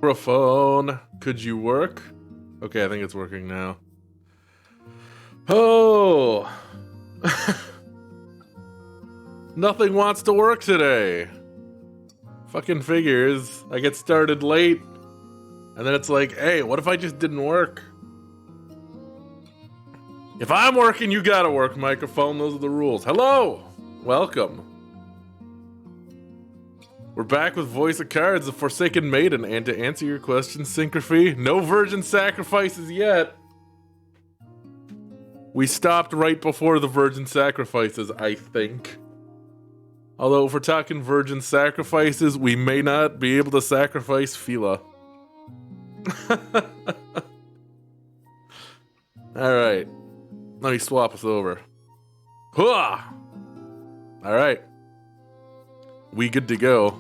Microphone, could you work? Okay, I think it's working now. Oh! Nothing wants to work today. Fucking figures. I get started late. And then it's like, hey, what if I just didn't work? If I'm working, you gotta work, microphone. Those are the rules. Hello! Welcome. We're back with Voice of Cards, the Forsaken Maiden, and to answer your question, Synchraphy, no virgin sacrifices yet. We stopped right before the virgin sacrifices, I think. Although, if we're talking virgin sacrifices, we may not be able to sacrifice Fila. Alright. Let me swap us over. Hooah! Alright. We good to go.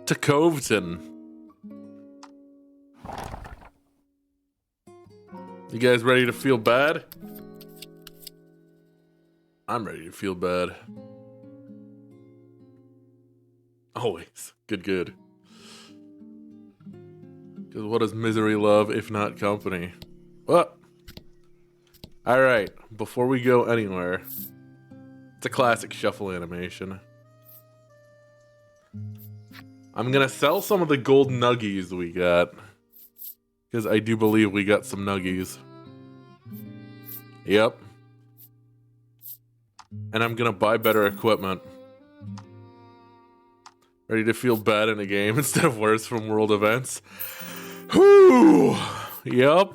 To Coveton. You guys ready to feel bad? I'm ready to feel bad. Always. Good. Because what does misery love if not company? What? Alright, before we go anywhere, it's a classic shuffle animation. I'm gonna sell some of the gold nuggies we got. Because I do believe we got some nuggies. Yep. And I'm gonna buy better equipment. Ready to feel bad in a game instead of worse from world events? Whew! Yep.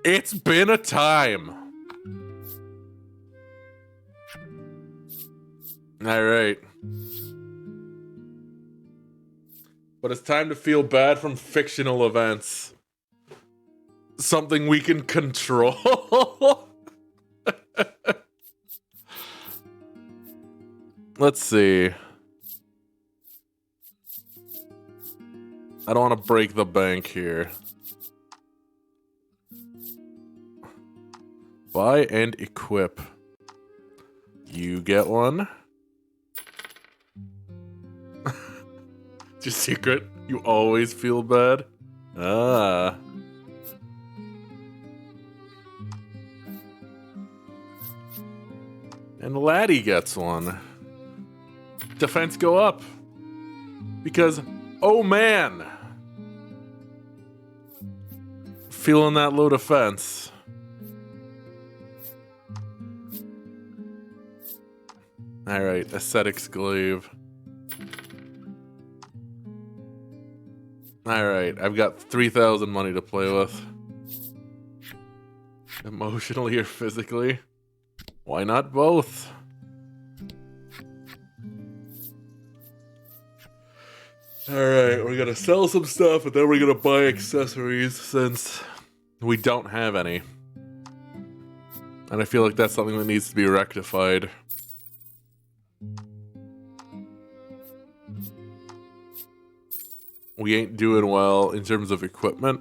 It's been a time. Alright. But it's time to feel bad from fictional events. Something we can control. Let's see. I don't want to break the bank here. Buy and equip. You get one. It's your secret. You always feel bad. Ah. And Laty gets one. Defense go up. Because, oh man. Feeling that low defense. Alright, Ascetics Glaive. Alright, I've got 3,000 money to play with. Emotionally or physically? Why not both? Alright, we're gonna sell some stuff and then we're gonna buy accessories since we don't have any. And I feel like that's something that needs to be rectified. We ain't doing well in terms of equipment,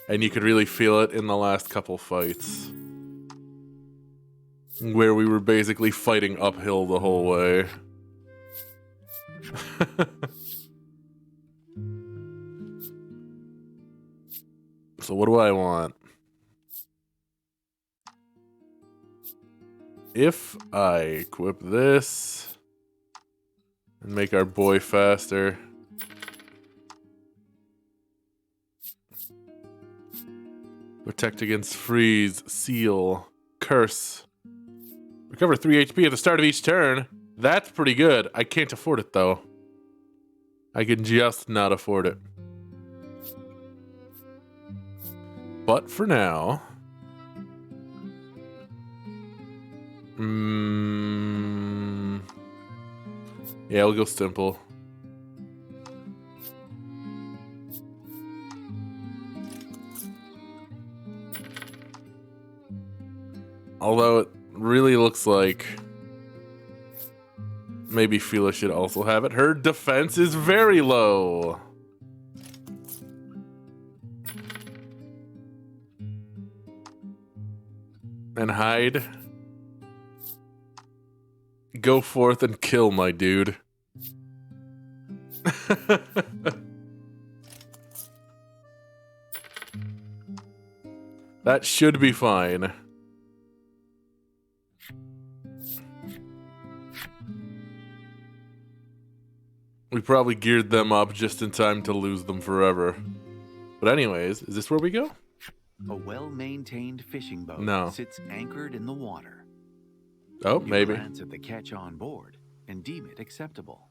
and you could really feel it in the last couple fights. Where we were basically fighting uphill the whole way. So what do I want? If I equip this and make our boy faster. Protect against freeze, seal, curse. Recover 3 HP at the start of each turn. That's pretty good. I can't afford it though. I can just not afford it. But for now... yeah, we'll go simple. Although it really looks like maybe Fila should also have it. Her defense is very low. And hide. Go forth and kill, my dude. That should be fine. We probably geared them up just in time to lose them forever. But anyways, is this where we go? A well-maintained fishing boat sits anchored in the water. Oh, maybe. You glance at the catch on board and deem it acceptable.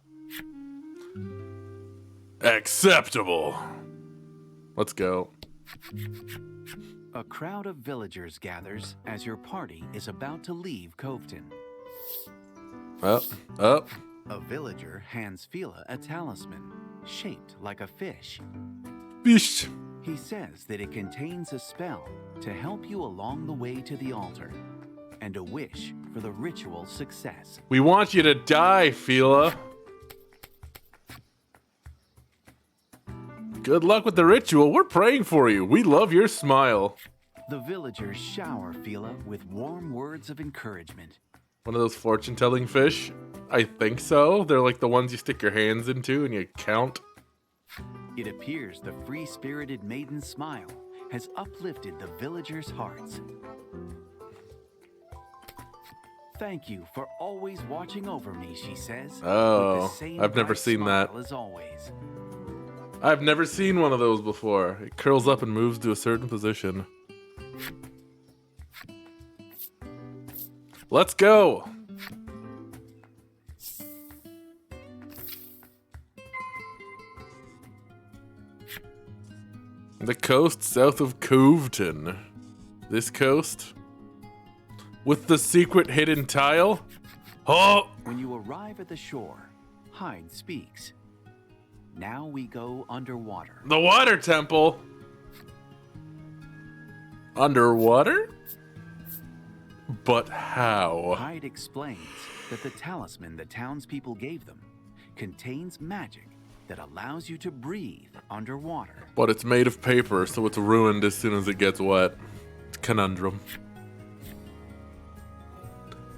Acceptable. Let's go. A crowd of villagers gathers as your party is about to leave Coveton. Up. A villager hands Fila a talisman shaped like a fish. Fish. He says that it contains a spell to help you along the way to the altar and a wish for the ritual success. We want you to die, Fila. Good luck with the ritual. We're praying for you. We love your smile. The villagers shower Fila with warm words of encouragement. One of those fortune-telling fish? I think so. They're like the ones you stick your hands into and you count. It appears the free-spirited maiden's smile has uplifted the villagers' hearts. Thank you for always watching over me, she says. Oh, with the same I've never bright seen that. smile as always. I've never seen one of those before. It curls up and moves to a certain position. Let's go. The coast south of Coveton. This coast? With the secret hidden tile? Oh! When you arrive at the shore, Hyde speaks. Now we go underwater. The water temple? Underwater? But how? Hyde explains that the talisman the townspeople gave them contains magic that allows you to breathe underwater. But it's made of paper, so it's ruined as soon as it gets wet. Conundrum.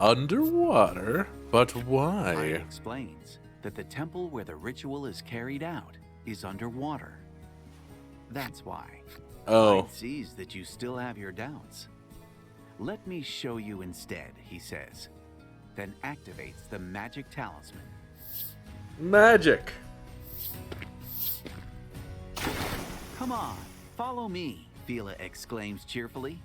Underwater? But why? Hyde explains that the temple where the ritual is carried out is underwater. That's why. Oh. Hyde sees that you still have your doubts. Let me show you instead, he says, then activates the magic talisman. Magic. Come on, follow me, Fila exclaims cheerfully.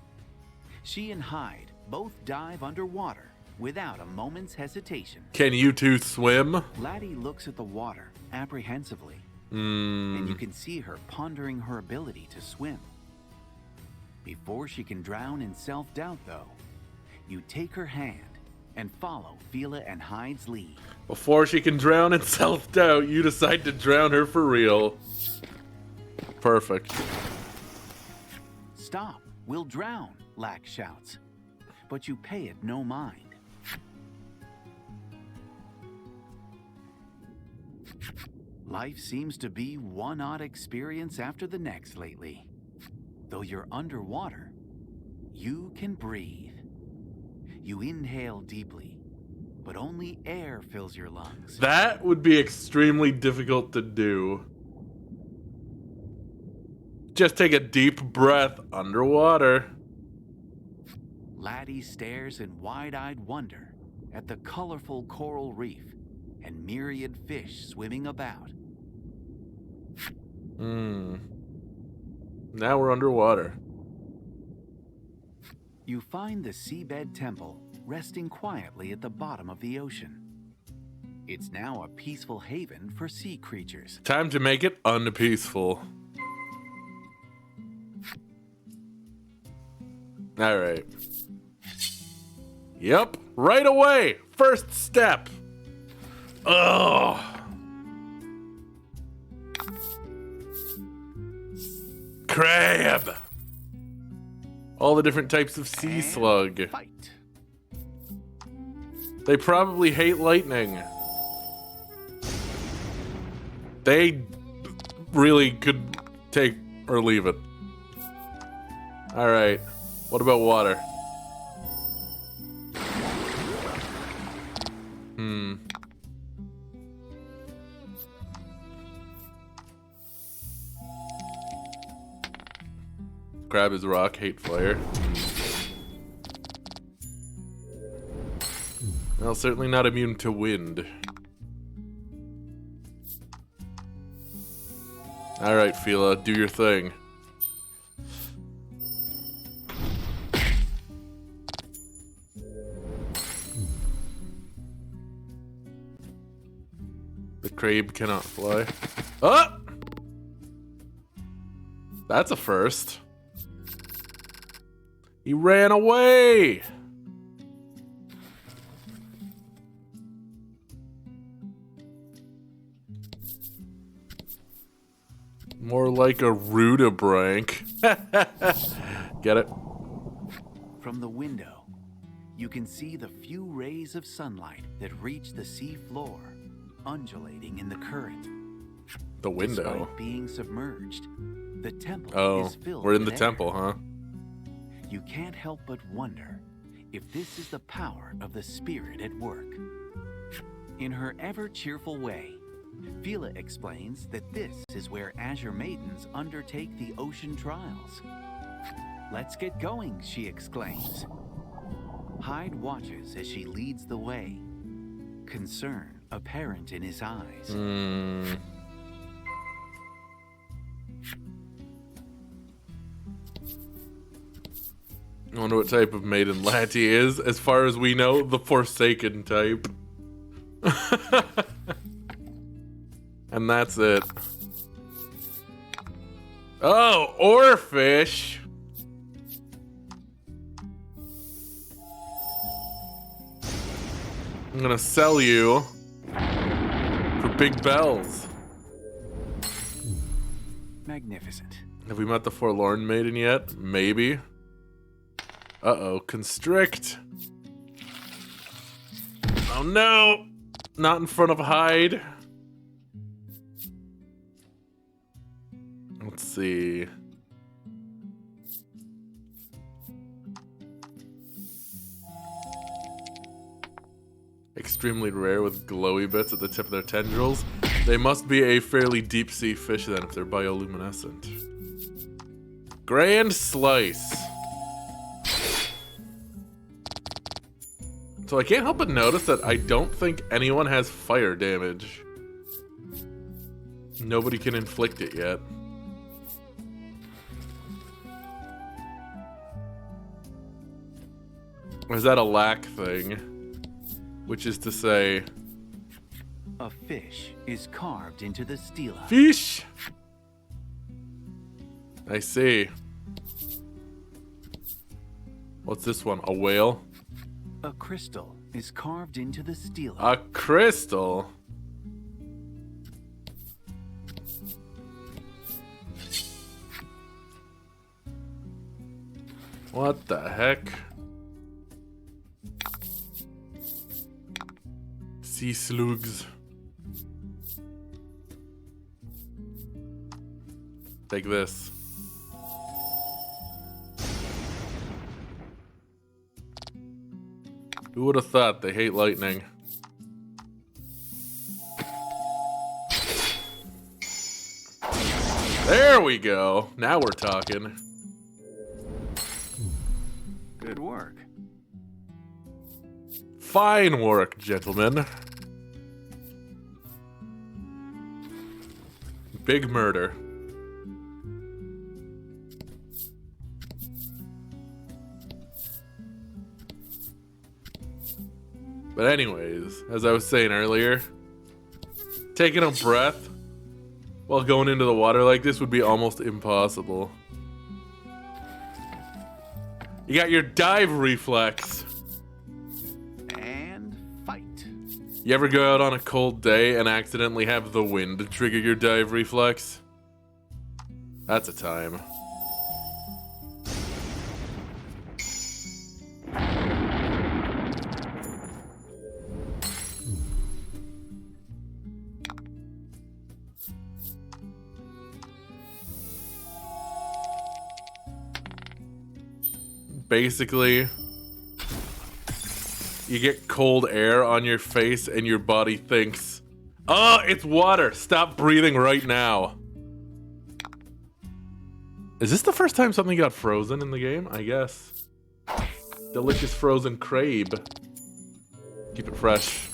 She and Hyde both dive underwater without a moment's hesitation. Can you two swim? Laty looks at the water apprehensively, and you can see her pondering her ability to swim. Before she can drown in self-doubt, though, you take her hand and follow Fila and Hyde's lead. Before she can drown in self-doubt, you decide to drown her for real. Perfect. Stop, we'll drown, Lack shouts, but you pay it no mind. Life seems to be one odd experience after the next lately. Though you're underwater, you can breathe. You inhale deeply, but only air fills your lungs. That would be extremely difficult to do. Just take a deep breath underwater. Laty stares in wide-eyed wonder at the colorful coral reef and myriad fish swimming about. Now we're underwater. You find the seabed temple resting quietly at the bottom of the ocean. It's now a peaceful haven for sea creatures. Time to make it unpeaceful. All right. Yep, right away. First step. Ugh. Crab. All the different types of sea And slug. Fight. They probably hate lightning. They really could take or leave it. All right. What about water? Grab his rock, hate fire. Well, certainly not immune to wind. Alright, Fila, do your thing. The crab cannot fly. Oh! That's a first. He ran away! More like a rudabranch. Get it? From the window, you can see the few rays of sunlight that reach the sea floor, undulating in the current. The window. Despite being submerged, the temple is filled we're in with the temple, huh? You can't help but wonder if this is the power of the spirit at work. In her ever-cheerful way, Fila explains that this is where Azure Maidens undertake the ocean trials. "Let's get going," she exclaims. Hyde watches as she leads the way, concern apparent in his eyes. I wonder what type of maiden Laty is. As far as we know, the Forsaken type. And that's it. Oh, oarfish! I'm gonna sell you for big bells. Magnificent. Have we met the Forlorn Maiden yet? Maybe. Uh-oh, constrict. Oh no! Not in front of Hyde. Let's see. Extremely rare with glowy bits at the tip of their tendrils. They must be a fairly deep sea fish then if they're bioluminescent. Grand Slice. So I can't help but notice that I don't think anyone has fire damage. Nobody can inflict it yet. Or is that a lack thing? Which is to say... A fish is carved into the stela. Fish! I see. What's this one? A whale? A crystal is carved into the stela. A crystal? What the heck? Sea slugs. Take this. Who would have thought they hate lightning? There we go. Now we're talking. Good work. Fine work, gentlemen. Big murder. But anyways, as I was saying earlier, taking a breath while going into the water like this would be almost impossible. You got your dive reflex. And fight. You ever go out on a cold day and accidentally have the wind trigger your dive reflex? That's a time. Basically, you get cold air on your face and your body thinks, oh, it's water. Stop breathing right now. Is this the first time something got frozen in the game? I guess. Delicious frozen crabe. Keep it fresh.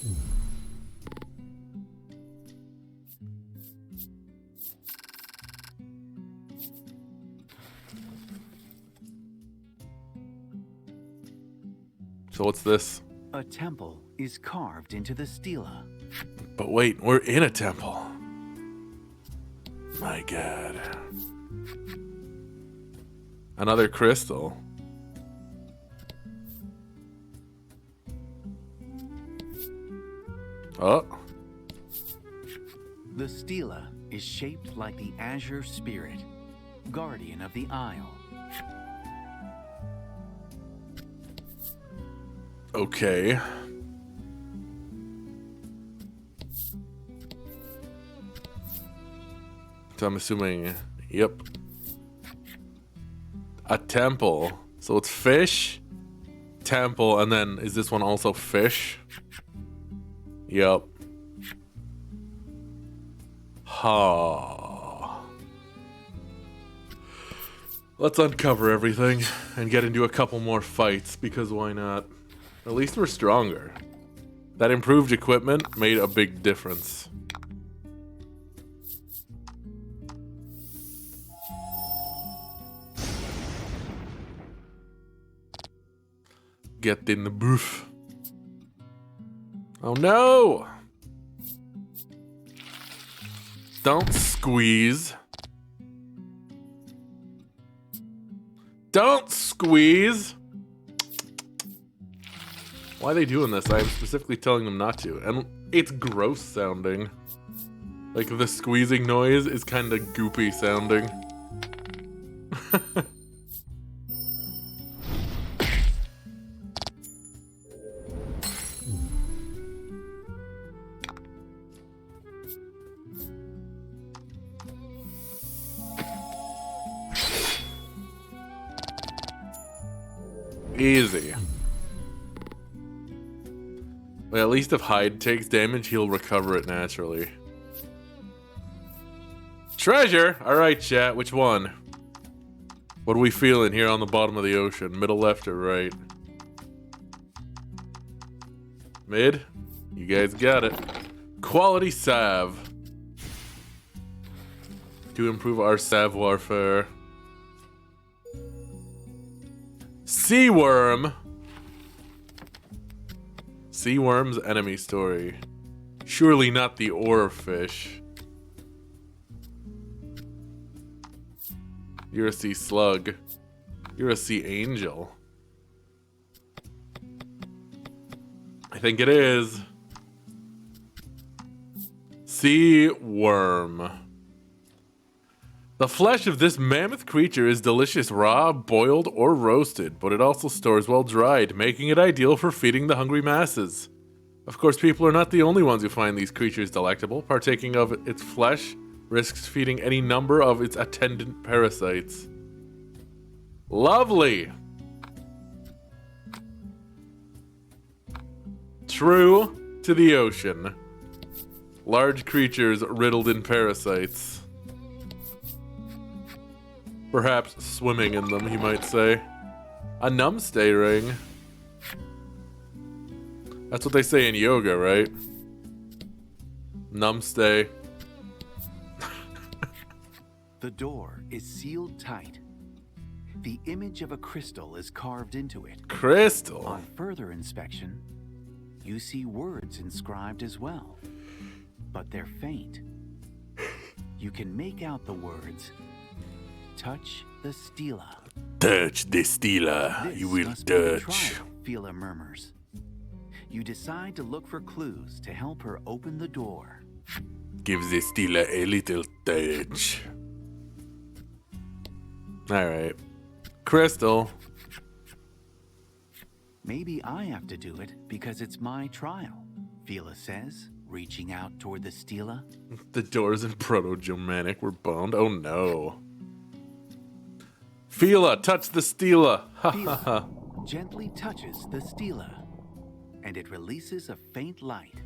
So what's this? A temple is carved into the stela. But wait, we're in a temple. My God. Another crystal. Oh. The stela is shaped like the azure spirit, guardian of the isle. Okay. So I'm assuming, yep. A temple. So it's fish, temple, and then is this one also fish? Yep. Ha. Let's uncover everything and get into a couple more fights, because why not? At least we're stronger. That improved equipment made a big difference. Get in the booth. Oh no! Don't squeeze. Don't squeeze! Why are they doing this? I'm specifically telling them not to. And it's gross sounding. Like the squeezing noise is kind of goopy sounding. Easy. Well, at least if Hyde takes damage, he'll recover it naturally. Treasure! Alright, chat, which one? What are we feeling here on the bottom of the ocean? Middle, left, or right? Mid? You guys got it. Quality salve. To improve our savoir-faire. Sea worm. Sea worm's enemy story. Surely not the oarfish. You're a sea slug. You're a sea angel. I think it is. Sea worm. The flesh of this mammoth creature is delicious raw, boiled, or roasted, but it also stores well dried, making it ideal for feeding the hungry masses. Of course, people are not the only ones who find these creatures delectable. Partaking of its flesh risks feeding any number of its attendant parasites. Lovely! True to the ocean. Large creatures riddled in parasites. Perhaps swimming in them, he might say. A numbstay ring. That's what they say in yoga, right? Numbstay. The door is sealed tight. The image of a crystal is carved into it. Crystal? On further inspection, you see words inscribed as well. But they're faint. You can make out the words, "Touch the stela." Touch the stela, This you will must be the touch. trial, Fila murmurs. You decide to look for clues to help her open the door. Give the stela a little touch. Alright. Crystal. Maybe I have to do it because it's my trial, Fila says, reaching out toward the stela. The doors in Proto-Germanic were boned. Oh no. Fila, touch the stela. Ha ha ha. Fila gently touches the stela, and it releases a faint light.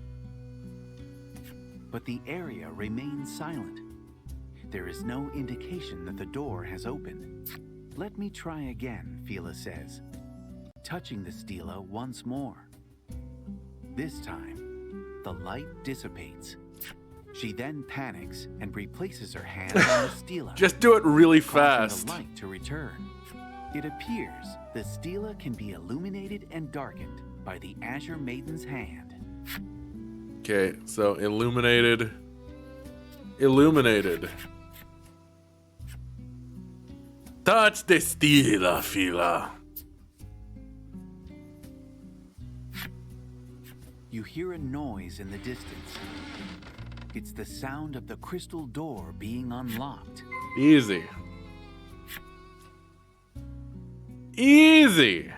But the area remains silent. There is no indication that the door has opened. Let me try again, Fila says, touching the stela once more. This time, the light dissipates. She then panics and replaces her hand on the stela. Just do it really causing fast. the light to return. It appears the stela can be illuminated and darkened by the Azure Maiden's hand. Okay, so illuminated. Illuminated. Touch the stela, Fila. You hear a noise in the distance. It's the sound of the crystal door being unlocked. Easy. Easy.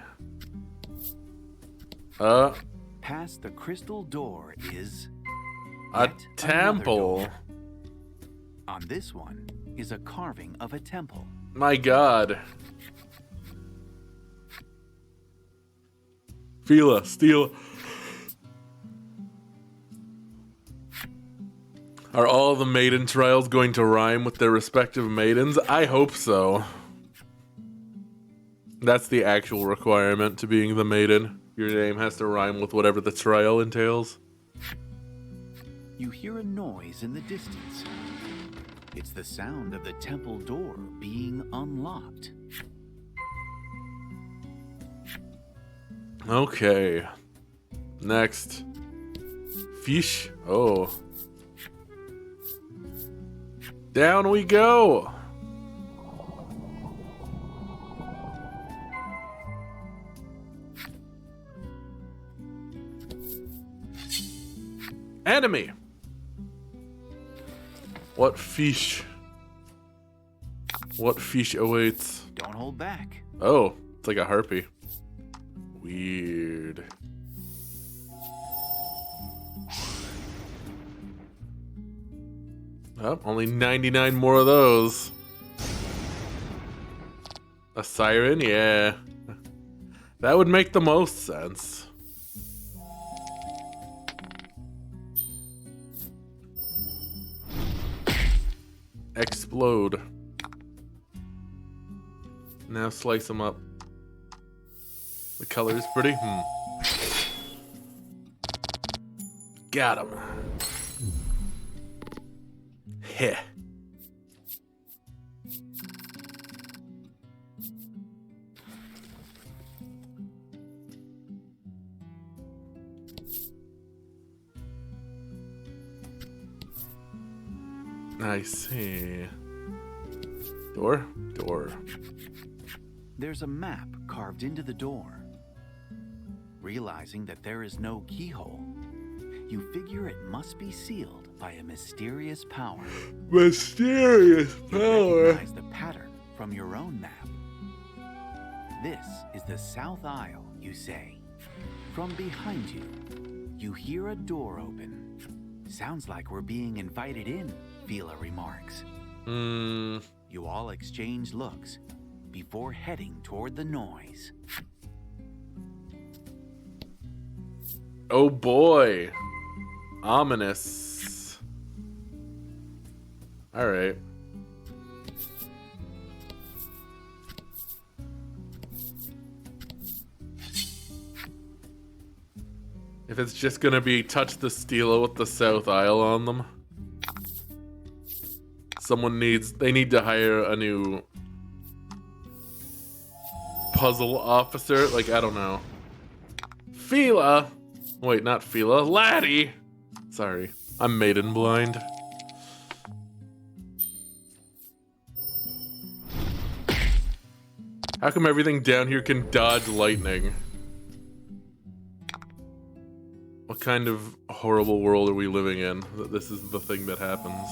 Past the crystal door is A yet another temple. door. On this one is a carving of a temple. My God. Fila, steal. Are all the maiden trials going to rhyme with their respective maidens? I hope so. That's the actual requirement to being the maiden. Your name has to rhyme with whatever the trial entails. You hear a noise in the distance. It's the sound of the temple door being unlocked. Okay. Next. Fish. Oh. Down we go. Enemy. What fish? What fish awaits? Don't hold back. Oh, it's like a harpy. Weird. Oh, only 99 more of those. A siren? Yeah. That would make the most sense. Explode. Now slice them up. The color is pretty. Got him. Heh. I see. Door? Door. There's a map carved into the door. Realizing that there is no keyhole, you figure it must be sealed by a mysterious power. Mysterious You power. recognize the pattern from your own map. This is the South Aisle, you say. From behind you, you hear a door open. Sounds like we're being invited in, Fila remarks. You all exchange looks before heading toward the noise. Oh boy. Ominous. Alright. If it's just gonna be touch the stela with the South Isle on them. They need to hire a new puzzle officer. Like, I don't know. Fila. Wait, not Fila. Laty. Sorry. I'm maiden blind. How come everything down here can dodge lightning? What kind of horrible world are we living in that this is the thing that happens?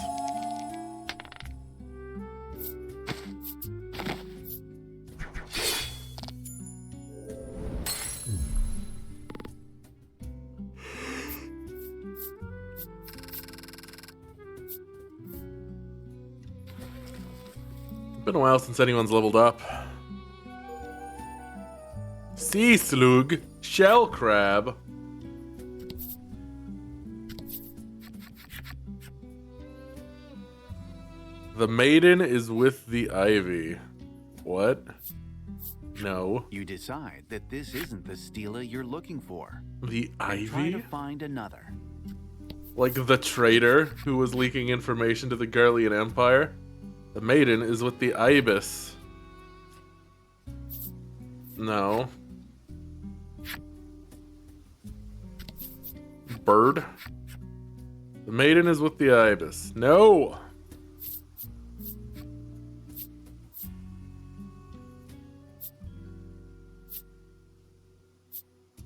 Been a while since anyone's leveled up. Sea slug, shell crab. The maiden is with the ivy. What? No. You decide that this isn't the Stela you're looking for. The And try ivy? to find another. Like the traitor who was leaking information to the Garlean Empire? The maiden is with the ibis. No. Bird? The maiden is with the ibis. No!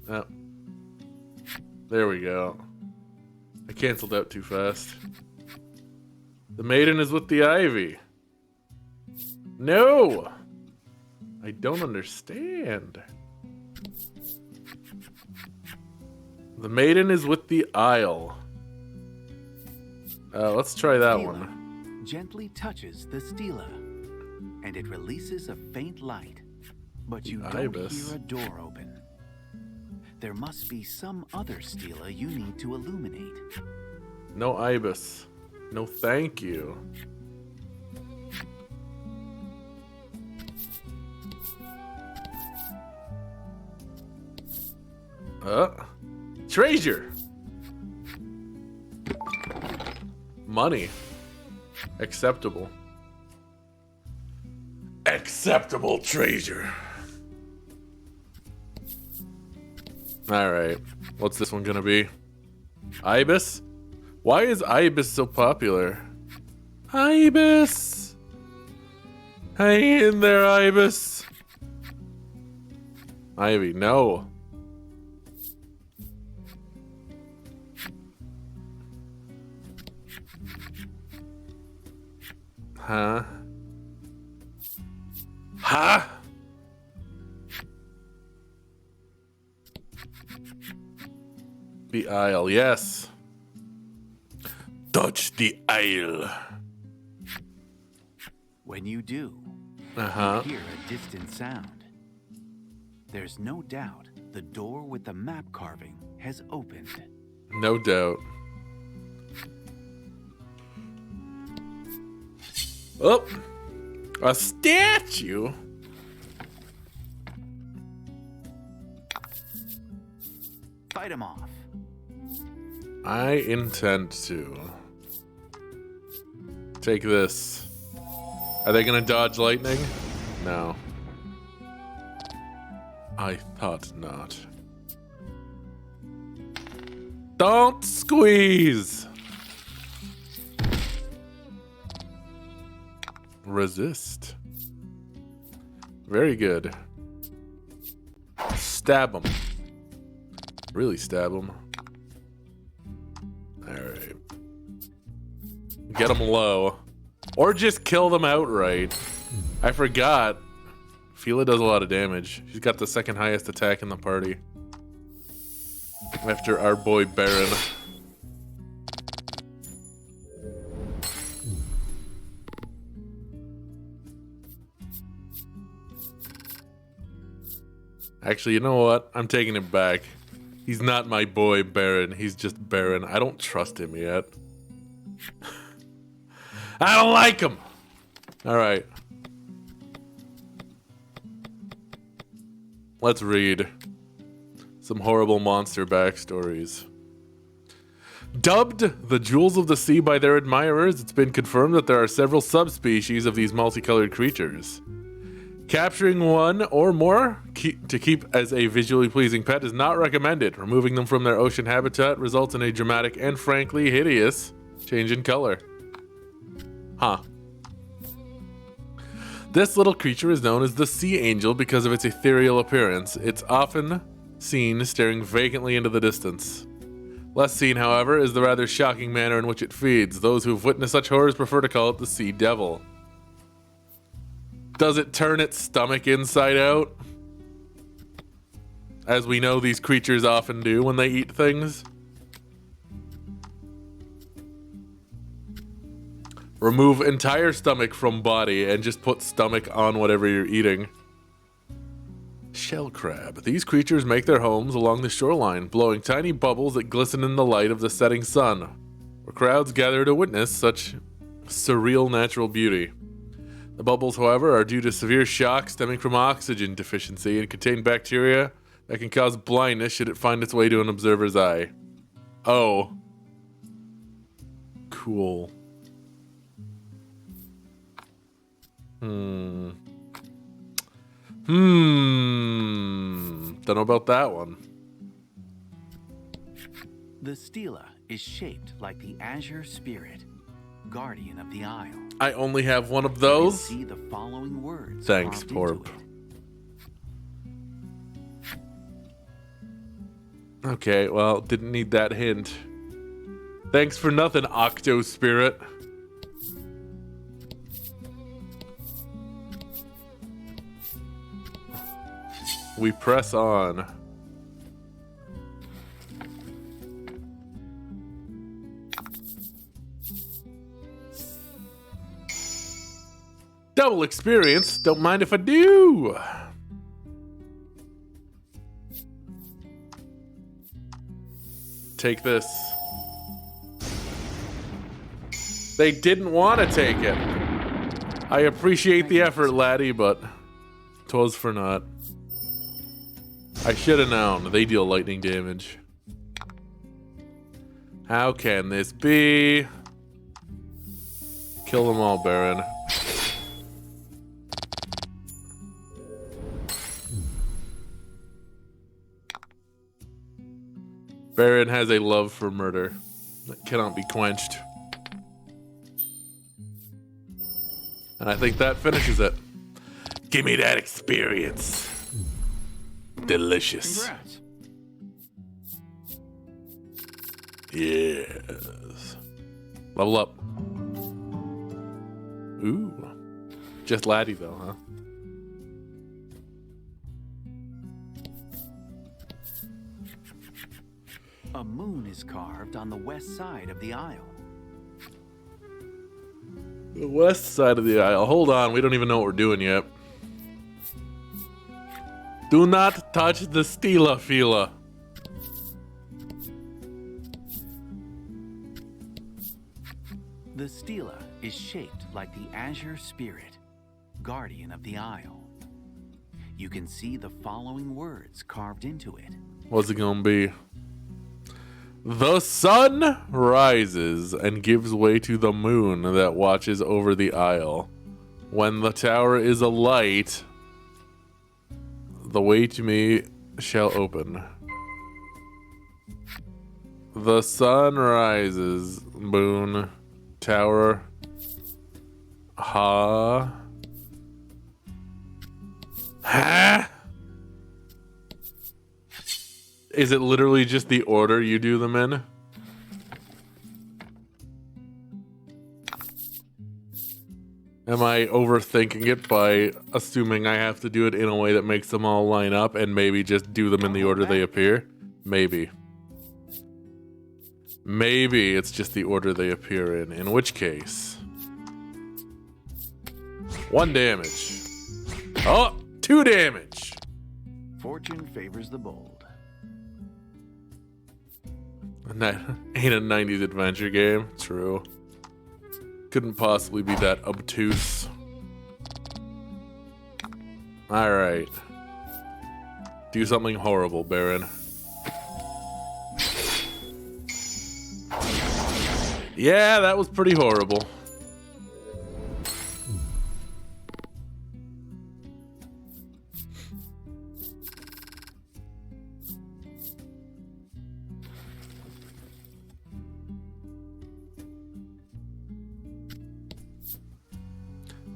Oh. There we go. I canceled out too fast. The maiden is with the ivy. No! I don't understand. The maiden is with the isle. Let's try that Stela one. gently touches the Stela, and it releases a faint light. But you don't ibis. hear a door open. There must be some other Stela you need to illuminate. No ibis. No thank you. Treasure! Money. Acceptable. Acceptable treasure. Alright. What's this one gonna be? Ibis? Why is Ibis so popular? Ibis! Hang in there, Ibis! Ivy, no. Huh? Huh? The Isle, yes. Touch the Isle. When you do, Uh-huh. you hear a distant sound. There's no doubt the door with the map carving has opened. No doubt. Oh! A statue? Fight him off. I intend to. Take this. Are they gonna dodge lightning? No. I thought not. Don't squeeze! Resist. Very good. Stab him. Really stab him. Alright. Get them low. Or just kill them outright. I forgot. Fila does a lot of damage. She's got the second highest attack in the party. After our boy Baron. Actually, you know what? I'm taking it back. He's not my boy Baron. He's just Baron. I don't trust him yet. I don't like him. All right. Let's read some horrible monster backstories. Dubbed the Jewels of the Sea by their admirers, it's been confirmed that there are several subspecies of these multicolored creatures. Capturing one or more to keep as a visually pleasing pet is not recommended. Removing them from their ocean habitat results in a dramatic and frankly hideous change in color. Huh. This little creature is known as the Sea Angel because of its ethereal appearance. It's often seen staring vacantly into the distance. Less seen, however, is the rather shocking manner in which it feeds. Those who have witnessed such horrors prefer to call it the Sea Devil. Does it turn its stomach inside out? As we know these creatures often do when they eat things. Remove entire stomach from body and just put stomach on whatever you're eating. Shell crab. These creatures make their homes along the shoreline, blowing tiny bubbles that glisten in the light of the setting sun. Where crowds gather to witness such Surreal natural beauty. The bubbles, however, are due to severe shock stemming from oxygen deficiency and contain bacteria that can cause blindness should it find its way to an observer's eye. Oh. Cool. Don't know about that one. The stela is shaped like the azure spirit, guardian of the Isle. I only have one of You those. can see the following words. Thanks, carved into Porp. it. Okay, well, didn't need that hint. Thanks for nothing, Octo Spirit. We press on. Double experience. Don't mind if I do. Take this. They didn't want to take it. I appreciate the effort, laddie, but 'twas for naught. I should have known. They deal lightning damage. How can this be? Kill them all, Baron. Baron has a love for murder that cannot be quenched. And I think that finishes it. Give me that experience. Delicious. Congrats. Yes. Level up. Ooh. Just laddie though, huh? A moon is carved on the west side of the Isle. The west side of the aisle. Hold on, we don't even know what we're doing yet. Do not touch the stela fila. The stela is shaped like the azure spirit, guardian of the Isle. You can see the following words carved into it. What's it gonna be? The sun rises and gives way to the moon that watches over the isle. When the tower is alight, the way to me shall open. The sun rises, moon, tower, huh? Is it literally just the order you do them in? Am I overthinking it by assuming I have to do it in a way that makes them all line up and maybe just do them in the order they appear? Maybe. Maybe it's just the order they appear in which case... 1 damage. Oh, 2 damage. Fortune favors the bold. And that ain't a 90s adventure game. True. Couldn't possibly be that obtuse. Alright. Do something horrible, Baron. Yeah, that was pretty horrible.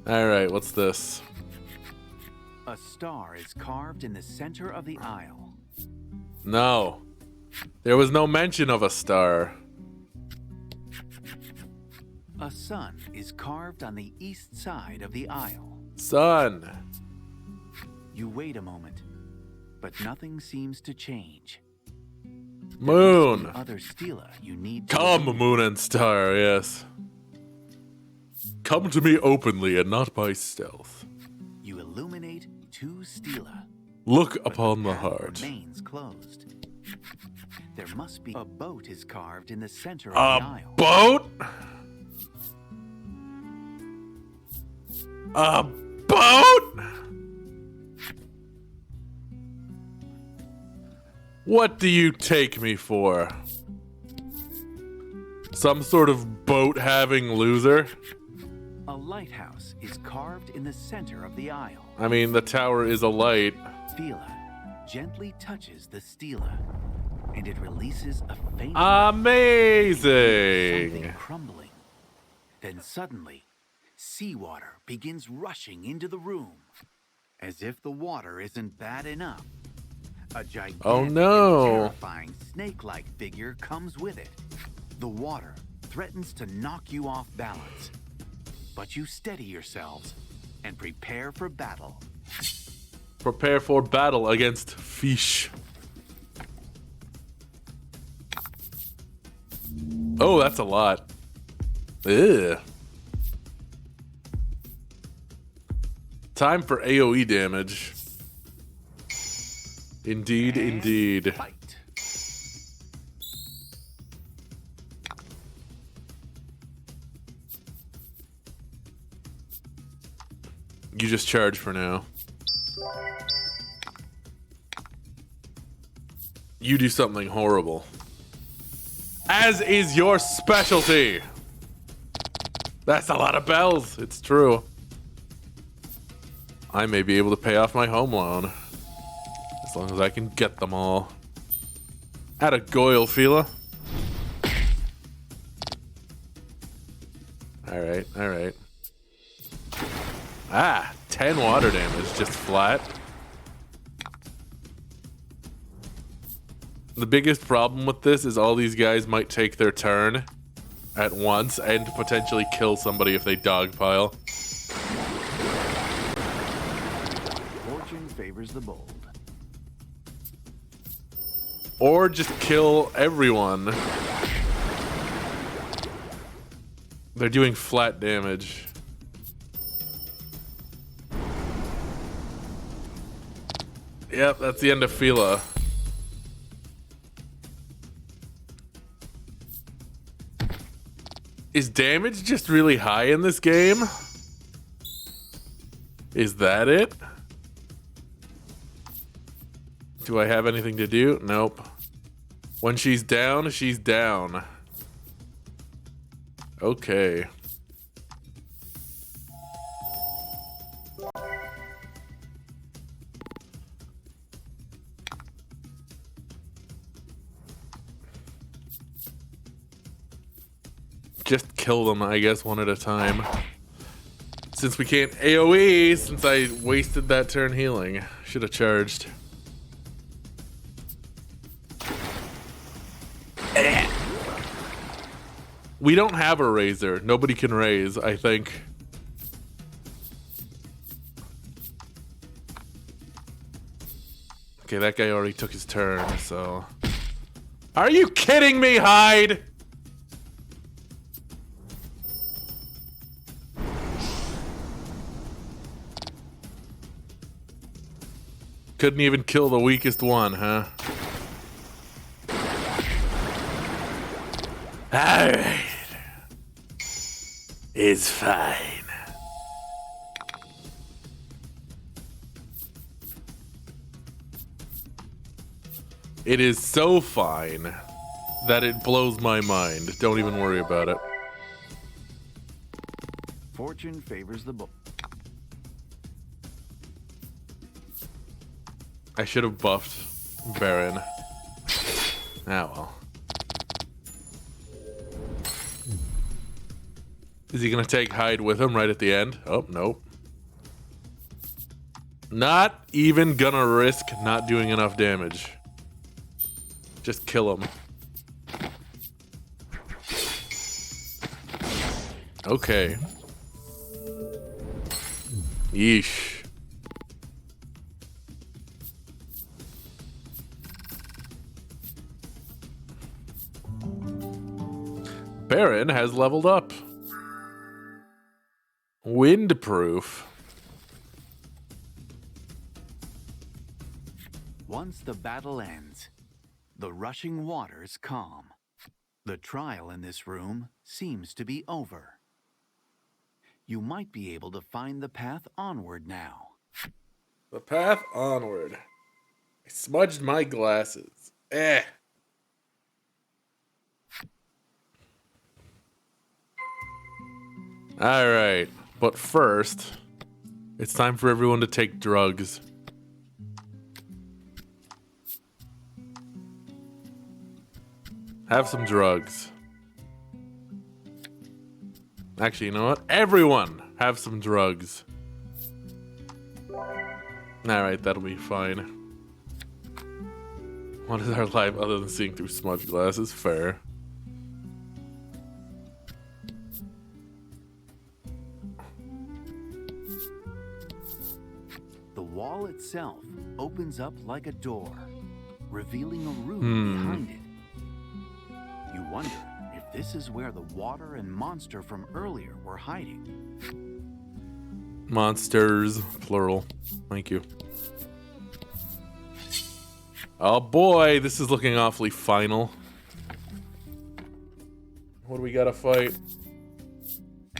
Alright, what's this? A star is carved in the center of the Isle. No. There was no mention of a star. A sun is carved on the east side of the Isle. Sun. You wait a moment, but nothing seems to change. Moon. The other stela you need to Come, illuminate. moon and star, yes. Come to me openly and not by stealth. You illuminate 2 stela. Look but upon the path heart. Remains closed. There must be a boat is carved in the center of A the Isle. boat? A boat? What do you take me for? Some sort of boat-having loser? A lighthouse is carved in the center of the aisle. I mean, the tower is a light. Fila gently touches the stela, and it releases a faint Amazing! something crumbling. Then suddenly, seawater begins rushing into the room. As if the water isn't bad enough, a gigantic and terrifying snake-like figure comes with it. The water threatens to knock you off balance, but you steady yourselves and prepare for battle. Prepare for battle against fish. Oh, that's a lot. Ugh. Time for AoE damage. Indeed, And indeed. Fight. You just charge for now. You do something horrible. As is your specialty. That's a lot of bells. It's true. I may be able to pay off my home loan. As long as I can get them all. Atta goyle, Fila. Alright, alright. Ah, 10 water damage, just flat. The biggest problem with this is all these guys might take their turn at once and potentially kill somebody if they dogpile. Fortune favors the bold. Or just kill everyone. They're doing flat damage. Yep, that's the end of Fila. Is damage just really high in this game? Is that it? Do I have anything to do? Nope. When she's down, she's down. Okay. Just kill them, I guess, one at a time. Since we can't AoE, since I wasted that turn healing. Should have charged. We don't have a razor. Nobody can raise, I think. Okay, that guy already took his turn, so... Are you kidding me, Hyde? Couldn't even kill the weakest one, huh? Alright. It's fine. It is so fine that it blows my mind. Don't even worry about it. Fortune favors the bold. I should have buffed Baron. Ah, well. Is he gonna take Hyde with him right at the end? Oh, nope. Not even gonna risk not doing enough damage. Just kill him. Okay. Yeesh. Baron has leveled up. Windproof. Once the battle ends, the rushing waters calm. The trial in this room seems to be over. You might be able to find the path onward now. The path onward. I smudged my glasses. Alright, but first, it's time for everyone to take drugs. Have some drugs. Actually, you know what? Everyone have some drugs. Alright, that'll be fine. What is our life other than seeing through smudge glasses? Fair. The wall itself opens up like a door, revealing a room behind it. You wonder if this is where the water and monster from earlier were hiding. Monsters, plural. Thank you. Oh boy, this is looking awfully final. What do we gotta fight?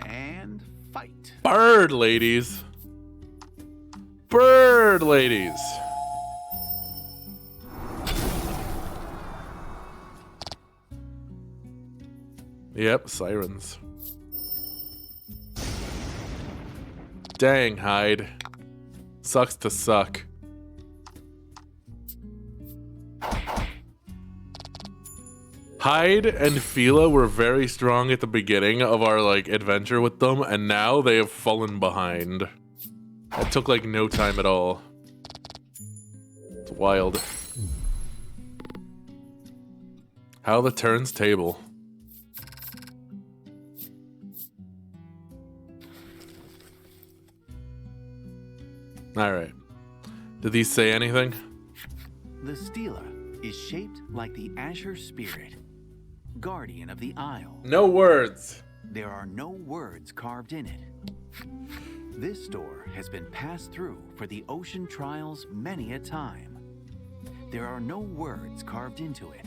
And fight. Bird ladies. Bird ladies. Yep, sirens. Dang, Hyde. Sucks to suck. Hyde and Fila were very strong at the beginning of our adventure with them, and now they have fallen behind. It took no time at all. It's wild. How the turns table. Alright. Did these say anything? The stela is shaped like the Azure Spirit, guardian of the Isle. No words. There are no words carved in it. This door has been passed through for the ocean trials many a time. There are no words carved into it.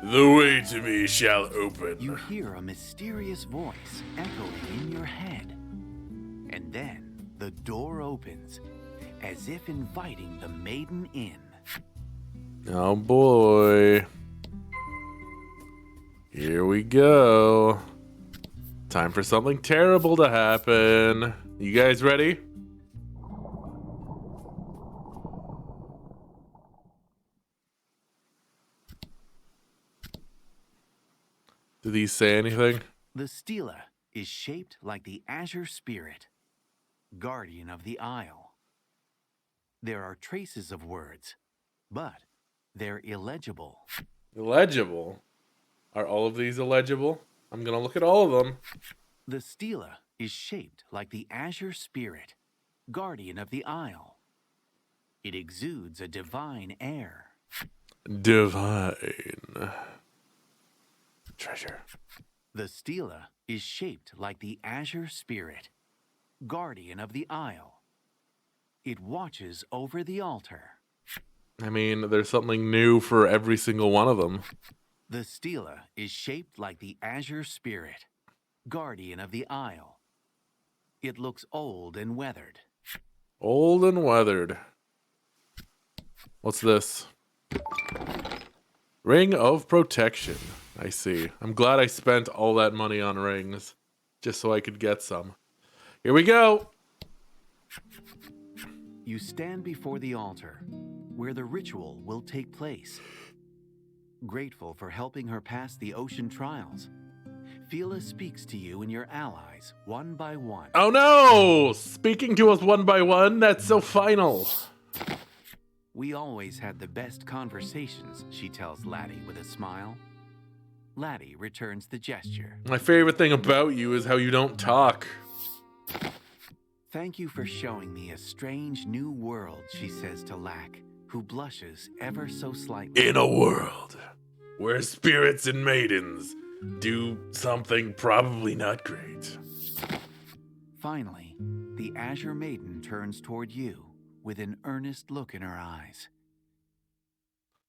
The way to me shall open. You hear a mysterious voice echoing in your head. And then the door opens, as if inviting the maiden in. Oh boy. Here we go. Time for something terrible to happen. You guys ready? Do these say anything? The stela is shaped like the Azure Spirit, guardian of the Isle. There are traces of words, but they're illegible. Illegible? Are all of these illegible? I'm gonna look at all of them. The stela is shaped like the Azure Spirit, guardian of the Isle. It exudes a divine air. Divine. Treasure. The stela is shaped like the Azure Spirit, guardian of the Isle. It watches over the altar. I mean, there's something new for every single one of them. The stela is shaped like the Azure Spirit, guardian of the Isle. It looks old and weathered. Old and weathered. What's this? Ring of Protection. I see. I'm glad I spent all that money on rings just so I could get some. Here we go. You stand before the altar, where the ritual will take place. Grateful for helping her pass the ocean trials, Fila speaks to you and your allies one by one. Oh no! Speaking to us one by one? That's so final. We always had the best conversations, she tells Laty with a smile. Laty returns the gesture. My favorite thing about you is how you don't talk. Thank you for showing me a strange new world, she says to Lack, who blushes ever so slightly. In a world where spirits and maidens do something probably not great. Finally, the Azure Maiden turns toward you with an earnest look in her eyes.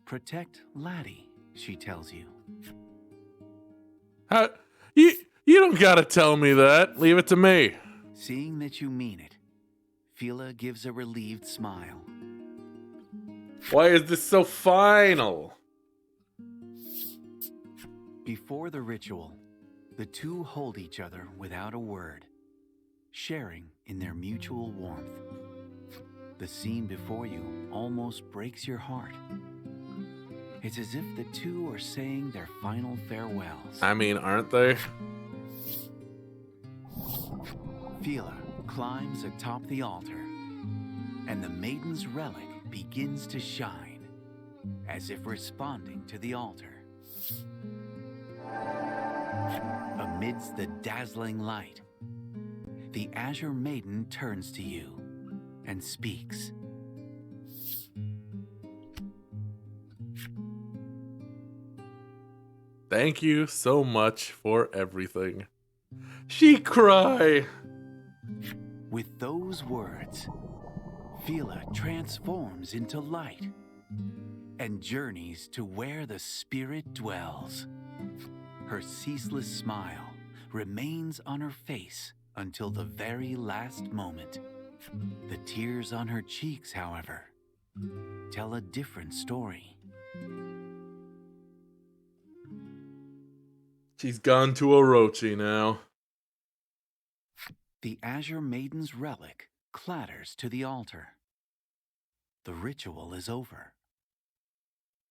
Protect Laty, she tells you. You You don't gotta tell me that. Leave it to me. Seeing that you mean it, Fila gives a relieved smile. Why is this so final? Before the ritual, the two hold each other without a word, sharing in their mutual warmth. The scene before you almost breaks your heart. It's as if the two are saying their final farewells. I mean, aren't they? Fila climbs atop the altar, and the maiden's relic begins to shine, as if responding to the altar. Amidst the dazzling light, the Azure Maiden turns to you and speaks. Thank you so much for everything. She cry. With those words, Fila transforms into light and journeys to where the spirit dwells. Her ceaseless smile remains on her face until the very last moment. The tears on her cheeks, however, tell a different story. She's gone to Orochi now. The Azure Maiden's relic clatters to the altar. The ritual is over.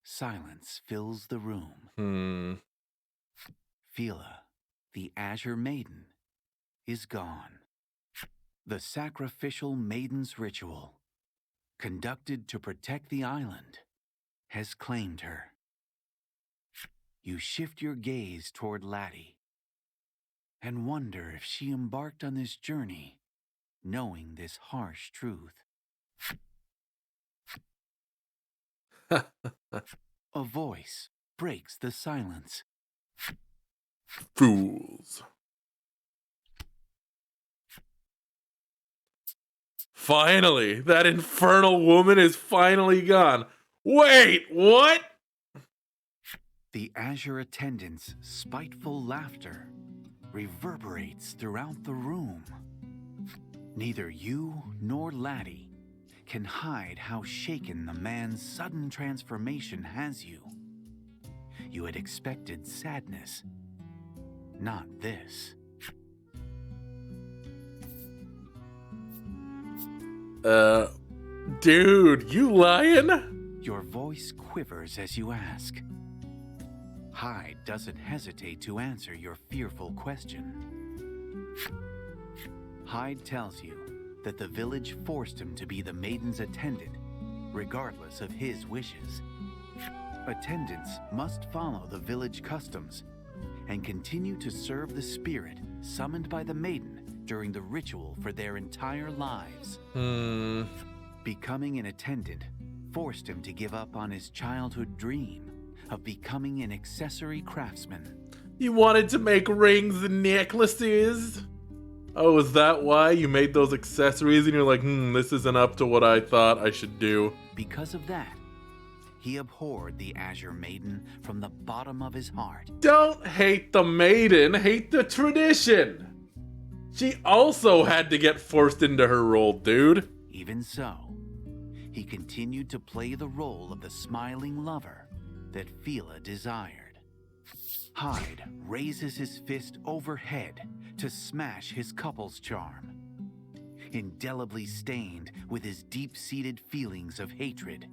Silence fills the room. Fila, the Azure Maiden, is gone. The sacrificial maiden's ritual, conducted to protect the island, has claimed her. You shift your gaze toward Laty and wonder if she embarked on this journey knowing this harsh truth. A voice breaks the silence. Fools. Finally, that infernal woman is finally gone. Wait, what? The Azure attendant's spiteful laughter reverberates throughout the room. Neither you nor Laty can hide how shaken the man's sudden transformation has you. You had expected sadness, not this. Dude, you lying? Your voice quivers as you ask. Hyde doesn't hesitate to answer your fearful question. Hyde tells you that the village forced him to be the maiden's attendant, regardless of his wishes. Attendants must follow the village customs and continue to serve the spirit summoned by the maiden during the ritual for their entire lives. Becoming an attendant forced him to give up on his childhood dream of becoming an accessory craftsman. You wanted to make rings and necklaces? Oh, is that why you made those accessories and you're like, this isn't up to what I thought I should do? Because of that, he abhorred the Azure Maiden from the bottom of his heart. Don't hate the maiden, hate the tradition. She also had to get forced into her role, dude. Even so, he continued to play the role of the smiling lover that Fila desired. Hyde raises his fist overhead to smash his couple's charm, indelibly stained with his deep-seated feelings of hatred.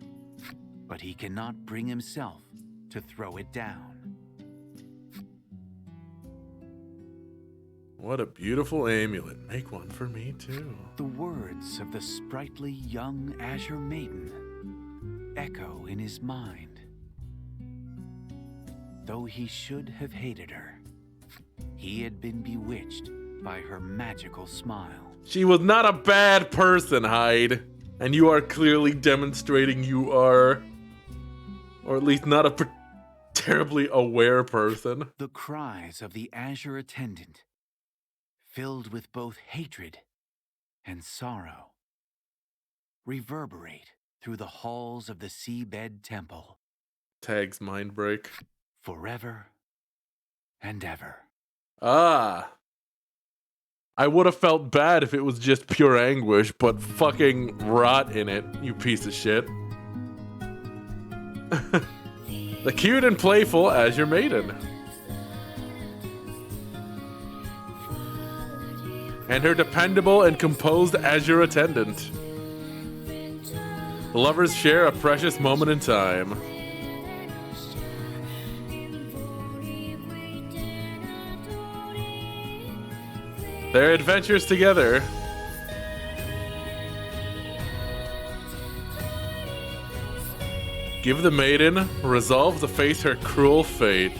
But he cannot bring himself to throw it down. What a beautiful amulet. Make one for me, too. The words of the sprightly young Azure Maiden echo in his mind. Though he should have hated her, he had been bewitched by her magical smile. She was not a bad person, Hyde. And you are clearly demonstrating you are, or at least not a terribly aware person. The cries of the Azure attendant, filled with both hatred and sorrow, reverberate through the halls of the Seabed Temple. Tag's mind break. Forever and ever. Ah. I would have felt bad if it was just pure anguish, but fucking rot in it, you piece of shit. The cute and playful Azure Maiden. And her dependable and composed Azure attendant. The lovers share a precious moment in time. Their adventures together. Give the maiden resolve to face her cruel fate.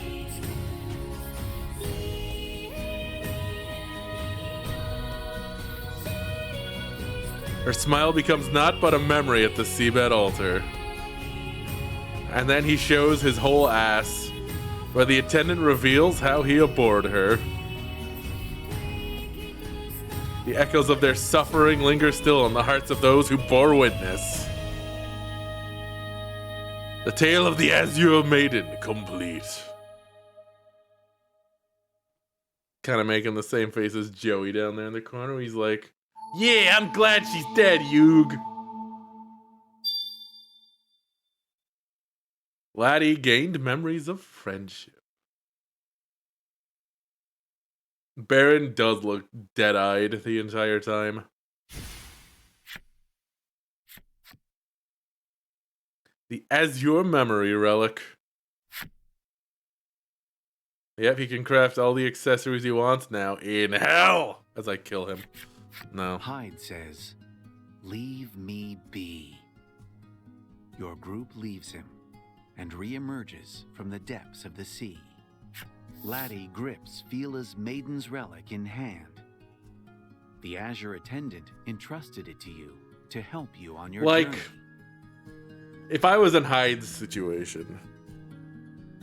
Her smile becomes naught but a memory at the seabed altar. And then he shows his whole ass, where the attendant reveals how he abhorred her. The echoes of their suffering linger still in the hearts of those who bore witness. The tale of the Azure Maiden complete. Kind of making the same face as Joey down there in the corner. He's like, yeah, I'm glad she's dead, Yug. Laty gained memories of friendship. Baron does look dead-eyed the entire time. The Azure Memory Relic. Yep, he can craft all the accessories he wants now. In hell! As I kill him. No. Hyde says, leave me be. Your group leaves him and re-emerges from the depths of the sea. Laty grips Fila's Maiden's relic in hand. The Azure attendant entrusted it to you to help you on your journey. If I was in Hyde's situation,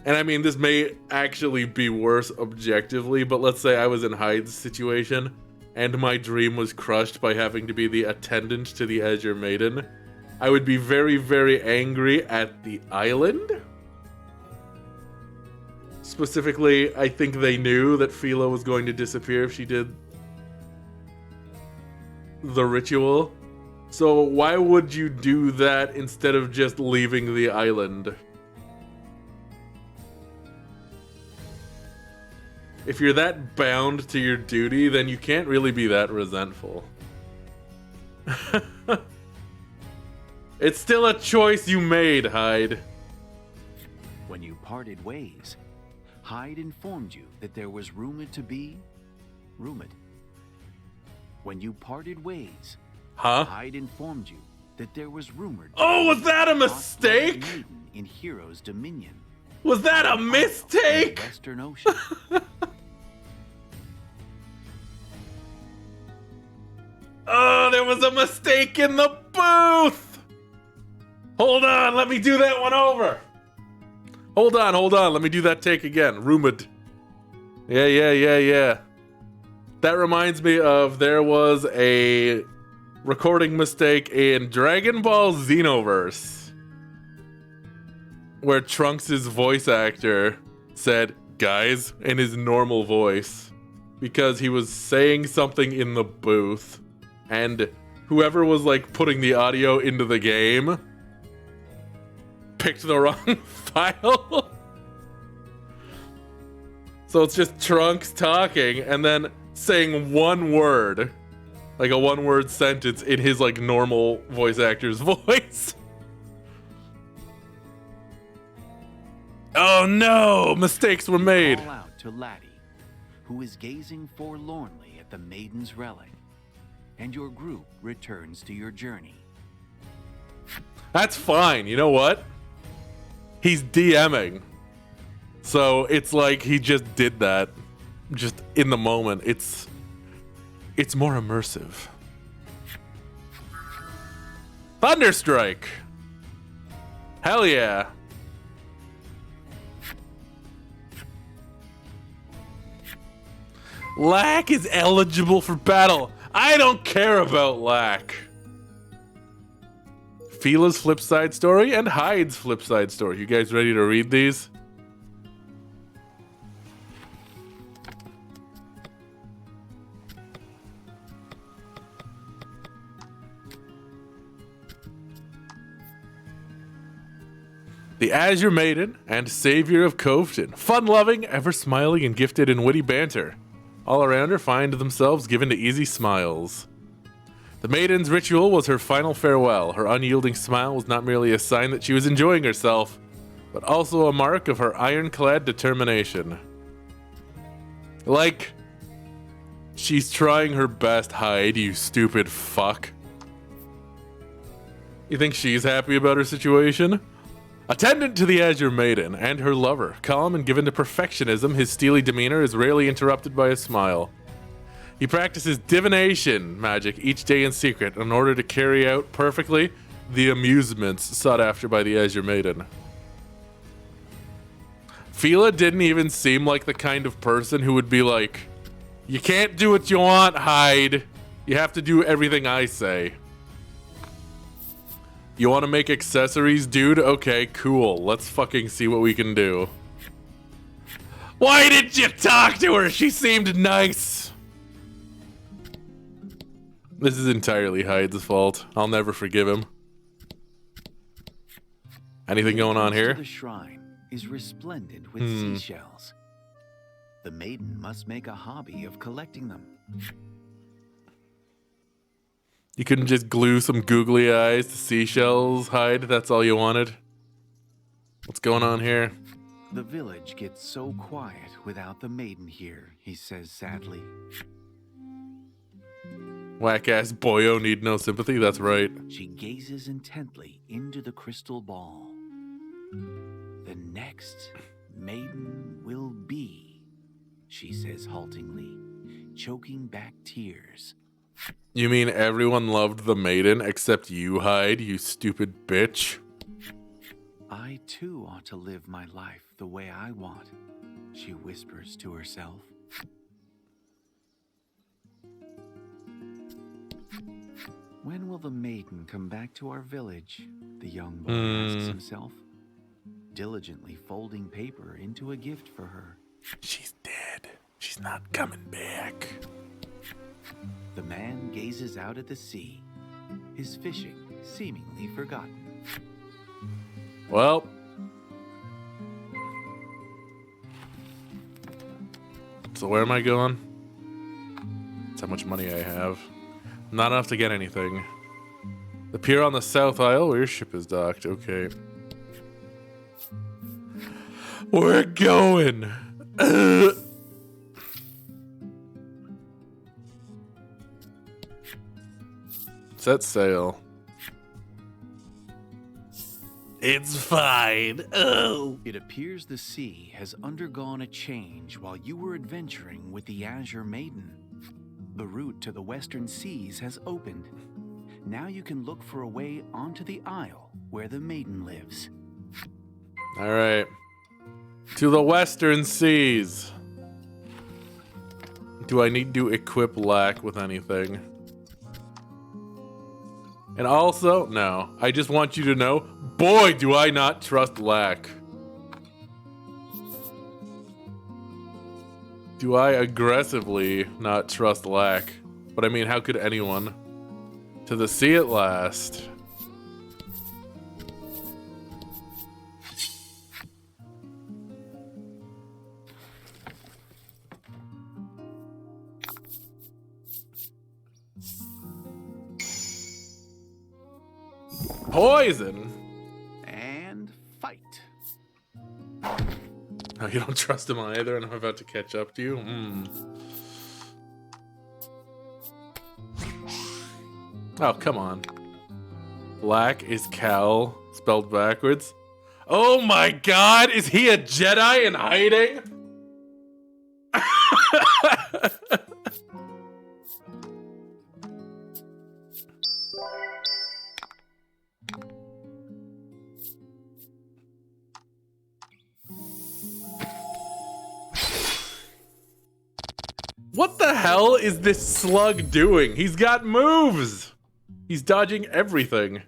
and I mean, this may actually be worse objectively, but let's say I was in Hyde's situation, and my dream was crushed by having to be the attendant to the Azure Maiden, I would be very, very angry at the island. Specifically, I think they knew that Fila was going to disappear if she did the ritual. So why would you do that instead of just leaving the island? If you're that bound to your duty, then you can't really be that resentful. It's still a choice you made, Hyde. When you parted ways, Hyde informed you that there was rumored to be... When you parted ways, Hyde informed you that there was rumored... Oh, was that a mistake? Maiden in Heroes Dominion. Was that a mistake? Western Ocean. Oh, there was a mistake in the booth! Hold on, let me do that one over. Hold on, let me do that take again. Rumored. Yeah. That reminds me of, there was a recording mistake in Dragon Ball Xenoverse where Trunks' voice actor said, guys, in his normal voice, because he was saying something in the booth, and whoever was like putting the audio into the game picked the wrong file. So it's just Trunks talking and then saying one word, like a one-word sentence in his like normal voice actor's voice. Oh no, mistakes were made. Call out to Laty, who is gazing forlornly at the Maiden's relic, and your group returns to your journey. That's fine. You know what? He's DMing. So it's like he just did that. Just in the moment. It's more immersive. Thunderstrike. Hell yeah. Lack is eligible for battle. I don't care about Lack. Fila's flip side story and Hyde's flip side story. You guys ready to read these? The Azure Maiden and Savior of Coveton. Fun-loving, ever-smiling, and gifted in witty banter. All around her find themselves given to easy smiles. The Maiden's ritual was her final farewell. Her unyielding smile was not merely a sign that she was enjoying herself, but also a mark of her ironclad determination. Like, she's trying her best, Hyde, you stupid fuck. You think she's happy about her situation? Attendant to the Azure Maiden and her lover, calm and given to perfectionism, his steely demeanor is rarely interrupted by a smile. He practices divination magic each day in secret in order to carry out perfectly the amusements sought after by the Azure Maiden. Fila didn't even seem like the kind of person who would be like, you can't do what you want, Hyde. You have to do everything I say. You want to make accessories, dude? Okay, cool. Let's fucking see what we can do. Why didn't you talk to her? She seemed nice. This is entirely Hyde's fault. I'll never forgive him. Anything going on here? The shrine is resplendent with seashells. The maiden must make a hobby of collecting them. You couldn't just glue some googly eyes to seashells, Hyde? That's all you wanted? What's going on here? The village gets so quiet without the maiden here, he says sadly. Whack-ass boyo need no sympathy, that's right. She gazes intently into the crystal ball. The next maiden will be, she says haltingly, choking back tears. You mean everyone loved the maiden except you, Hyde, you stupid bitch? I too ought to live my life the way I want, she whispers to herself. When will the maiden come back to our village? The young boy asks himself, diligently folding paper into a gift for her. She's dead. She's not coming back. The man gazes out at the sea, his fishing seemingly forgotten. Well. So where am I going? That's how much money I have. Not enough to get anything. The pier on the South Isle where your ship is docked. Okay. We're going. Set sail. It's fine. Oh. It appears the sea has undergone a change while you were adventuring with the Azure Maiden. The route to the western seas has opened. Now you can look for a way onto the isle where the maiden lives. All right. To the western seas. Do I need to equip Lack with anything? And also, no. I just want you to know, boy, do I not trust Lack. Do I aggressively not trust Lack? But I mean, how could anyone? To the sea at last. Poison! And fight. Oh, you don't trust him either, and I'm about to catch up to you? Oh, come on. Black is Cal, spelled backwards. Oh my god, is he a Jedi in hiding? What the hell is this slug doing? He's got moves! He's dodging everything.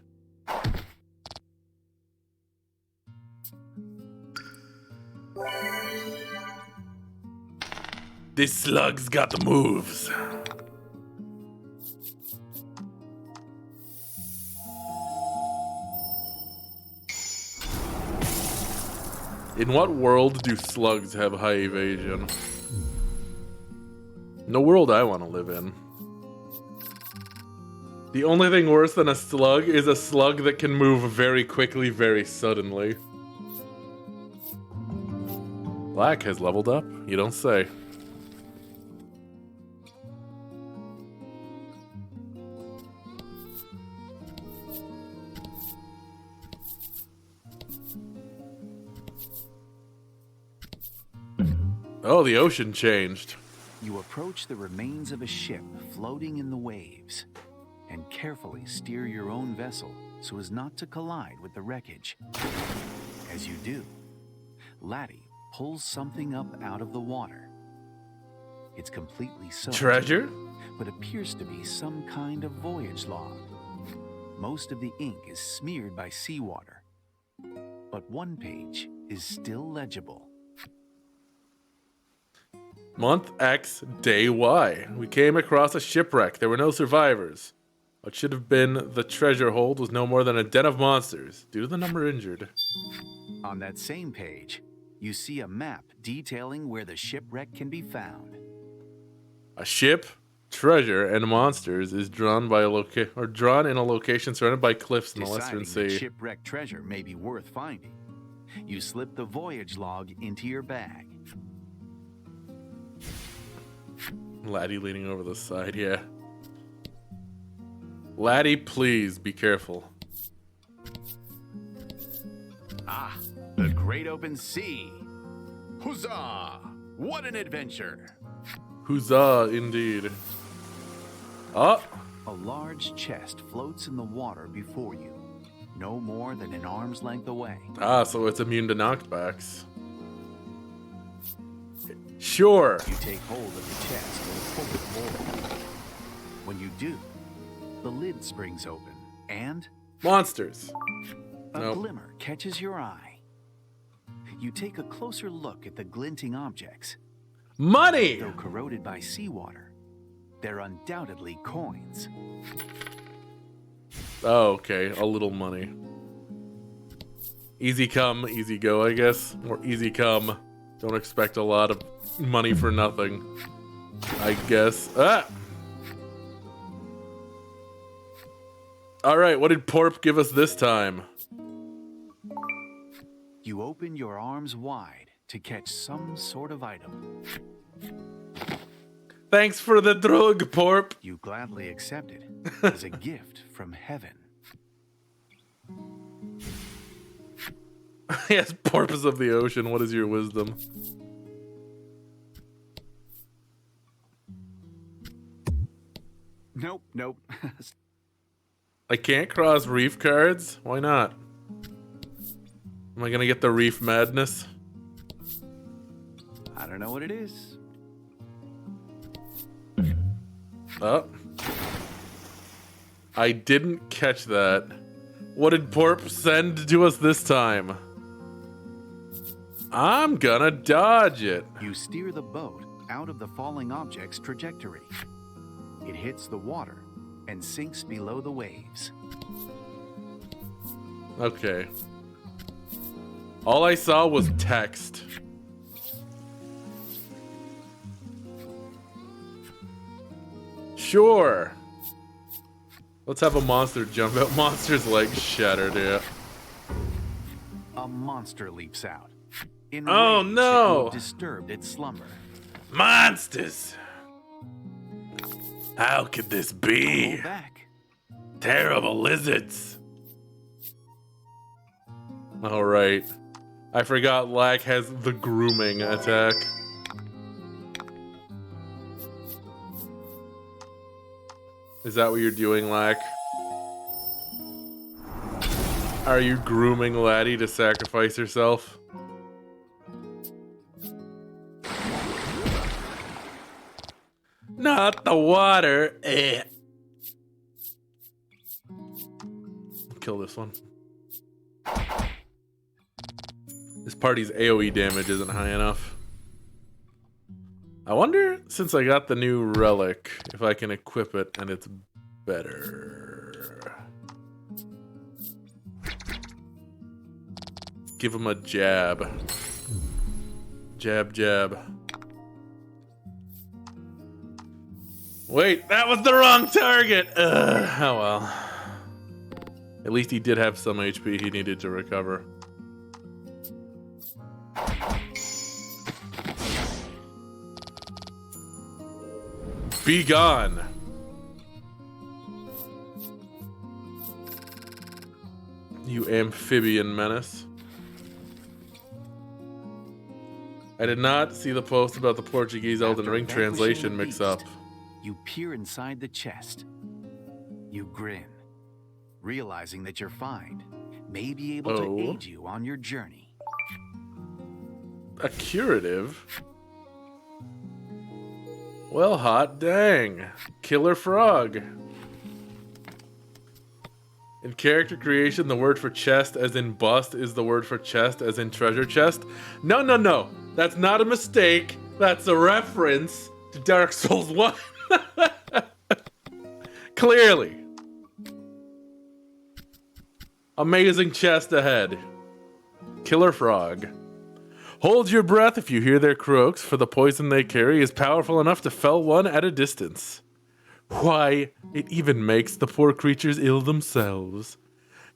This slug's got the moves. In what world do slugs have high evasion? No world I want to live in. The only thing worse than a slug is a slug that can move very quickly, very suddenly. Black has leveled up? You don't say. Oh, the ocean changed. You approach the remains of a ship floating in the waves and carefully steer your own vessel so as not to collide with the wreckage. As you do, Laty pulls something up out of the water. It's completely soaked, Treasure? but appears to be some kind of voyage log. Most of the ink is smeared by seawater, but one page is still legible. Month X, Day Y. We came across a shipwreck. There were no survivors. What should have been the treasure hold was no more than a den of monsters, due to the number injured. On that same page, you see a map detailing where the shipwreck can be found. A ship, treasure, and monsters is drawn by drawn in a location surrounded by cliffs in the Western Deciding that Sea. shipwreck treasure may be worth finding, you slip the voyage log into your bag. Laty leaning over the side, yeah. Laty, please be careful. Ah, the great open sea. Huzzah! What an adventure! Huzzah, indeed. Ah, A large chest floats in the water before you, no more than an arm's length away. so it's immune to knockbacks. Sure. You take hold of the chest and pull it forward. When you do, the lid springs open, and Monsters. a Nope. glimmer catches your eye. You take a closer look at the glinting objects. Money! Though corroded by seawater, they're undoubtedly coins. Oh, okay. A little money. Easy come, easy go, I guess. Or easy come. Don't expect a lot of money for nothing, I guess. Ah! Alright, what did Porp give us this time? You open your arms wide to catch some sort of item. Thanks for the drug, Porp. You gladly accept it as a gift from heaven. Yes, porpoise of the ocean, what is your wisdom? Nope. I can't cross reef cards? Why not? Am I gonna get the reef madness? I don't know what it is. Oh. I didn't catch that. What did Porp send to us this time? I'm gonna dodge it. You steer the boat out of the falling object's trajectory. It hits the water and sinks below the waves. Okay. All I saw was text. Sure. Let's have a monster jump out. Monster's legs shattered, yeah. A monster leaps out. Oh, Enraged no. at you have disturbed its slumber. Monsters! How could this be? Pull back. Terrible lizards. Alright. I forgot Lack has the grooming attack. Is that what you're doing, Lack? Are you grooming Laty to sacrifice herself? Not the water. Eh. Kill this one. This party's AoE damage isn't high enough. I wonder, since I got the new relic, if I can equip it and it's better. Give him a jab. Jab, jab. Wait, that was the wrong target! Ugh, oh well. At least he did have some HP he needed to recover. Be gone! You amphibian menace. I did not see the post about the Portuguese Elden Ring translation mix-up. You peer inside the chest. You grin, realizing that your find may be able to aid you on your journey. A curative? Well, hot dang. Killer frog. In character creation, the word for chest as in bust is the word for chest as in treasure chest. No, no, no. That's not a mistake. That's a reference to Dark Souls 1. Clearly. Amazing chest ahead. Killer frog. Hold your breath if you hear their croaks, for the poison they carry is powerful enough to fell one at a distance. Why, it even makes the poor creatures ill themselves.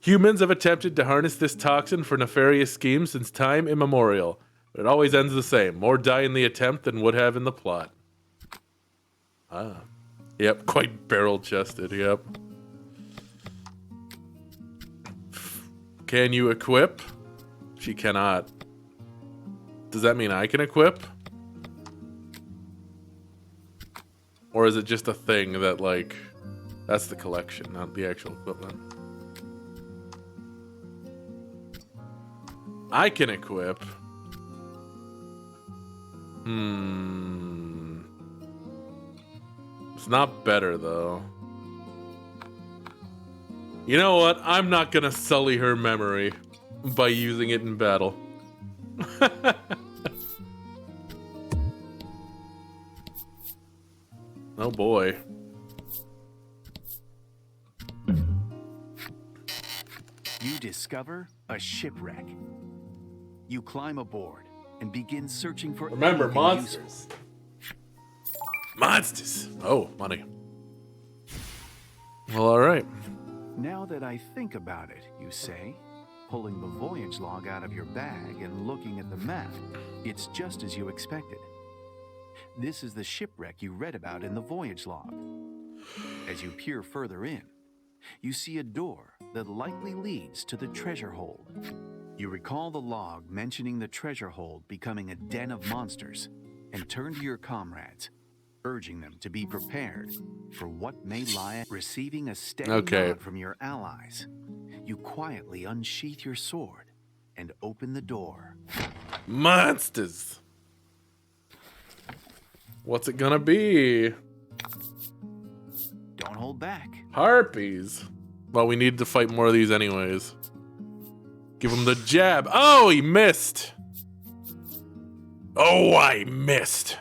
Humans have attempted to harness this toxin for nefarious schemes since time immemorial, but it always ends the same. More die in the attempt than would have in the plot. Ah. Yep, quite barrel-chested, yep. Can you equip? She cannot. Does that mean I can equip? Or is it just a thing that, like, that's the collection, not the actual equipment? I can equip. It's not better, though. You know what? I'm not gonna sully her memory by using it in battle. Oh boy. You discover a shipwreck. You climb aboard and begin searching for Remember, anything monsters. useful. Monsters! Oh, money. Well, alright. Now that I think about it, you say, pulling the voyage log out of your bag and looking at the map, it's just as you expected. This is the shipwreck you read about in the voyage log. As you peer further in, you see a door that likely leads to the treasure hold. You recall the log mentioning the treasure hold becoming a den of monsters and turn to your comrades, urging them to be prepared for what may lie. Receiving a steady nod from your allies, you quietly unsheath your sword and open the door. Monsters! What's it gonna be? Don't hold back. Harpies. Well, we need to fight more of these anyways. Give him the jab. Oh, he missed. Oh, I missed.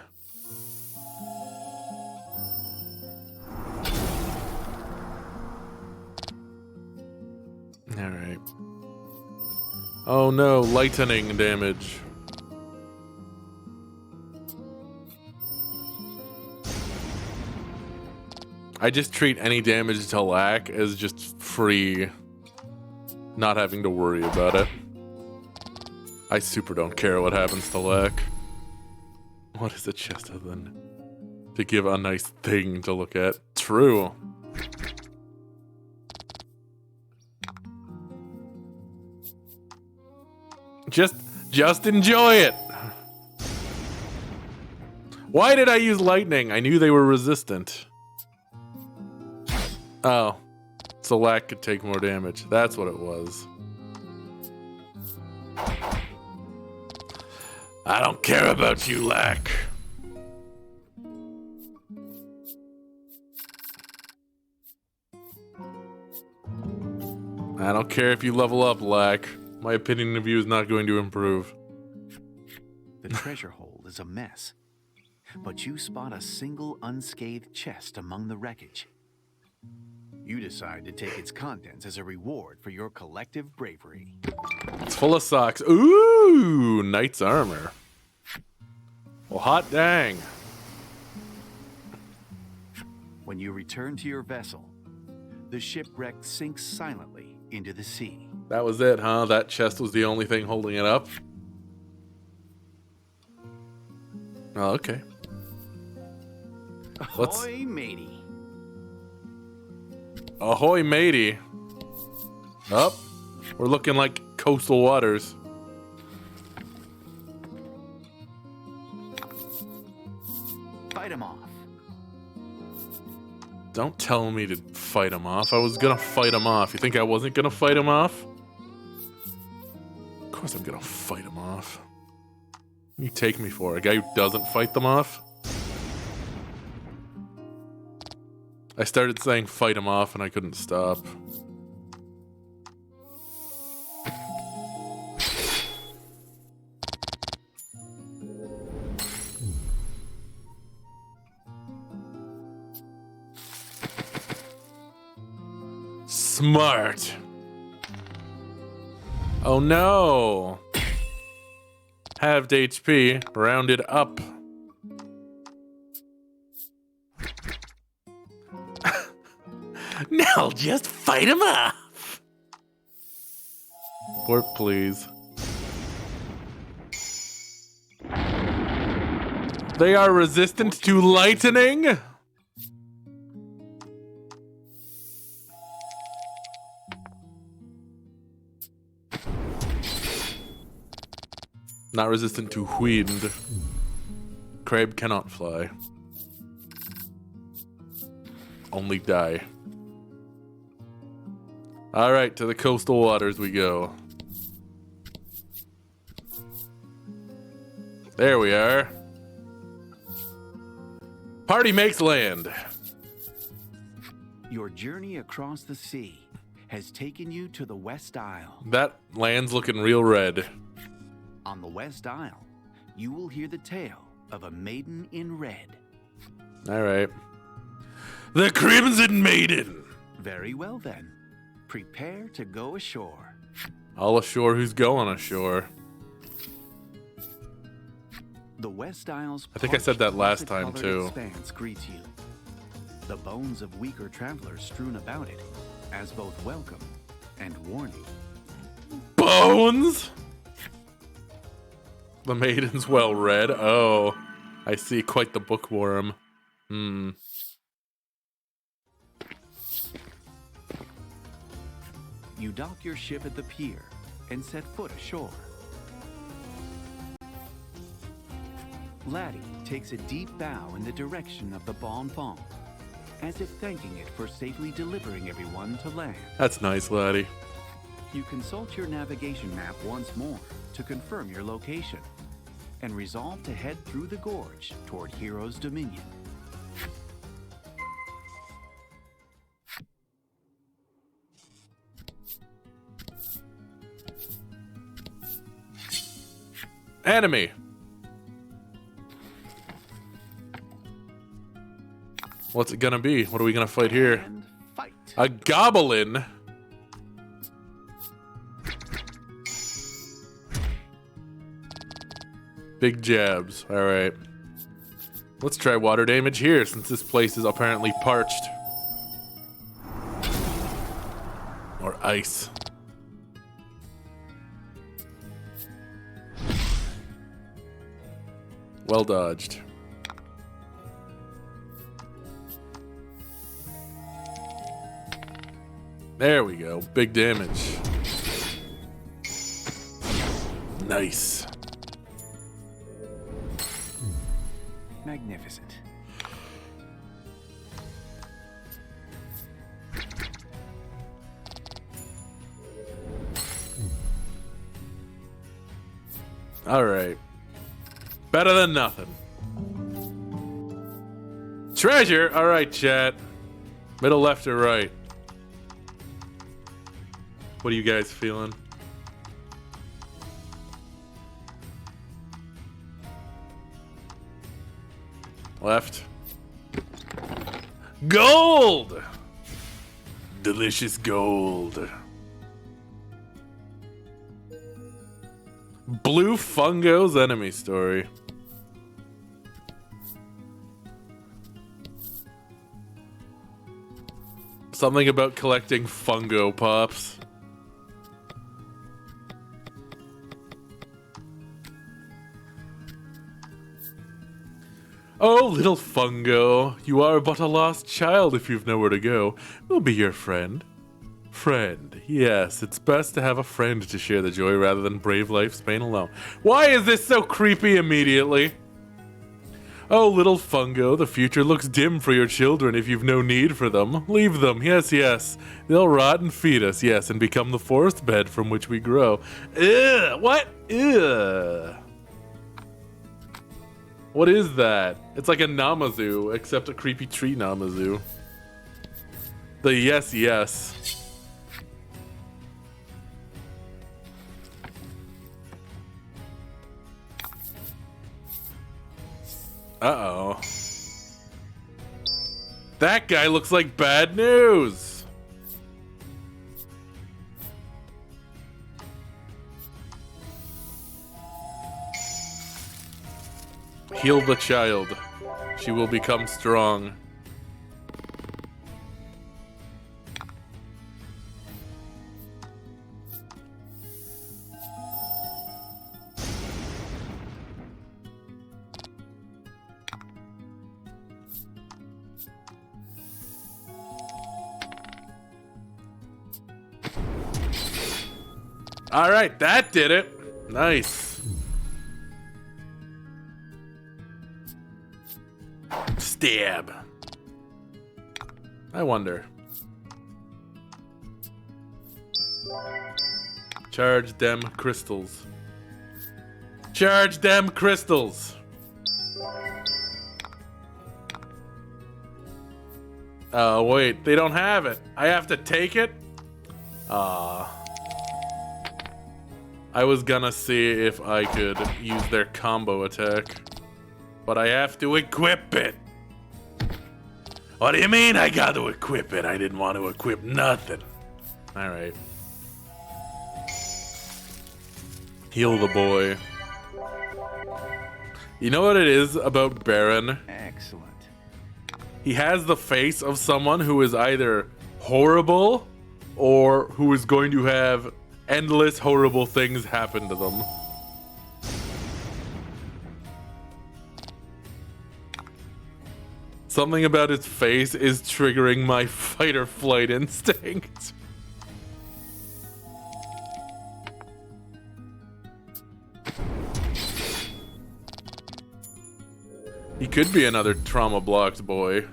All right. Oh no, lightning damage. I just treat any damage to lack as just free, not having to worry about it. I super don't care what happens to lack. What is a chest other than to give a nice thing to look at? True. Just enjoy it. Why did I use lightning? I knew they were resistant. Oh, so lack could take more damage. That's what it was. I don't care about you, lack. I don't care if you level up, lack. My opinion of you is not going to improve. The treasure hold is a mess, but you spot a single unscathed chest among the wreckage. You decide to take its contents as a reward for your collective bravery. It's full of socks. Ooh, knight's armor. Well, hot dang. When you return to your vessel, the shipwreck sinks silently into the sea. That was it, huh? That chest was the only thing holding it up? Oh, okay. Ahoy, matey. Ahoy, matey. Up. We're looking like coastal waters. Fight him off. Don't tell me to fight him off. I was gonna fight him off. You think I wasn't gonna fight him off? Of course I'm gonna fight him off. You take me for a guy who doesn't fight them off? I started saying fight him off and I couldn't stop. Smart. Oh no. Halved HP, rounded up. Now just fight him off. Port, please. They are resistant to lightning. Not resistant to wind. Crab cannot fly. Only die. Alright, to the coastal waters we go. There we are. Party makes land. Your journey across the sea has taken you to the West Isle. That land's looking real red. On the West Isle, you will hear the tale of a maiden in red. Alright. The Crimson Maiden! Very well then. Prepare to go ashore. All ashore who's going ashore. The West Isle's I think I said that last time, multicolored too. expanse greets you. The bones of weaker travelers strewn about it, as both welcome and warning. Bones? The maiden's well read. Oh, I see. Quite the bookworm. You dock your ship at the pier and set foot ashore. Laty takes a deep bow in the direction of the Bon Fong, as if thanking it for safely delivering everyone to land. That's nice, Laty. You consult your navigation map once more to confirm your location, and resolve to head through the gorge toward Hero's Dominion. Enemy! What's it gonna be? What are we gonna fight here? And fight. A goblin? Big jabs. Alright. Let's try water damage here, since this place is apparently parched. Or ice. Well dodged. There we go. Big damage. Nice. Magnificent. All right. Better than nothing. Treasure? All right, chat. Middle, left, or right? What are you guys feeling? Left. Gold! Delicious gold. Blue Fungo's enemy story. Something about collecting Fungo Pops. Oh, little Fungo, you are but a lost child if you've nowhere to go. We'll be your friend. Friend, yes, it's best to have a friend to share the joy rather than brave life's pain alone. Why is this so creepy immediately? Oh, little Fungo, the future looks dim for your children if you've no need for them. Leave them, yes, yes. They'll rot and feed us, yes, and become the forest bed from which we grow. Ugh, what? Ugh. What is that? It's like a Namazu, except a creepy tree Namazu. The yes, yes. Uh-oh. That guy looks like bad news. Heal the child. She will become strong. All right, that did it. Nice. Stab. I wonder. Charge them crystals. Charge them crystals. Oh, wait, they don't have it. I have to take it? I was gonna see if I could use their combo attack, but I have to equip it. What do you mean I got to equip it? I didn't want to equip nothing. All right. Heal the boy. You know what it is about Baron? Excellent. He has the face of someone who is either horrible or who is going to have endless horrible things happen to them. Something about his face is triggering my fight or flight instinct. He could be another trauma-blocked boy.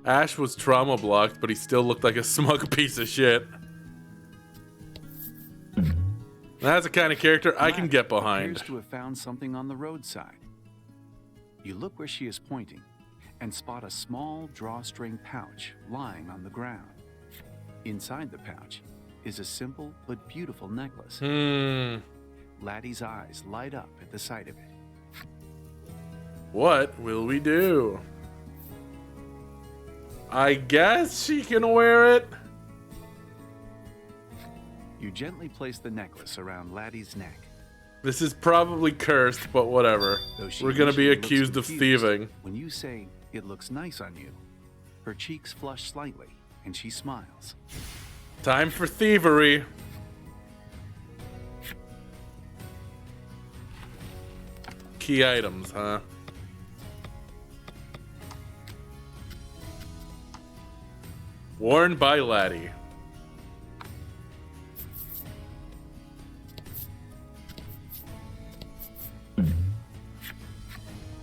Ash was trauma-blocked, but he still looked like a smug piece of shit. That's the kind of character I can get behind. Appears to have found something on the roadside. You look where she is pointing and spot a small drawstring pouch lying on the ground. Inside the pouch is a simple but beautiful necklace. Laty's eyes light up at the sight of it. What will we do? I guess she can wear it. You gently place the necklace around Laty's neck. This is probably cursed, but whatever. We're gonna be accused of thieving. When you say it looks nice on you, her cheeks flush slightly and she smiles. Time for thievery. Key items, huh? Worn by Laty.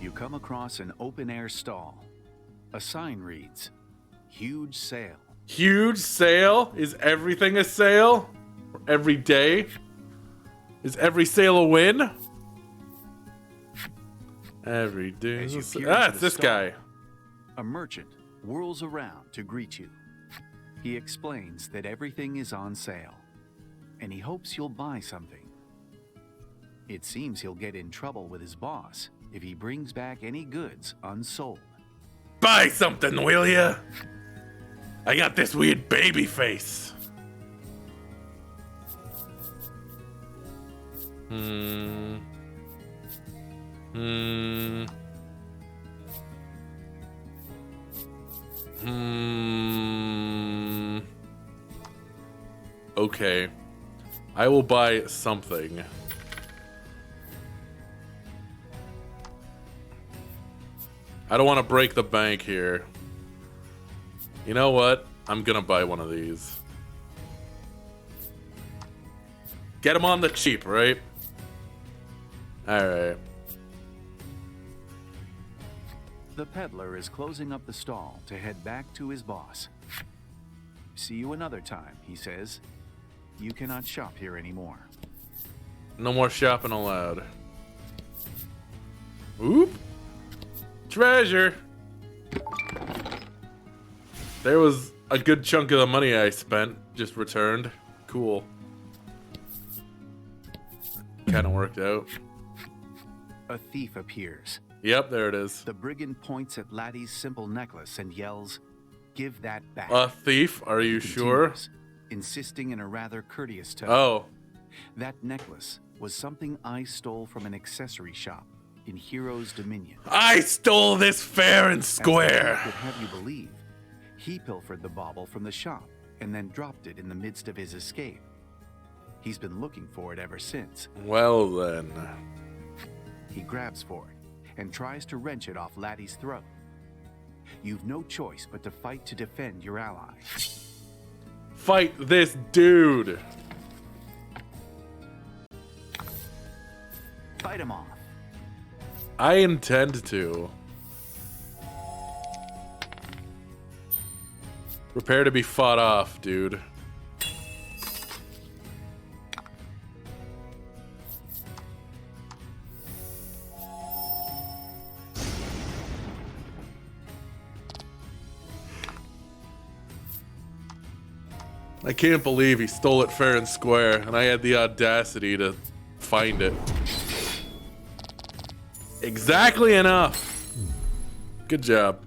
You come across an open-air stall. A sign reads, "Huge sale." Huge sale? Is everything a sale? Every day? Is every sale a win? Every day is a sale. Ah, it's this guy. A merchant whirls around to greet you. He explains that everything is on sale, and he hopes you'll buy something. It seems he'll get in trouble with his boss if he brings back any goods unsold. Buy something, will ya? I got this weird baby face. Hmm. Okay. I will buy something. I don't want to break the bank here. You know what? I'm gonna buy one of these. Get them on the cheap, right? Alright. The peddler is closing up the stall to head back to his boss. See you another time, he says. You cannot shop here anymore. No more shopping allowed. Oop! Treasure! There was a good chunk of the money I spent just returned. Cool. Kind of worked out. A thief appears. Yep, there it is. The brigand points at Laty's simple necklace and yells, "Give that back." A thief? Are you sure? Continues, insisting in a rather courteous tone. Oh. That necklace was something I stole from an accessory shop in Heroes Dominion. I stole this fair and square. As I could have you believe, he pilfered the bauble from the shop and then dropped it in the midst of his escape. He's been looking for it ever since. Well then. He grabs for it and tries to wrench it off Laty's throat. You've no choice but to fight to defend your ally. Fight this dude. Fight him off. I intend to. Prepare to be fought off, dude. I can't believe he stole it fair and square, and I had the audacity to find it. Exactly enough. Good job.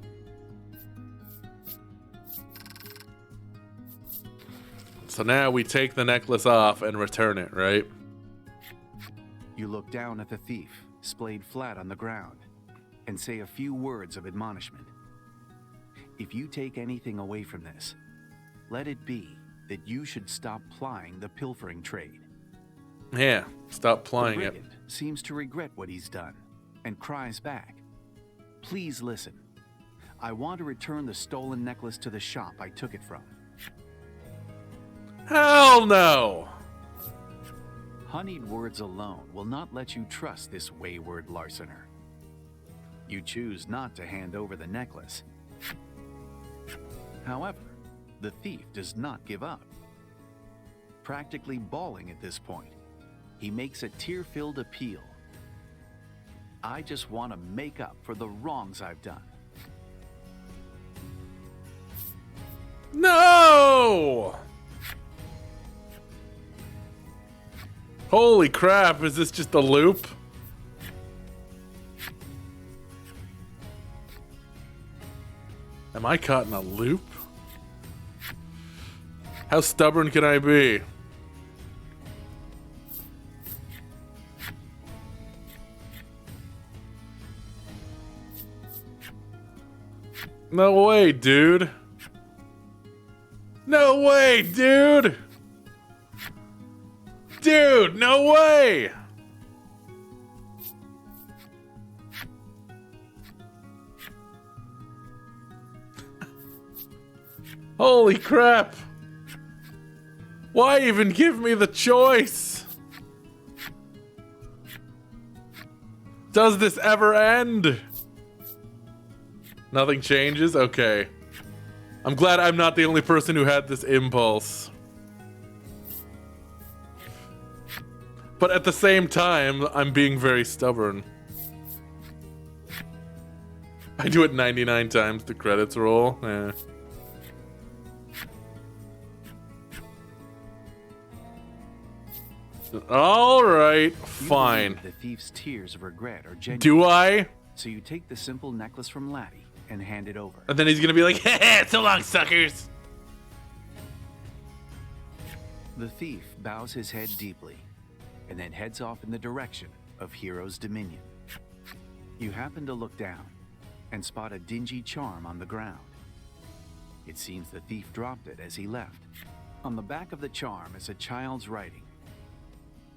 So now we take the necklace off and return it, right? You look down at the thief, splayed flat on the ground, and say a few words of admonishment. If you take anything away from this, let it be that you should stop plying the pilfering trade. Yeah, stop plying The it. brigand seems to regret what he's done and cries back, "Please listen. I want to return the stolen necklace to the shop I took it from." Hell no! Honeyed words alone will not let you trust this wayward larcener. You choose not to hand over the necklace. However, the thief does not give up. Practically bawling at this point, he makes a tear-filled appeal. "I just want to make up for the wrongs I've done." No! Holy crap, is this just a loop? Am I caught in a loop? How stubborn can I be? No way, dude. No way, dude. Dude, no way. Holy crap. Why even give me the choice? Does this ever end? Nothing changes? Okay. I'm glad I'm not the only person who had this impulse. But at the same time, I'm being very stubborn. I do it 99 times, the credits roll. Eh. Alright, fine. The thief's tears of regret are genuine. Do I? So you take the simple necklace from Laty and hand it over. And then he's gonna be like, heh, so long, suckers! The thief bows his head deeply and then heads off in the direction of Heroes Dominion. You happen to look down and spot a dingy charm on the ground. It seems the thief dropped it as he left. On the back of the charm is a child's writing.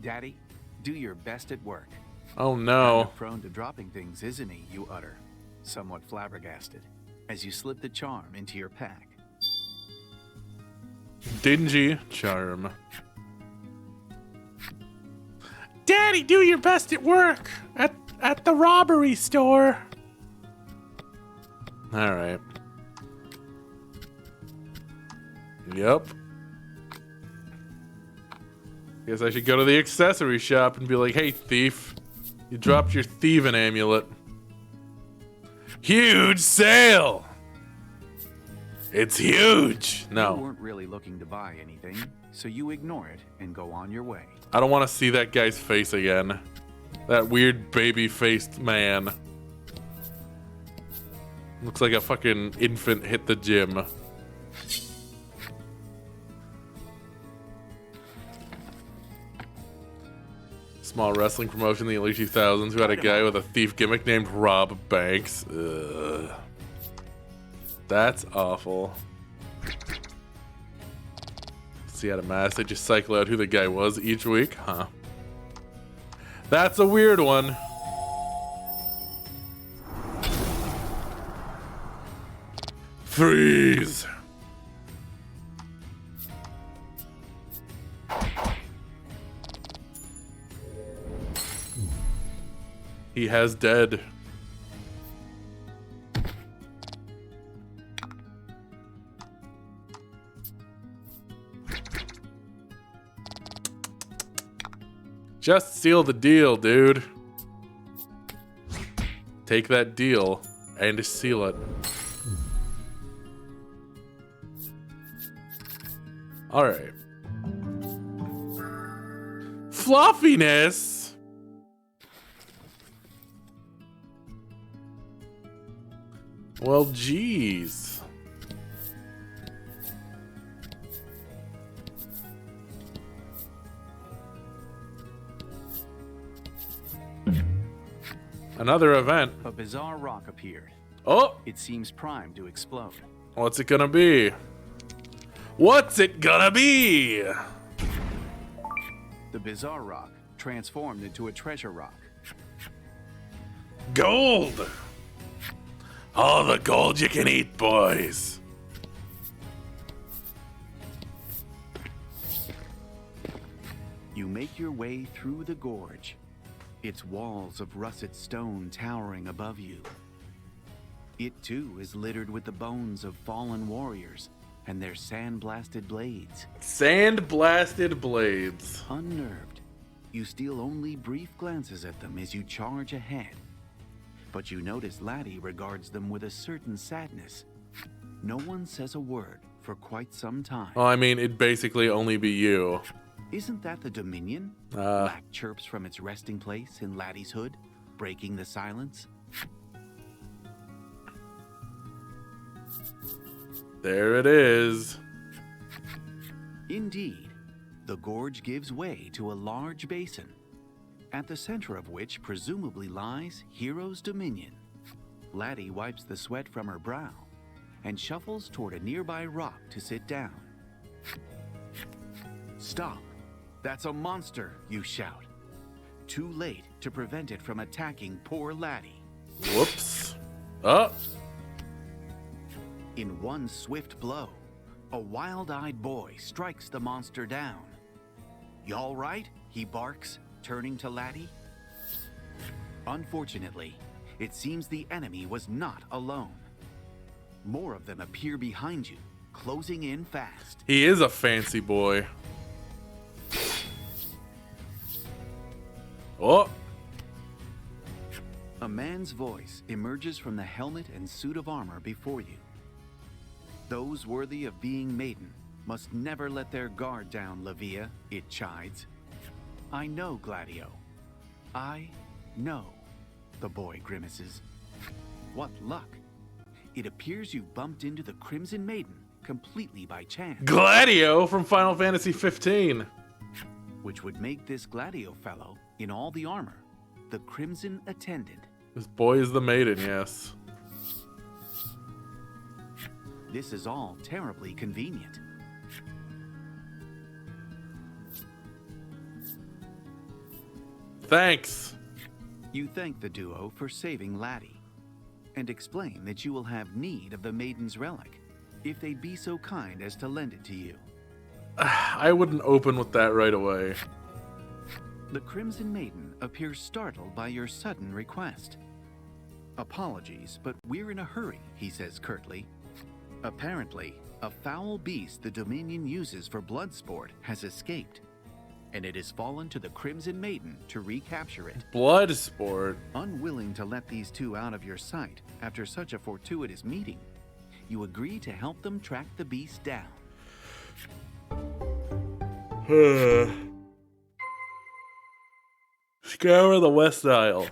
Daddy, do your best at work. Oh Kind no. of prone to dropping things, isn't he? You utter, somewhat flabbergasted, as you slip the charm into your pack. Dingy charm. Daddy, do your best at work at the robbery store. All right. Yep. Guess I should go to the accessory shop and be like, hey, thief, you dropped your thieving amulet. Huge sale! It's huge! You No. weren't really looking to buy anything, so you ignore it and go on your way. I don't want to see that guy's face again. That weird baby-faced man. Looks like a fucking infant hit the gym. Small wrestling promotion in the early 2000s who had a guy with a thief gimmick named Rob Banks. Ugh. That's awful. See how to mass, they just cycle out who the guy was each week? Huh. That's a weird one. Freeze! He has dead. Just seal the deal, dude. Take that deal and seal it. All right. Fluffiness. Well, geez. Another event. A bizarre rock appeared. Oh, It seems primed to explode. what's it gonna be? What's it gonna be? The bizarre rock transformed into a treasure rock. Gold. All the gold you can eat, boys. You make your way through the gorge, its walls of russet stone towering above you. It too is littered with the bones of fallen warriors and their sand-blasted blades. Sand-blasted blades. Unnerved, you steal only brief glances at them as you charge ahead. But you notice Laty regards them with a certain sadness. No one says a word for quite some time. Well, I mean, it'd basically only be you. Isn't that the Dominion? Uh. Black chirps from its resting place in Laty's hood, breaking the silence. There it is. Indeed, the gorge gives way to a large basin, at the center of which presumably lies Hero's Dominion. Laty wipes the sweat from her brow and shuffles toward a nearby rock to sit down. Stop! That's a monster, you shout. Too late to prevent it from attacking poor Laty. Whoops. Oh. In one swift blow, a wild-eyed boy strikes the monster down. You all right? He barks, turning to Laty. Unfortunately, it seems the enemy was not alone. More of them appear behind you, closing in fast. He is a fancy boy. Oh. A man's voice emerges from the helmet and suit of armor before you. Those worthy of being maiden must never let their guard down, Lavia, it chides. I know, Gladio. I know, the boy grimaces. What luck. It appears you bumped into the Crimson Maiden completely by chance. Gladio from Final Fantasy 15. Which would make this Gladio fellow, in all the armor, the Crimson Attendant. This boy is the maiden, yes. This is all terribly convenient. Thanks. You thank the duo for saving Laty, and explain that you will have need of the maiden's relic, if they'd be so kind as to lend it to you. I wouldn't open with that right away. The Crimson Maiden appears startled by your sudden request. Apologies, but we're in a hurry, he says curtly. Apparently, a foul beast the Dominion uses for blood sport has escaped, and it has fallen to the Crimson Maiden to recapture it. Blood sport. Unwilling to let these two out of your sight after such a fortuitous meeting, you agree to help them track the beast down. Scour the West Isle.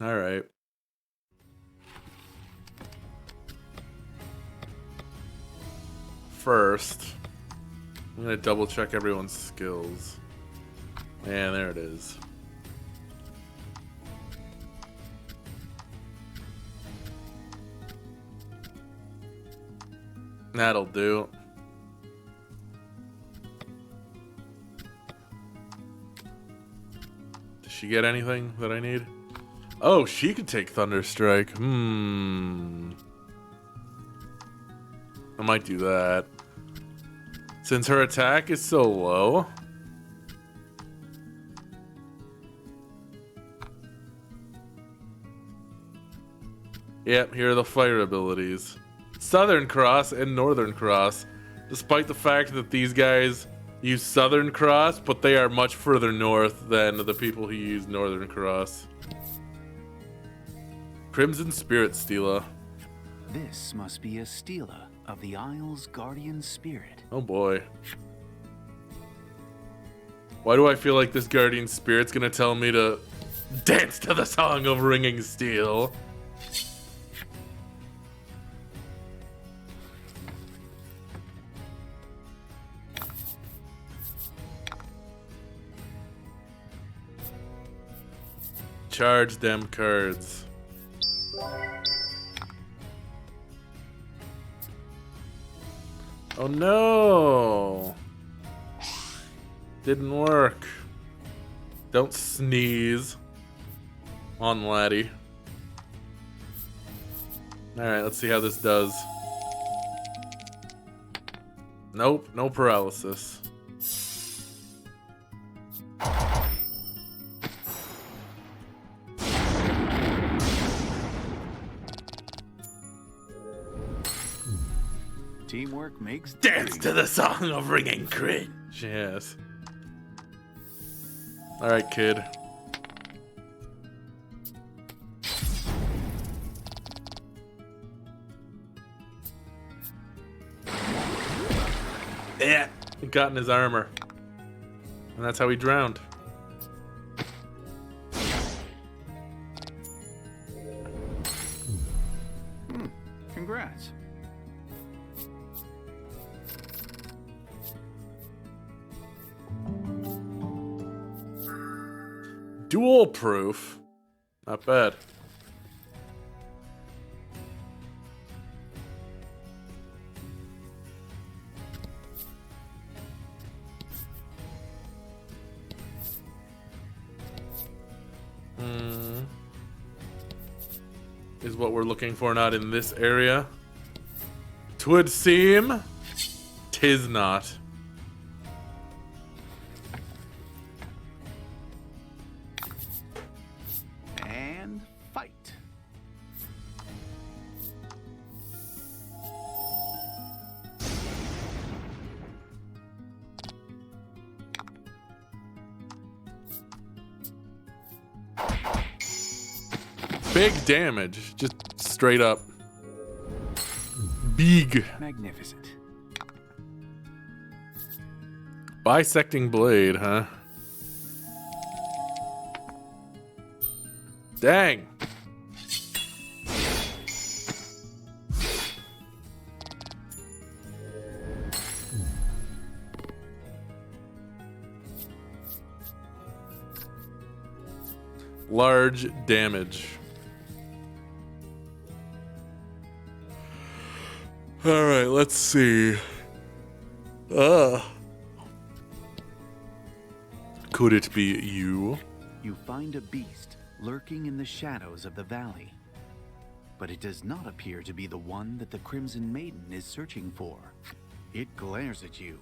Alright. First, I'm gonna double check everyone's skills. And there it is. That'll do. Does she get anything that I need? Oh, she could take Thunderstrike. I might do that. Since her attack is so low. Yep, here are the fire abilities. Southern Cross and Northern Cross. Despite the fact that these guys use Southern Cross, but they are much further north than the people who use Northern Cross. Crimson Spirit Stela. This must be a Stela of the Isle's guardian spirit. Oh boy. Why do I feel like this guardian spirit's gonna tell me to dance to the song of ringing steel? Charge them cards. Oh no! Didn't work. Don't sneeze on Laty. Alright, let's see how this does. Nope, no paralysis. Teamwork makes Dance to the song of ringing cringe. Yes. Alright, kid. Yeah, he got in his armor. And that's how he drowned. Congrats. Dual proof. Not bad. Is what we're looking for not in this area. 'Twould seem 'tis not. And fight. Big damage. Just straight up. Big. Magnificent. Bisecting blade, huh? Dang. Large damage. All right, let's see. Could it be you? You find a beast lurking in the shadows of the valley, but it does not appear to be the one that the Crimson Maiden is searching for. It glares at you.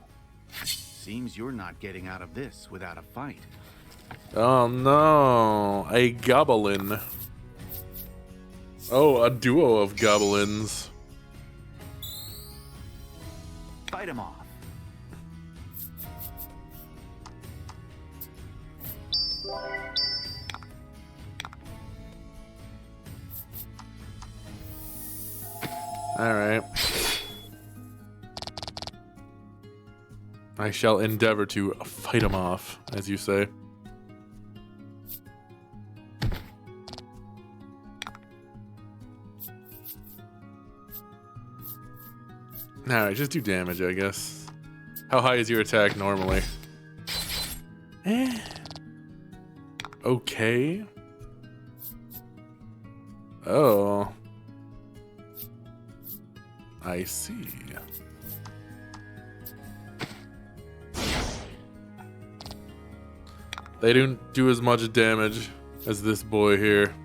Seems you're not getting out of this without a fight. Oh no, a goblin. Oh, a duo of goblins. Fight him off. All right. I shall endeavor to fight him off, as you say. Alright, just do damage, I guess. How high is your attack normally? Okay. Oh. I see. They don't do as much damage as this boy here.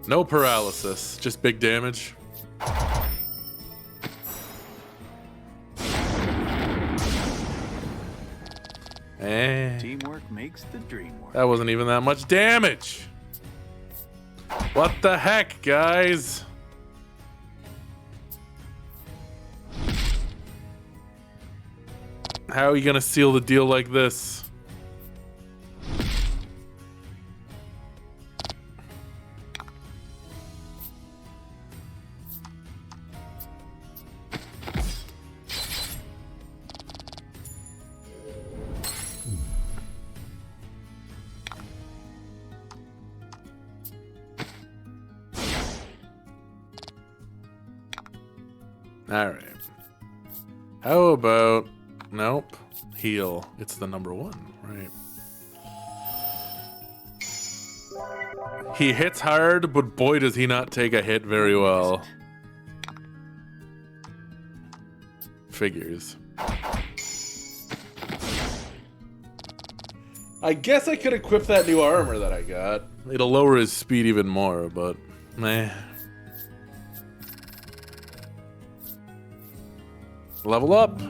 No paralysis, just big damage. Teamwork makes the dream work. That wasn't even that much damage. What the heck, guys? How are you gonna seal the deal like this? Alright. How about... Nope. Heal. It's the number one, right? He hits hard, but boy does he not take a hit very well. Figures. I guess I could equip that new armor that I got. It'll lower his speed even more, but... meh. Level up.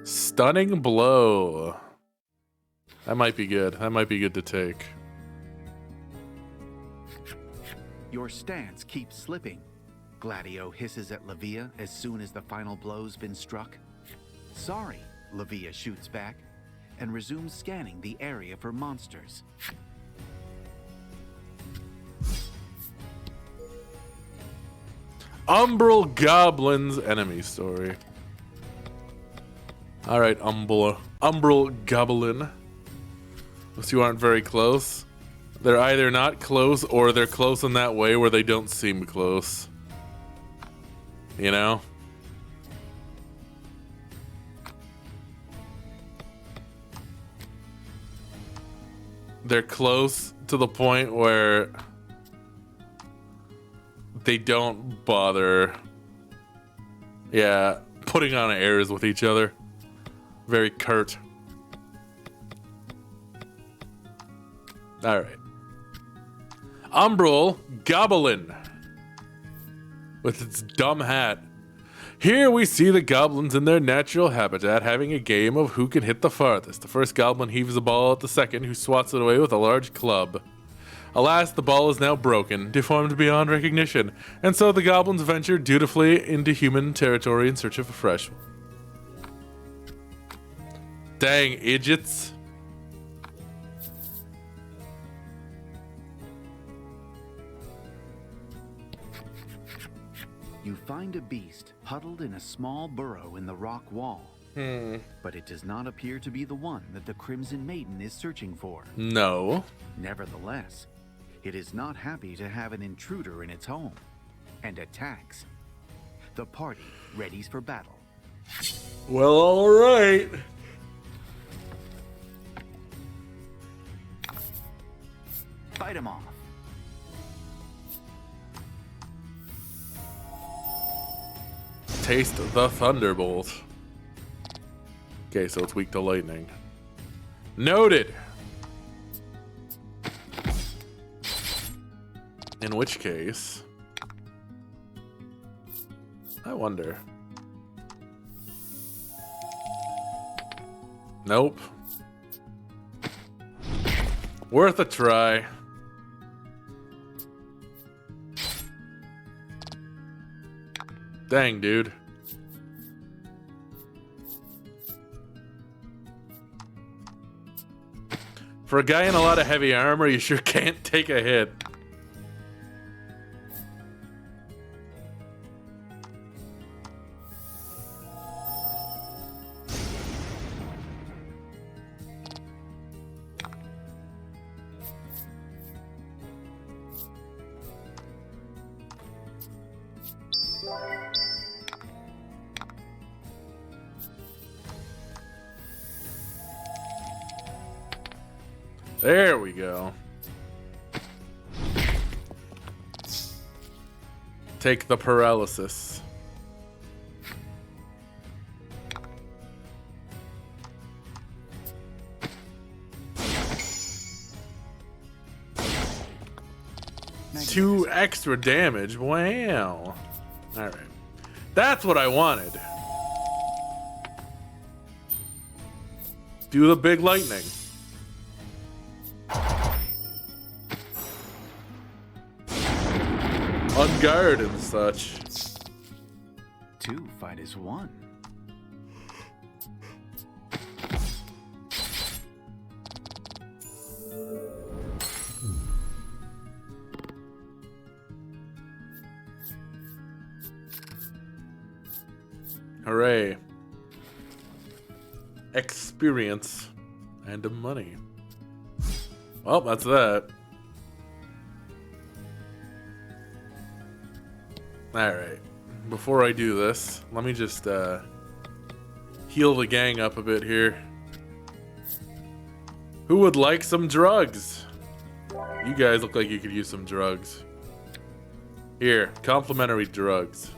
Stunning blow. That might be good. That might be good to take. Your stance keeps slipping. Gladio hisses at Lavia as soon as the final blow's been struck. Sorry, Lavia shoots back and resumes scanning the area for monsters. Umbral Goblin's enemy story. Alright, Umbral Goblin. Those two aren't very close. They're either not close or they're close in that way where they don't seem close. You know? They're close to the point where they don't bother, putting on airs with each other. Very curt. Alright. Umbral Goblin. With its dumb hat. Here we see the goblins in their natural habitat having a game of who can hit the farthest. The first goblin heaves a ball at the second, who swats it away with a large club. Alas, the ball is now broken, deformed beyond recognition, and so the goblins venture dutifully into human territory in search of a fresh one. Dang idiots. You find a beast huddled in a small burrow in the rock wall. But it does not appear to be the one that the Crimson Maiden is searching for. No. Nevertheless, it is not happy to have an intruder in its home, and attacks. The party readies for battle. Well, alright. Fight him off. Taste the thunderbolt. Okay, so it's weak to lightning. Noted. In which case, I wonder. Nope. Worth a try. Dang, dude. For a guy in a lot of heavy armor, you sure can't take a hit. There we go. Take the paralysis. Two extra damage. Wow. All right. That's what I wanted. Do the big lightning. On guard and such. 2 fight as 1. Hooray. Experience and money. Well, that's that. Alright. Before I do this, let me just heal the gang up a bit here. Who would like some drugs? You guys look like you could use some drugs. Here, complimentary drugs.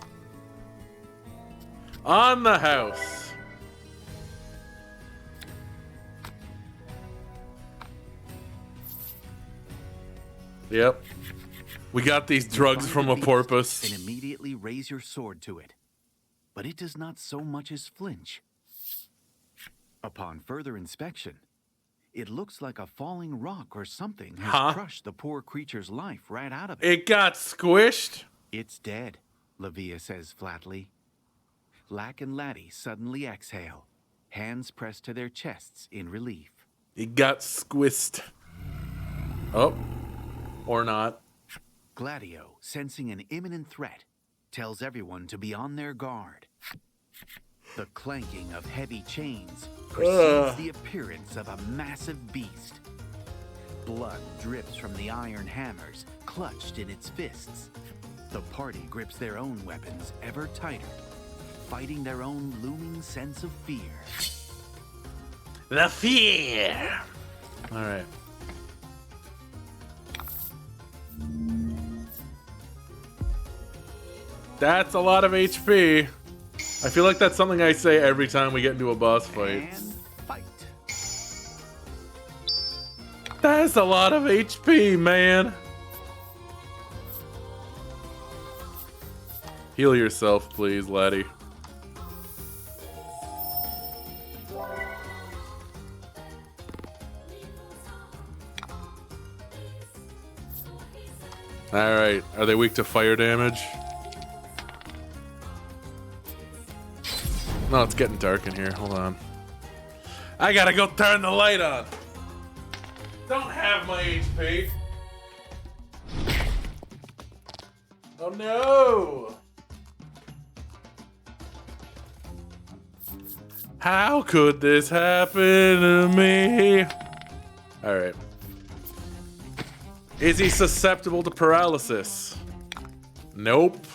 On the house. Yep. We got these drugs from a porpoise. And immediately raise your sword to it. But it does not so much as flinch. Upon further inspection, it looks like a falling rock or something has crushed the poor creature's life right out of it. It got squished? It's dead, Lavia says flatly. Lack and Laty suddenly exhale, hands pressed to their chests in relief. It got squished. Oh. Or not. Gladio, sensing an imminent threat, tells everyone to be on their guard. The clanking of heavy chains precedes the appearance of a massive beast. Blood drips from the iron hammers clutched in its fists. The party grips their own weapons ever tighter, fighting their own looming sense of fear. The fear! Alright. That's a lot of HP. I feel like that's something I say every time we get into a boss fight. And fight. That's a lot of HP, man. Heal yourself, please, Laty. Alright, are they weak to fire damage? No, it's getting dark in here. Hold on. I gotta go turn the light on. Don't have my HP. Oh no! How could this happen to me? Alright. Is he susceptible to paralysis? Nope.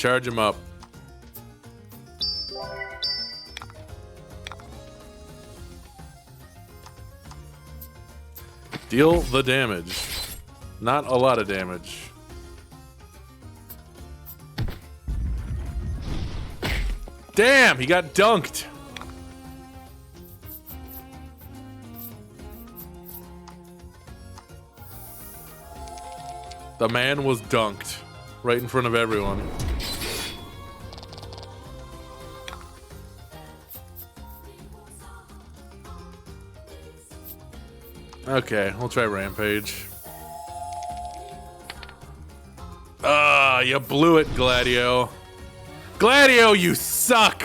Charge him up. Deal the damage. Not a lot of damage. Damn, he got dunked. The man was dunked right in front of everyone. Okay, we'll try Rampage. Ah, you blew it, Gladio. Gladio, you suck!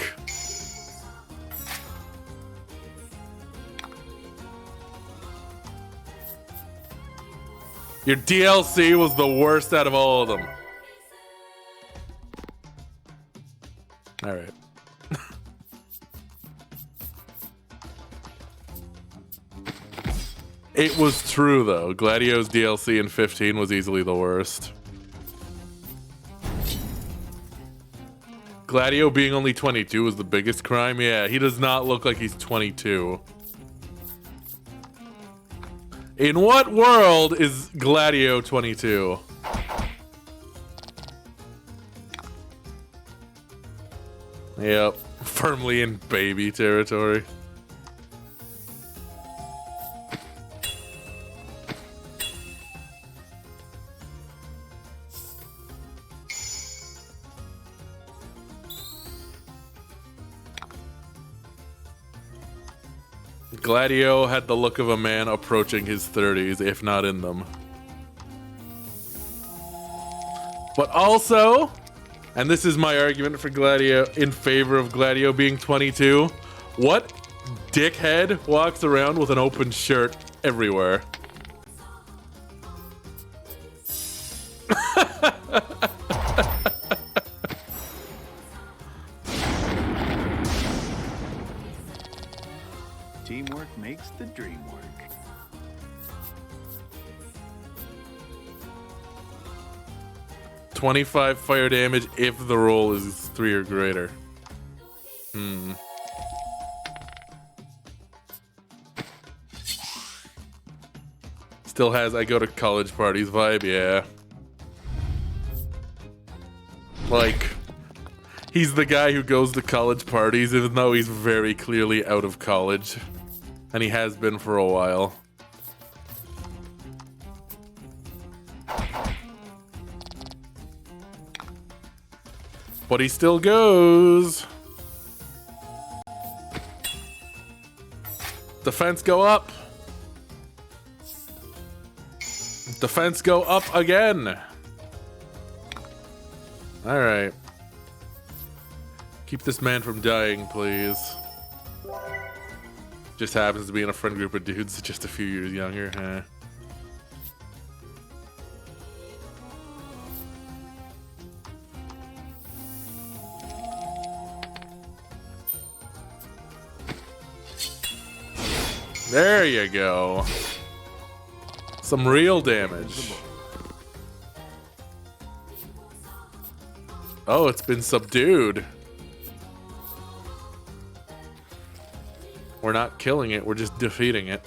Your DLC was the worst out of all of them. Alright. It was true, though. Gladio's DLC in 15 was easily the worst. Gladio being only 22 was the biggest crime? Yeah, he does not look like he's 22. In what world is Gladio 22? Yep, firmly in baby territory. Gladio had the look of a man approaching his 30s, if not in them. But also, and this is my argument for Gladio, in favor of Gladio being 22, what dickhead walks around with an open shirt everywhere? Teamwork makes the dream work. $25 fire damage if the roll is 3 or greater. Still has I go to college parties vibe, yeah. Like, he's the guy who goes to college parties even though he's very clearly out of college. And he has been for a while. But he still goes. Defense go up. Defense go up again. All right. Keep this man from dying, please. Just happens to be in a friend group of dudes just a few years younger, huh? There you go. Some real damage. Oh, it's been subdued. We're not killing it, we're just defeating it.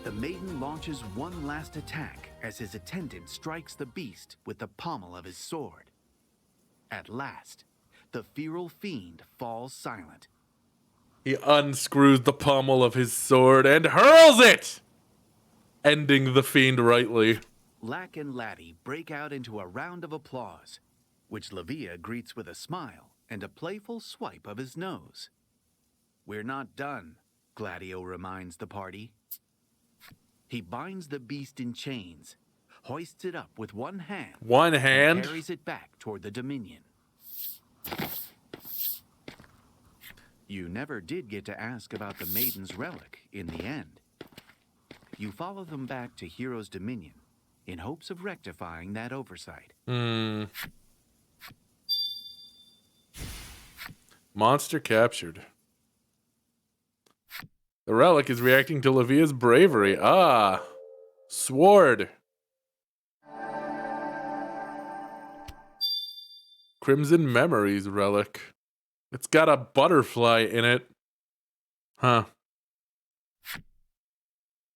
The maiden launches one last attack as his attendant strikes the beast with the pommel of his sword. At last, the feral fiend falls silent. He unscrews the pommel of his sword and hurls it, ending the fiend rightly. Lack and Laty break out into a round of applause, which Levia greets with a smile and a playful swipe of his nose. We're not done, Gladio reminds the party. He binds the beast in chains, hoists it up with one hand, and carries it back toward the Dominion. You never did get to ask about the maiden's relic in the end. You follow them back to Hero's Dominion in hopes of rectifying that oversight. Monster captured. The relic is reacting to Lavia's bravery. Ah, sword. Crimson Memories relic. It's got a butterfly in it. Huh.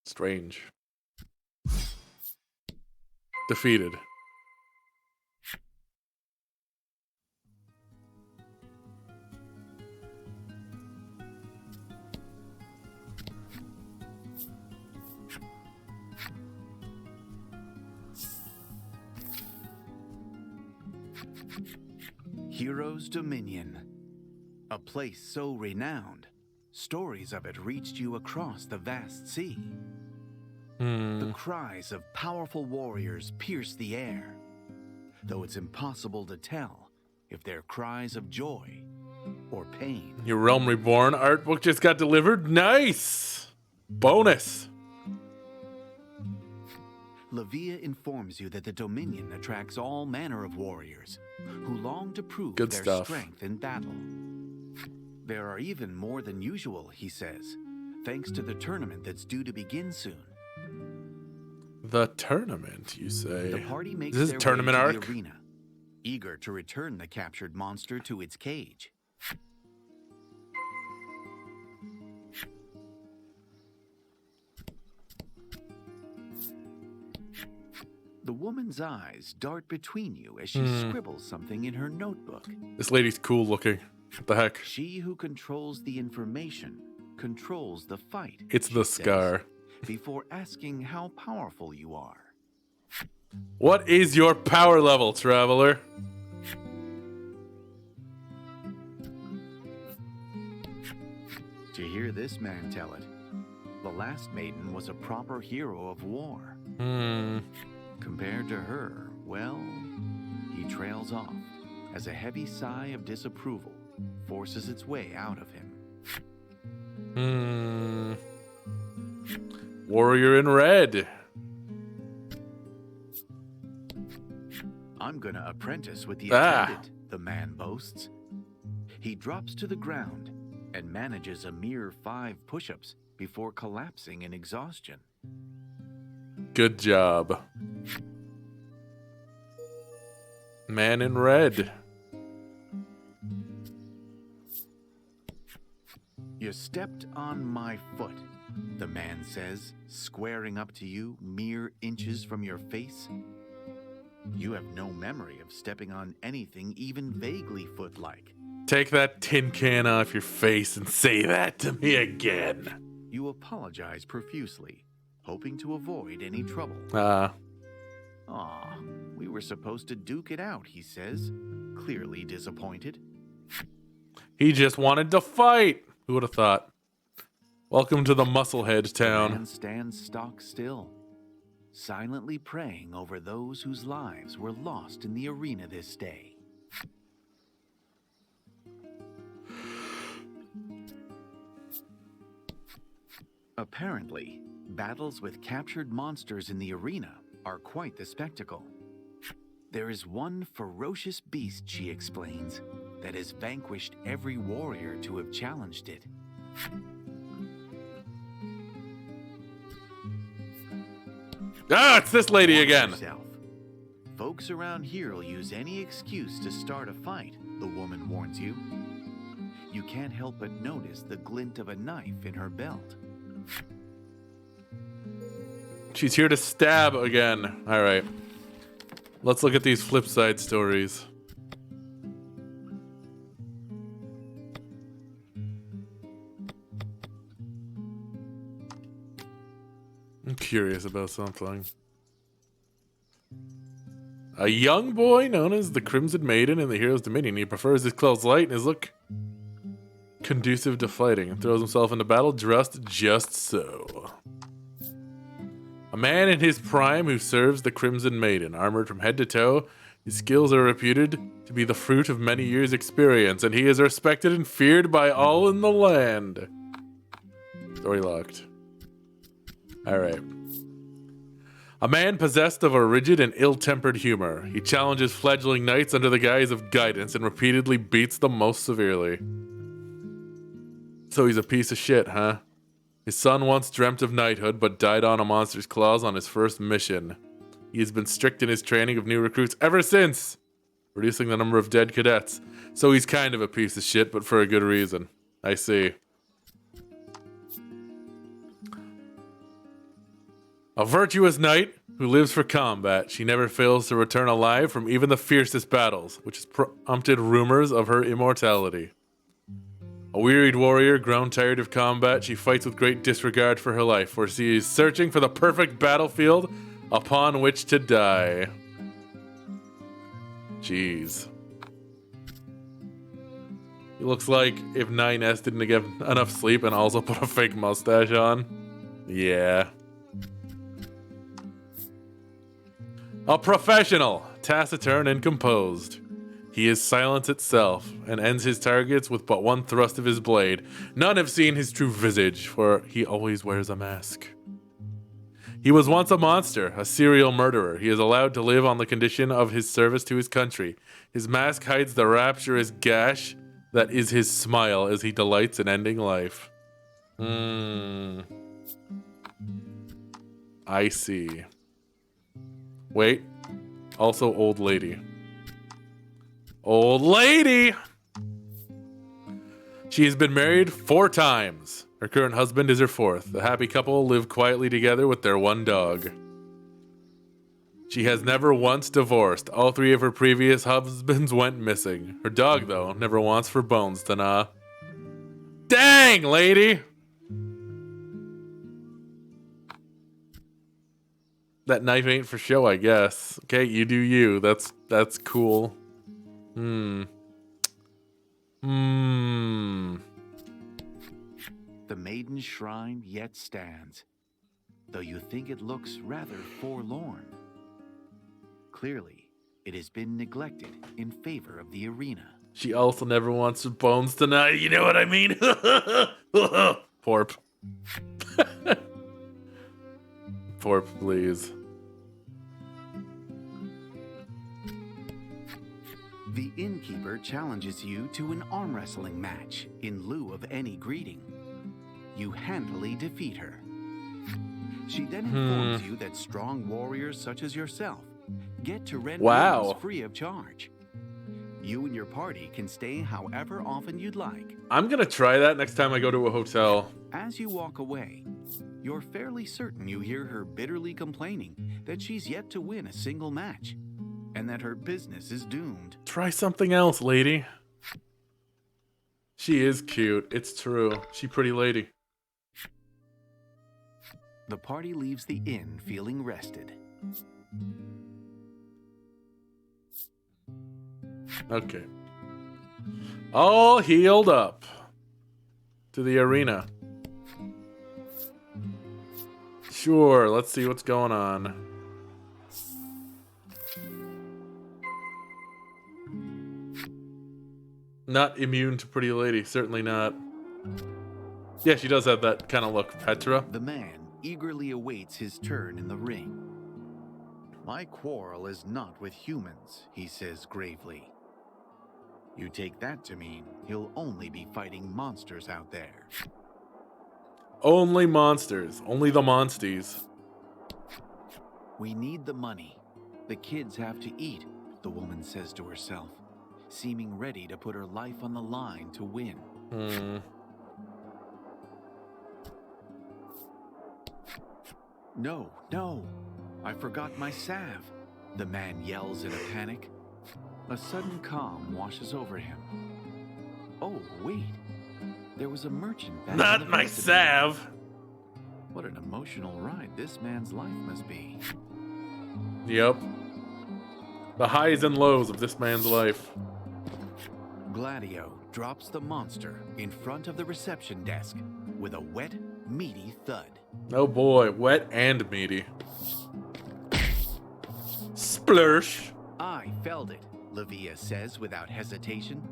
Strange. Defeated. Heroes' Dominion. A place so renowned, stories of it reached you across the vast sea. The cries of powerful warriors pierce the air, though it's impossible to tell if they're cries of joy or pain. Your Realm Reborn art book just got delivered. Nice! Bonus. Lavia informs you that the Dominion attracts all manner of warriors who long to prove Good their stuff. strength in battle. There are even more than usual, he says, thanks to the tournament that's due to begin soon. The tournament, you say? The party makes Is this their a tournament way to arc? the arena, eager to return the captured monster to its cage. The woman's eyes dart between you as she scribbles something in her notebook. This lady's cool looking. What the heck? She who controls the information controls the fight. It's she the says, scar. Before asking how powerful you are. What is your power level, traveler? To hear this man tell it, the last maiden was a proper hero of war. Compared to her, well, he trails off as a heavy sigh of disapproval forces its way out of him. Warrior in red. I'm gonna apprentice with the attendant, the man boasts. He drops to the ground and manages a mere 5 push-ups before collapsing in exhaustion. Good job. Man in red. You stepped on my foot, the man says, squaring up to you mere inches from your face. You have no memory of stepping on anything even vaguely foot-like. Take that tin can off your face and say that to me again. You apologize profusely, hoping to avoid any trouble. Aw, we were supposed to duke it out, he says, clearly disappointed. He just wanted to fight. Who would have thought? Welcome to the Musclehead The town. man stands stock still, silently praying over those whose lives were lost in the arena this day. Apparently, battles with captured monsters in the arena are quite the spectacle. There is one ferocious beast, she explains, that has vanquished every warrior to have challenged it. Ah, it's this lady Watch again. yourself. Folks around here will use any excuse to start a fight, the woman warns you. You can't help but notice the glint of a knife in her belt. She's here to stab again. All right. Let's look at these flip side stories. I'm curious about something. A young boy known as the Crimson Maiden in the Hero's Dominion. He prefers his clothes light and his look conducive to fighting and throws himself into battle dressed just so. A man in his prime who serves the Crimson Maiden, armored from head to toe. His skills are reputed to be the fruit of many years' experience, and he is respected and feared by all in the land. Story locked. Alright. A man possessed of a rigid and ill-tempered humor. He challenges fledgling knights under the guise of guidance and repeatedly beats them most severely. So he's a piece of shit, huh? His son once dreamt of knighthood, but died on a monster's claws on his first mission. He has been strict in his training of new recruits ever since, reducing the number of dead cadets. So he's kind of a piece of shit, but for a good reason. I see. A virtuous knight who lives for combat. She never fails to return alive from even the fiercest battles, which has prompted rumors of her immortality. A wearied warrior, grown tired of combat, she fights with great disregard for her life, for she is searching for the perfect battlefield upon which to die. Jeez. He looks like if 9S didn't get enough sleep and also put a fake mustache on. Yeah. A professional, taciturn and composed. He is silence itself, and ends his targets with but one thrust of his blade. None have seen his true visage, for he always wears a mask. He was once a monster, a serial murderer. He is allowed to live on the condition of his service to his country. His mask hides the rapturous gash that is his smile as he delights in ending life. I see. Wait. Also old lady. Old lady! She has been married 4 times. Her current husband is her 4th. The happy couple live quietly together with their 1 dog. She has never once divorced. All 3 of her previous husbands went missing. Her dog, though, never wants for bones to gnaw. Dang, lady! That knife ain't for show, I guess. Okay, you do you. That's cool. The maiden's shrine yet stands, though you think it looks rather forlorn. Clearly, it has been neglected in favor of the arena. She also never wants her bones to gnaw. You know what I mean? Porp. Porp, please. The innkeeper challenges you to an arm wrestling match in lieu of any greeting. You handily defeat her. She then informs you that strong warriors such as yourself get to rent rooms free of charge. You and your party can stay however often you'd like. I'm gonna try that next time I go to a hotel. As you walk away, you're fairly certain you hear her bitterly complaining that she's yet to win a single match, and that her business is doomed. Try something else, lady. She is cute. It's true. She pretty lady. The party leaves the inn feeling rested. Okay. All healed up. To the arena. Sure, let's see what's going on. Not immune to pretty lady, certainly not. Yeah, she does have that kind of look, Petra. The man eagerly awaits his turn in the ring. My quarrel is not with humans, he says gravely. You take that to mean he'll only be fighting monsters out there. Only monsters. Only the monsties. We need the money. The kids have to eat, the woman says to herself, seeming ready to put her life on the line to win. No, I forgot my salve, the man yells in a panic. A sudden calm washes over him. Oh, wait. There was a merchant back. Not my salve. What an emotional ride this man's life must be. Yep. The highs and lows of this man's life. Gladio drops the monster in front of the reception desk with a wet, meaty thud. Oh boy, wet and meaty. Splursh. I felt it, Lavia says without hesitation.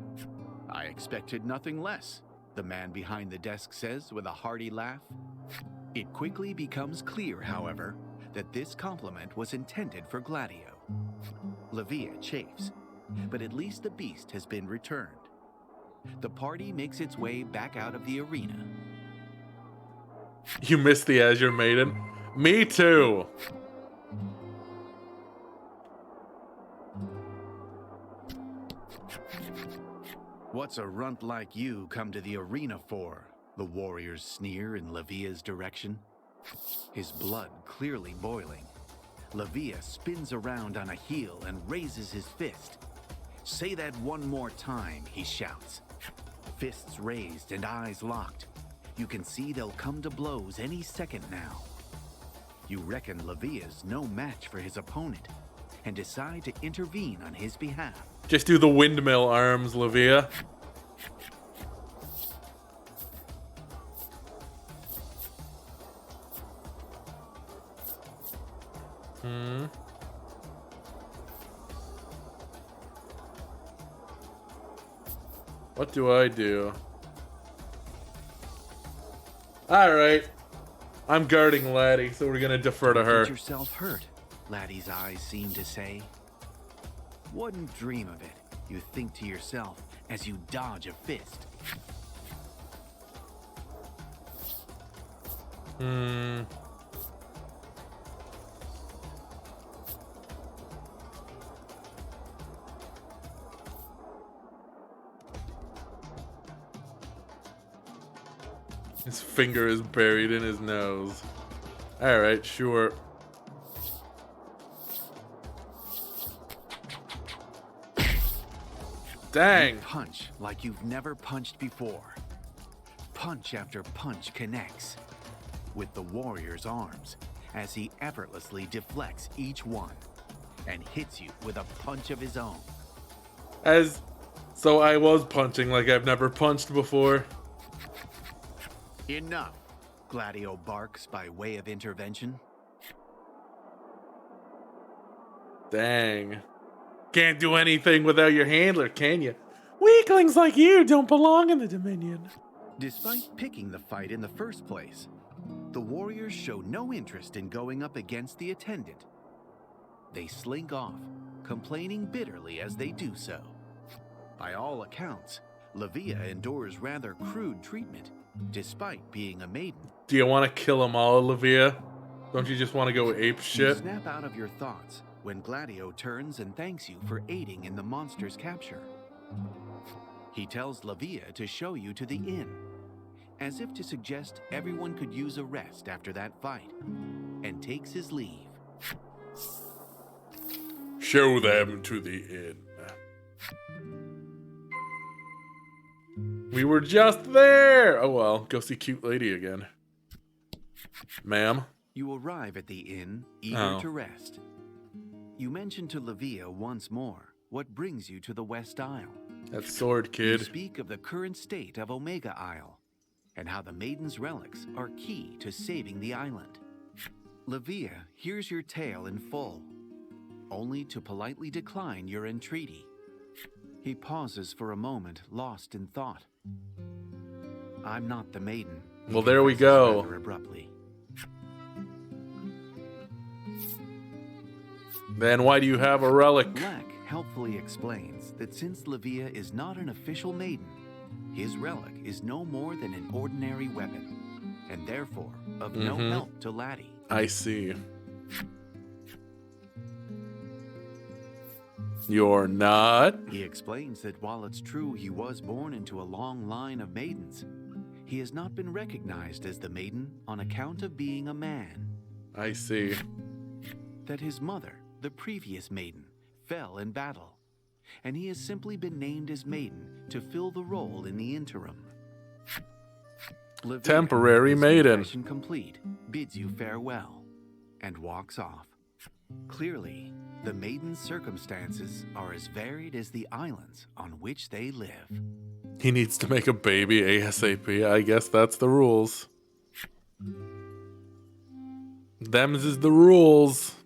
I expected nothing less, the man behind the desk says with a hearty laugh. It quickly becomes clear, however, that this compliment was intended for Gladio. Lavia chafes, but at least the beast has been returned. The party makes its way back out of the arena. You missed the Azure Maiden? Me too. What's a runt like you come to the arena for? The warriors sneer in Lavia's direction. His blood clearly boiling. Lavia spins around on a heel and raises his fist. Say that one more time, he shouts. Fists raised and eyes locked. You can see they'll come to blows any second now. You reckon Lavia's no match for his opponent and decide to intervene on his behalf. Just do the windmill arms, Lavia. What do I do? Alright. I'm guarding Laty, so we're gonna defer to her. Get yourself hurt, Laty's eyes seem to say. Wouldn't dream of it, you think to yourself as you dodge a fist. His finger is buried in his nose. Alright, sure. Dang! You punch like you've never punched before. Punch after punch connects with the warrior's arms as he effortlessly deflects each one and hits you with a punch of his own. So I was punching like I've never punched before. Enough, Gladio barks by way of intervention. Dang. Can't do anything without your handler, can you? Weaklings like you don't belong in the Dominion. Despite picking the fight in the first place, the warriors show no interest in going up against the attendant. They slink off, complaining bitterly as they do so. By all accounts, Lavia endures rather crude treatment, despite being a maiden. Do you want to kill them all, Lavia? Don't you just want to go ape You shit? snap out of your thoughts when Gladio turns and thanks you for aiding in the monster's capture. He tells Lavia to show you to the inn, as if to suggest everyone could use a rest after that fight, and takes his leave. Show them to the inn. We were just there! Oh well, go see cute lady again. Ma'am? You arrive at the inn, eager to rest. You mention to Lavia once more what brings you to the West Isle. That sword You kid. speak of the current state of Omega Isle, and how the Maiden's relics are key to saving the island. Lavia hears your tale in full, only to politely decline your entreaty. He pauses for a moment, lost in thought. I'm not the maiden. he Well, there we confesses go. rather abruptly. Then why do you have a relic? Black helpfully explains that since Lavia is not an official maiden, his relic is no more than an ordinary weapon, and therefore of no help to Laty. I see. You're not? He explains that while it's true he was born into a long line of maidens, he has not been recognized as the maiden on account of being a man. I see. That his mother, the previous maiden, fell in battle, and he has simply been named as maiden to fill the role in the interim. Lavia, Temporary his maiden. confession complete, bids you farewell, and walks off. Clearly, the maiden's circumstances are as varied as the islands on which they live. He needs to make a baby ASAP. I guess that's the rules. Them's is the rules.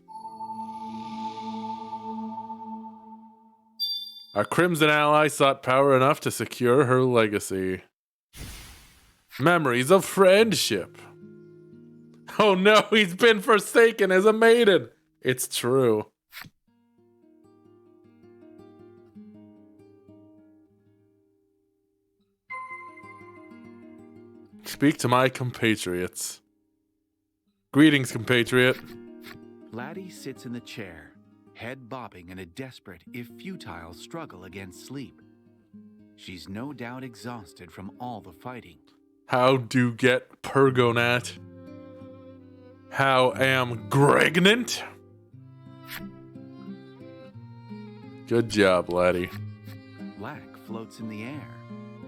Our Crimson ally sought power enough to secure her legacy. Memories of friendship. Oh no, he's been forsaken as a maiden. It's true. Speak to my compatriots. Greetings, compatriot. Laty sits in the chair, head bobbing in a desperate, if futile, struggle against sleep. She's no doubt exhausted from all the fighting. How do get pergonat? How am pregnant? Good job, laddie. Black floats in the air,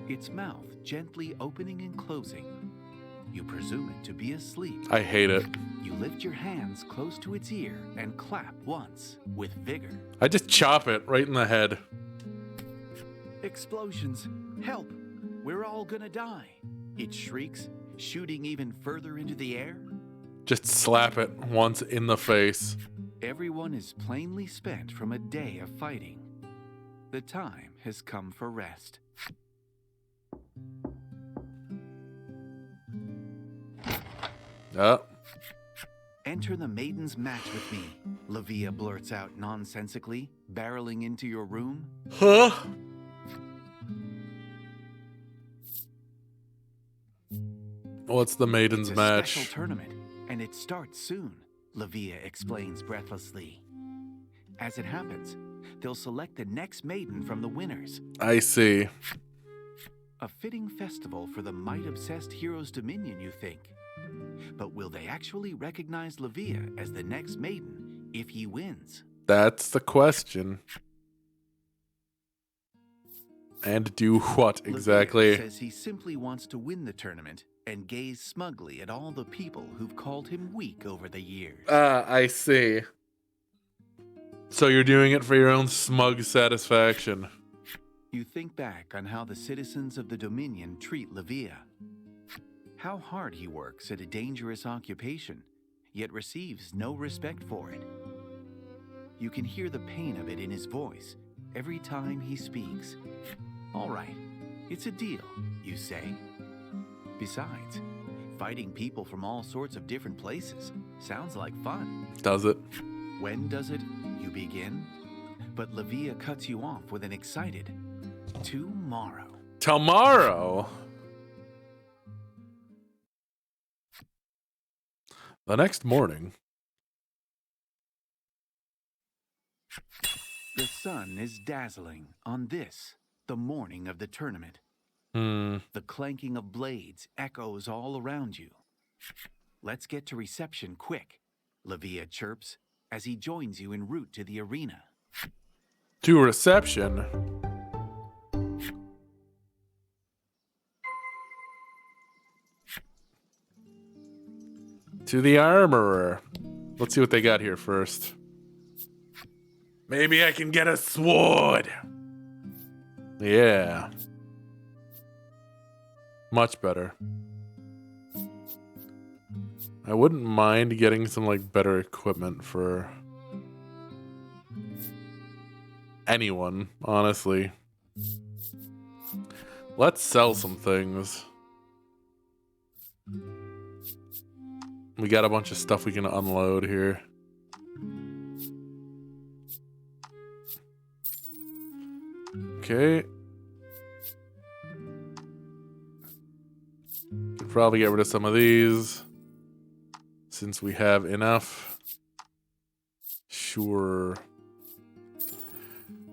its mouth gently opening and closing. You presume it to be asleep. I hate it. You lift your hands close to its ear and clap once with vigor. I just chop it right in the head. Explosions! Help! We're all gonna die! It shrieks, shooting even further into the air. Just slap it once in the face. Everyone is plainly spent from a day of fighting. The time has come for rest. Enter the maiden's match with me, Lavia blurts out nonsensically, barreling into your room. Huh? What's the maiden's It's a match? special tournament, and it starts soon, Lavia explains breathlessly. As it happens, they'll select the next maiden from the winners. I see. A fitting festival for the might-obsessed hero's dominion, you think. But will they actually recognize Lavia as the next maiden if he wins? That's the question. And do what exactly? Lavia says he simply wants to win the tournament and gaze smugly at all the people who've called him weak over the years. I see. So you're doing it for your own smug satisfaction. You think back on how the citizens of the Dominion treat Lavia. How hard he works at a dangerous occupation, yet receives no respect for it. You can hear the pain of it in his voice every time he speaks. All right, it's a deal, you say. Besides, fighting people from all sorts of different places sounds like fun. Does it? When does it? You begin. But Lavia cuts you off with an excited tomorrow. Tomorrow? The next morning. The sun is dazzling on this, the morning of the tournament. The clanking of blades echoes all around you. Let's get to reception quick, Lavia chirps as he joins you en route to the arena. To reception? To the armorer. Let's see what they got here first. Maybe I can get a sword. Yeah. Much better. I wouldn't mind getting some like better equipment for anyone, honestly. Let's sell some things. We got a bunch of stuff we can unload here. Okay. Could probably get rid of some of these since we have enough. Sure.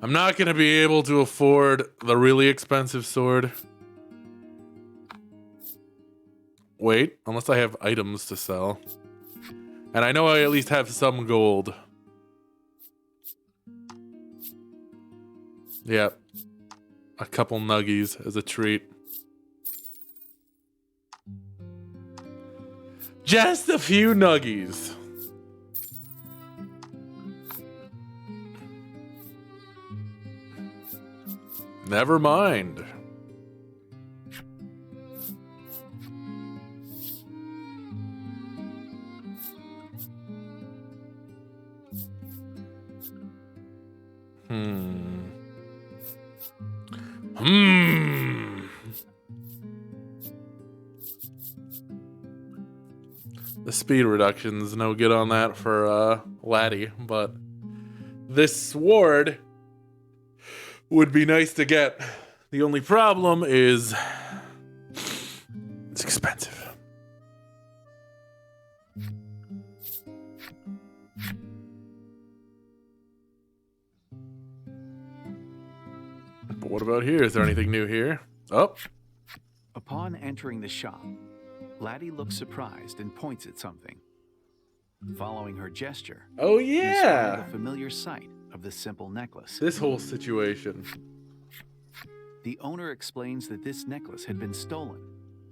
I'm not going to be able to afford the really expensive sword. Wait, unless I have items to sell. And I know I at least have some gold. Yep. A couple nuggies as a treat. Just a few nuggies. Never mind. The speed reduction's no good on that for Laty, but this sword would be nice to get. The only problem is it's expensive. But what about here? Is there anything new here? Oh, Upon entering the shop, Laty looks surprised and points at something. Following her gesture, oh you spy yeah! the familiar sight of the simple necklace. This whole situation. The owner explains that this necklace had been stolen,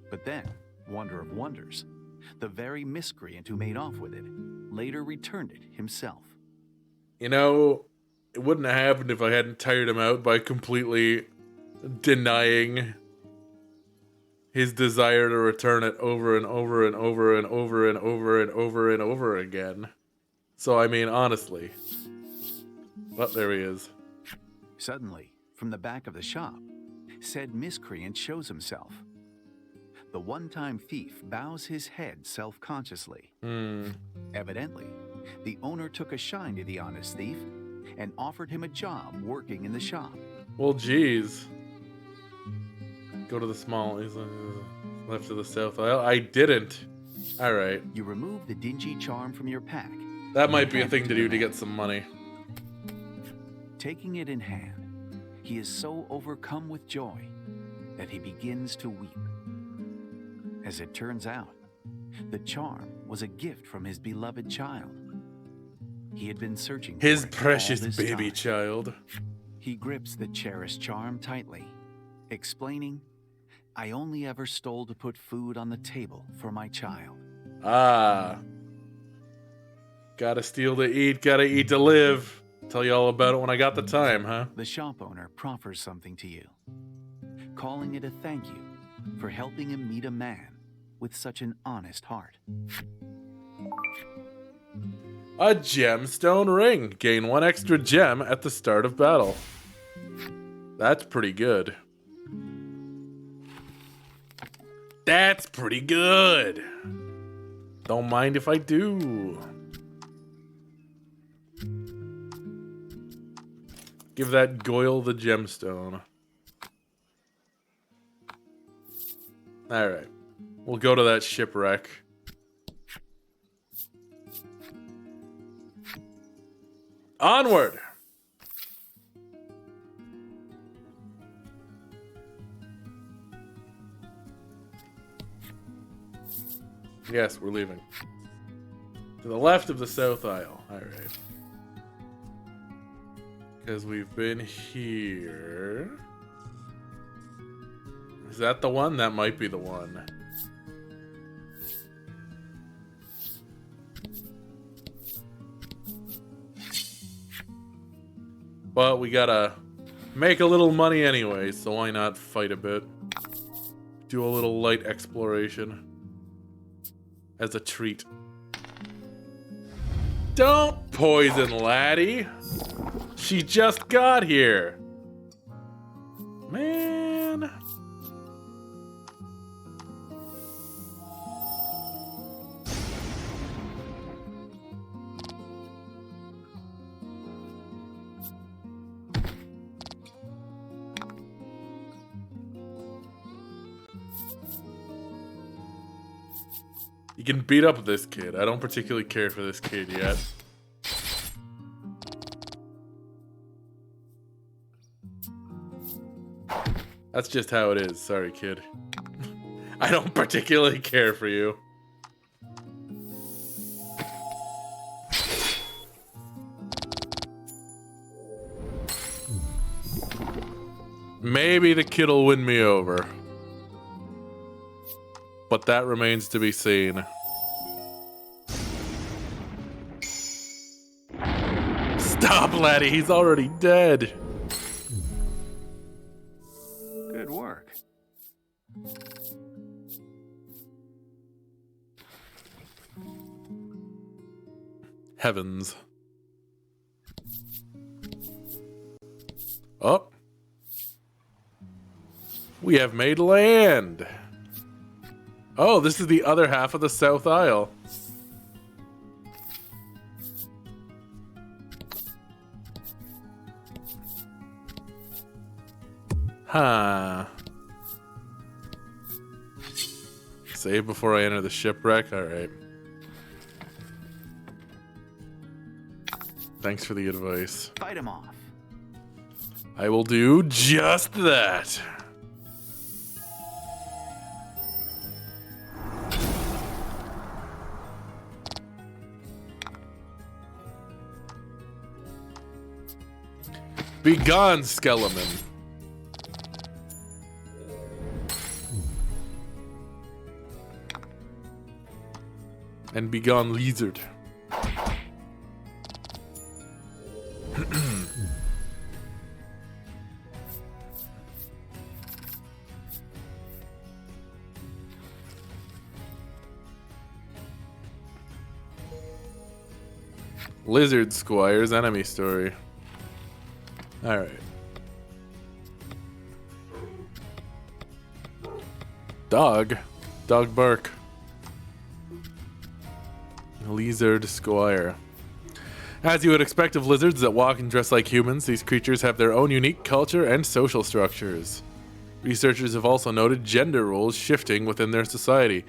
but then, wonder of wonders, the very miscreant who made off with it later returned it himself. You know, it wouldn't have happened if I hadn't tired him out by completely denying his desire to return it over and over and over and over and over and over and over again. So, I mean, honestly. But there he is. Suddenly, from the back of the shop, said miscreant shows himself. The one-time thief bows his head self-consciously. Evidently, the owner took a shine to the honest thief and offered him a job working in the shop. Well, geez. Go to the small, left to the south aisle. I didn't. All right. You remove the dingy charm from your pack. That might be a thing to do to get some money. Taking it in hand, he is so overcome with joy that he begins to weep. As it turns out, the charm was a gift from his beloved child. He had been searching for His it precious all this baby time. child. He grips the cherished charm tightly, explaining, "I only ever stole to put food on the table for my child." Ah. Gotta steal to eat, gotta eat to live. Tell you all about it when I got the time, huh? The shop owner proffers something to you, calling it a thank you for helping him meet a man with such an honest heart. A gemstone ring. Gain 1 extra gem at the start of battle. That's pretty good. That's pretty good. Don't mind if I do. Give that Goyle the gemstone. Alright. We'll go to that shipwreck. Onward! Yes, we're leaving. To the left of the south aisle. Alright. Because we've been here. Is that the one? That might be the one. But we gotta make a little money anyway, so why not fight a bit? Do a little light exploration. As a treat. Don't poison Laty! She just got here! Man... You can beat up this kid. I don't particularly care for this kid yet. That's just how it is. Sorry, kid. I don't particularly care for you. Maybe the kid'll win me over. But that remains to be seen. Stop, Laty. He's already dead. Good work. Heavens. Oh. We have made land. Oh, this is the other half of the South Isle. Huh. Save before I enter the shipwreck? Alright. Thanks for the advice. Fight him off. I will do just that. Begone, Skeleton. And begone, lizard. Lizard Squire's enemy story. Alright. Dog bark. Lizard Squire. As you would expect of lizards that walk and dress like humans, these creatures have their own unique culture and social structures. Researchers have also noted gender roles shifting within their society,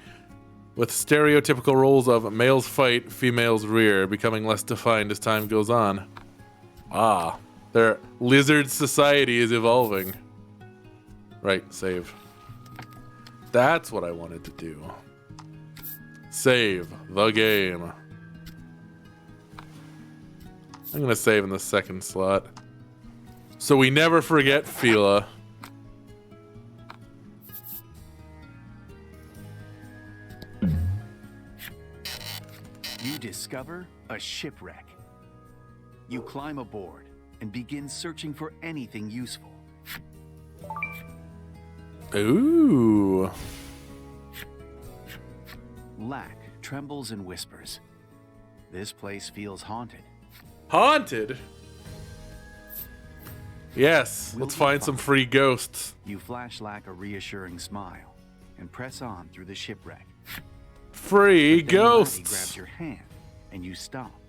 with stereotypical roles of males fight, females rear becoming less defined as time goes on. Ah, their lizard society is evolving. Right, save. That's what I wanted to do. Save the game. I'm gonna save in the second slot, so we never forget Fila. You discover a shipwreck. You climb aboard and begin searching for anything useful. Ooh. Lack trembles and whispers. This place feels haunted. Haunted? Yes, let's find some free ghosts. You flash Lack a reassuring smile and press on through the shipwreck. Free But then Laty ghosts. grabs your hand and you stop.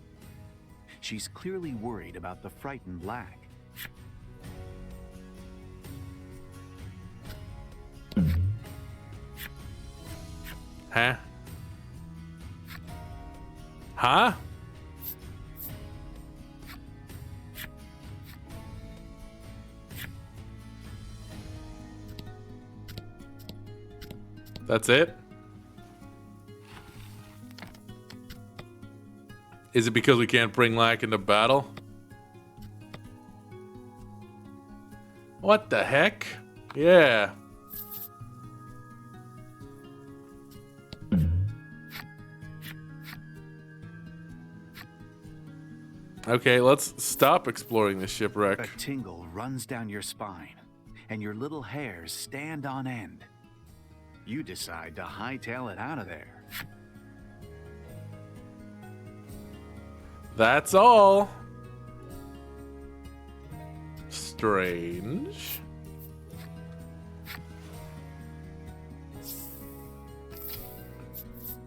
She's clearly worried about the frightened Lack. Huh? Huh? That's it? Is it because we can't bring Lack into battle? What the heck? Yeah. Okay, let's stop exploring the shipwreck. A tingle runs down your spine, and your little hairs stand on end. You decide to hightail it out of there. That's all. Strange.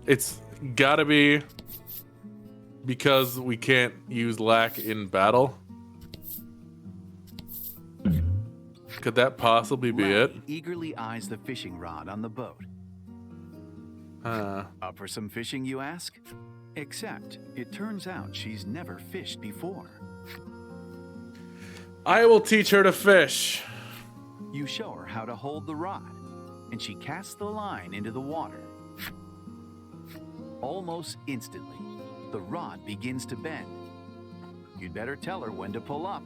It's gotta be because we can't use Lack in battle. Could that possibly be it? Laty eagerly eyes the fishing rod on the boat. Up for some fishing, you ask? Except, it turns out she's never fished before. I will teach her to fish. You show her how to hold the rod, and she casts the line into the water. Almost instantly, the rod begins to bend. You'd better tell her when to pull up.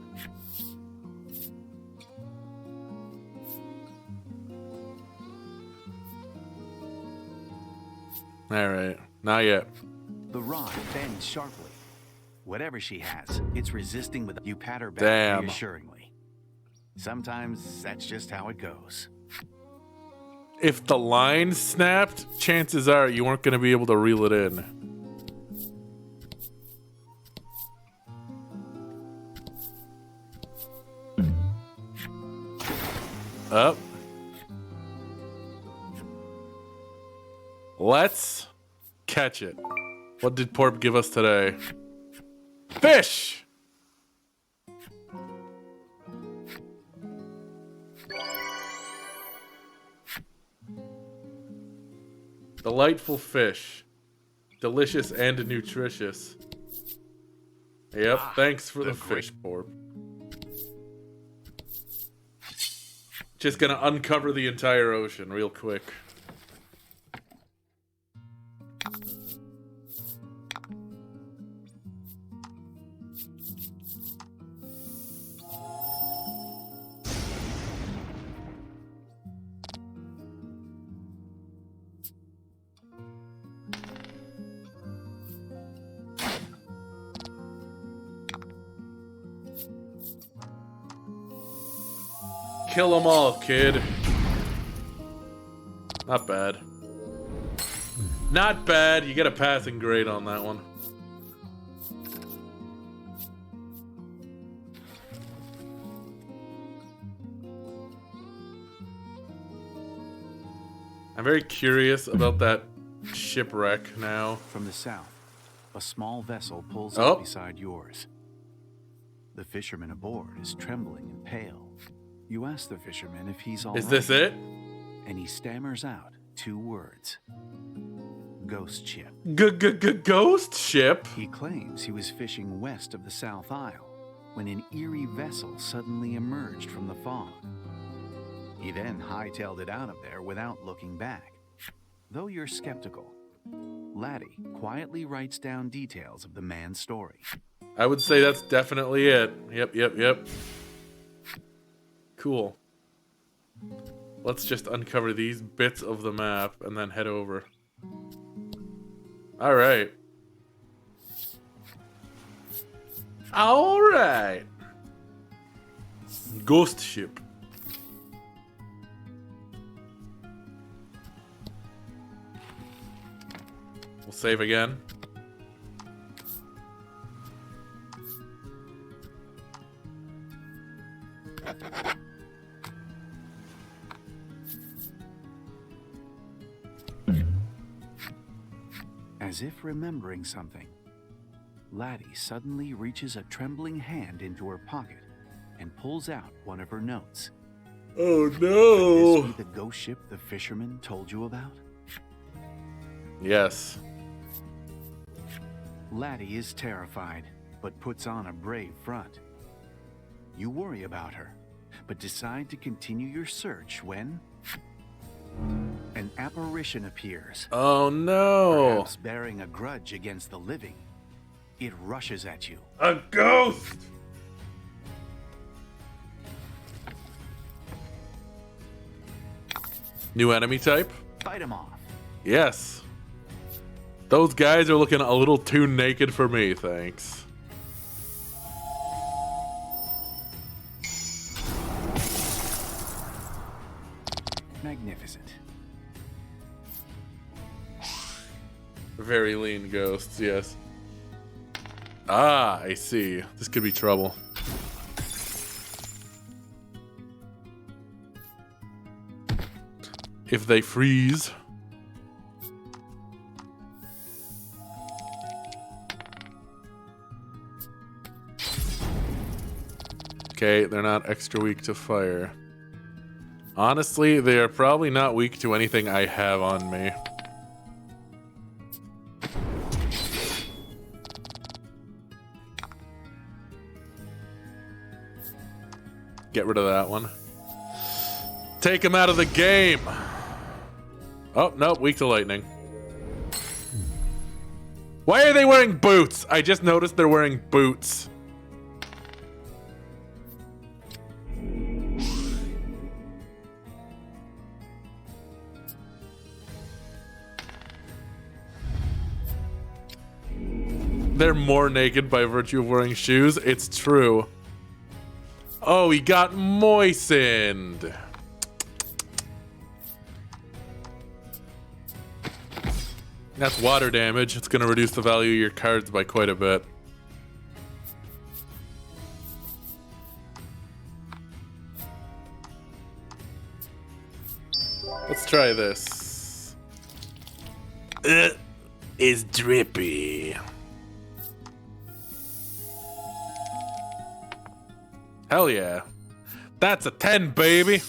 All right, not yet. The rod bends sharply. Whatever she has, it's resisting with you pat her back Damn. reassuringly. Sometimes that's just how it goes. If the line snapped, chances are you weren't going to be able to reel it in. Up. Let's catch it. What did Porp give us today? Fish! Delightful fish. Delicious and nutritious. Yep, Ah, thanks for the the great- fish porp. Just gonna uncover the entire ocean real quick. Kill them all, kid. Not bad. Not bad. You get a passing grade on that one. I'm very curious about that shipwreck now. From the south, a small vessel pulls Oh. up beside yours. The fisherman aboard is trembling and pale. You ask the fisherman if he's all Is right, this it? and he stammers out 2 words. Ghost ship. Ghost ship? He claims he was fishing west of the South Isle when an eerie vessel suddenly emerged from the fog. He then hightailed it out of there without looking back. Though you're skeptical, Laty quietly writes down details of the man's story. I would say that's definitely it. Yep. Cool. Let's just uncover these bits of the map and then head over. Alright. Alright. Ghost ship. We'll save again. As if remembering something, Laty suddenly reaches a trembling hand into her pocket and pulls out one of her notes. Oh Could no! this be the ghost ship the fisherman told you about? Yes. Laty is terrified, but puts on a brave front. You worry about her, but decide to continue your search when an apparition appears. Oh no! Perhaps bearing a grudge against the living. It rushes at you. A ghost! New enemy type? Fight him off. Yes. Those guys are looking a little too naked for me, thanks. Magnificent. Very lean ghosts, yes. Ah, I see. This could be trouble. If they freeze. Okay, they're not extra weak to fire. Honestly, they are probably not weak to anything I have on me. Get rid of that one. Take him out of the game. Oh, nope, weak to lightning. Why are they wearing boots? I just noticed they're wearing boots. They're more naked by virtue of wearing shoes. It's true. Oh, he got moistened. That's water damage. It's going to reduce the value of your cards by quite a bit. Let's try this. It is drippy. Hell yeah. That's a 10, baby.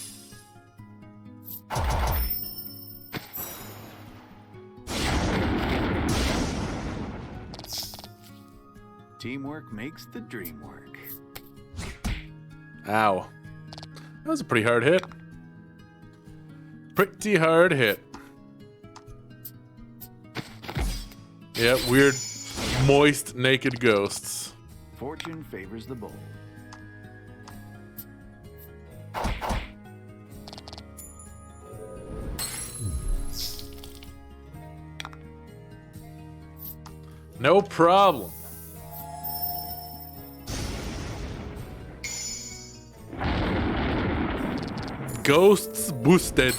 Teamwork makes the dream work. Ow. That was a pretty hard hit. Pretty hard hit. Yeah, weird, moist, naked ghosts. Fortune favors the bold. No problem. Ghosts boosted.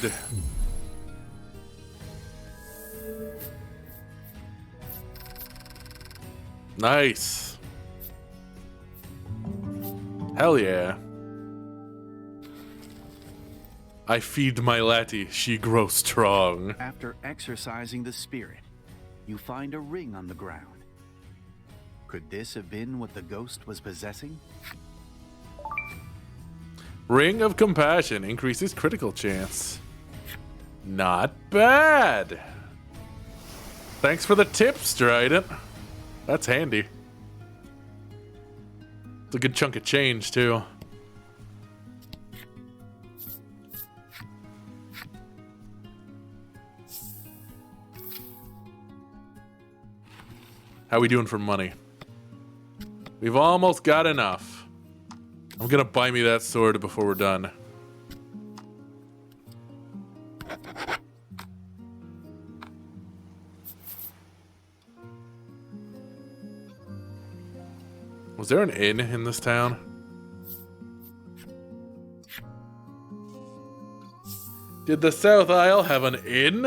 Nice. Hell yeah. I feed my Laty, she grows strong. After exercising the spirit, you find a ring on the ground. Could this have been what the ghost was possessing? Ring of Compassion increases critical chance. Not bad. Thanks for the tip, Strident. That's handy. It's a good chunk of change, too. How we doing for money? We've almost got enough. I'm gonna buy me that sword before we're done. Was there an inn in this town? Did the South Isle have an inn?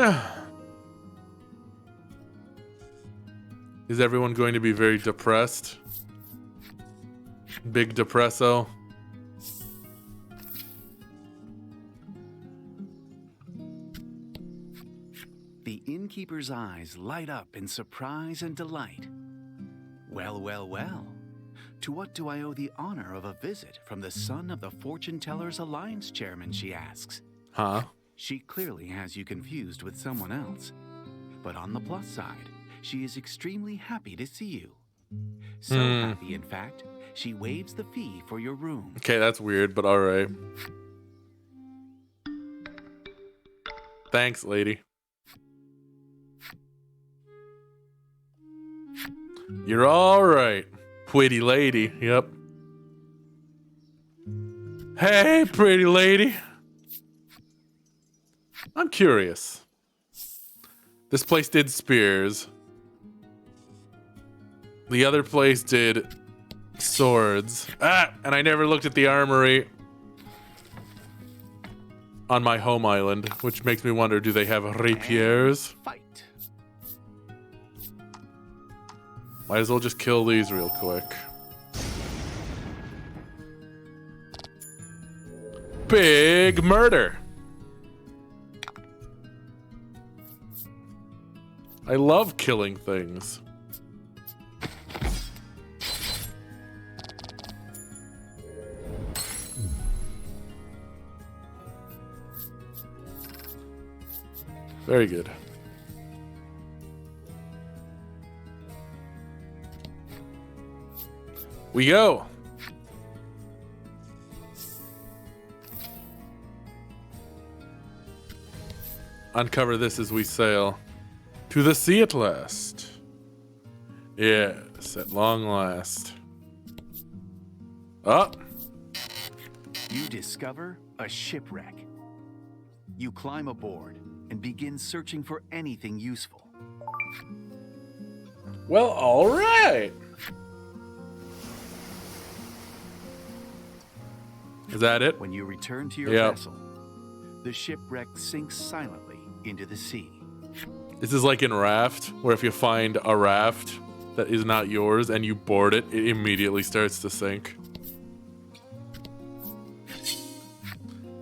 Is everyone going to be very depressed? Big depresso? The innkeeper's eyes light up in surprise and delight. Well, well, well. To what do I owe the honor of a visit from the son of the Fortune Tellers Alliance chairman, she asks. Huh? She clearly has you confused with someone else. But on the plus side, she is extremely happy to see you. So happy, in fact, she waives the fee for your room. Okay, that's weird, but alright. Thanks, lady. You're alright. Pretty lady, yep. Hey, pretty lady. I'm curious. This place did spears. The other place did swords. Ah, and I never looked at the armory on my home island, which makes me wonder, do they have rapiers? Fight. Might as well just kill these real quick. Big murder. I love killing things. Very good. We go. Uncover this as we sail to the sea at last. Yes, at long last. Oh. You discover a shipwreck. You climb aboard and begin searching for anything useful. Well, all right. Is that it? When you return to your vessel, the shipwreck sinks silently into the sea. This is like in Raft, where if you find a raft that is not yours and you board it, it immediately starts to sink.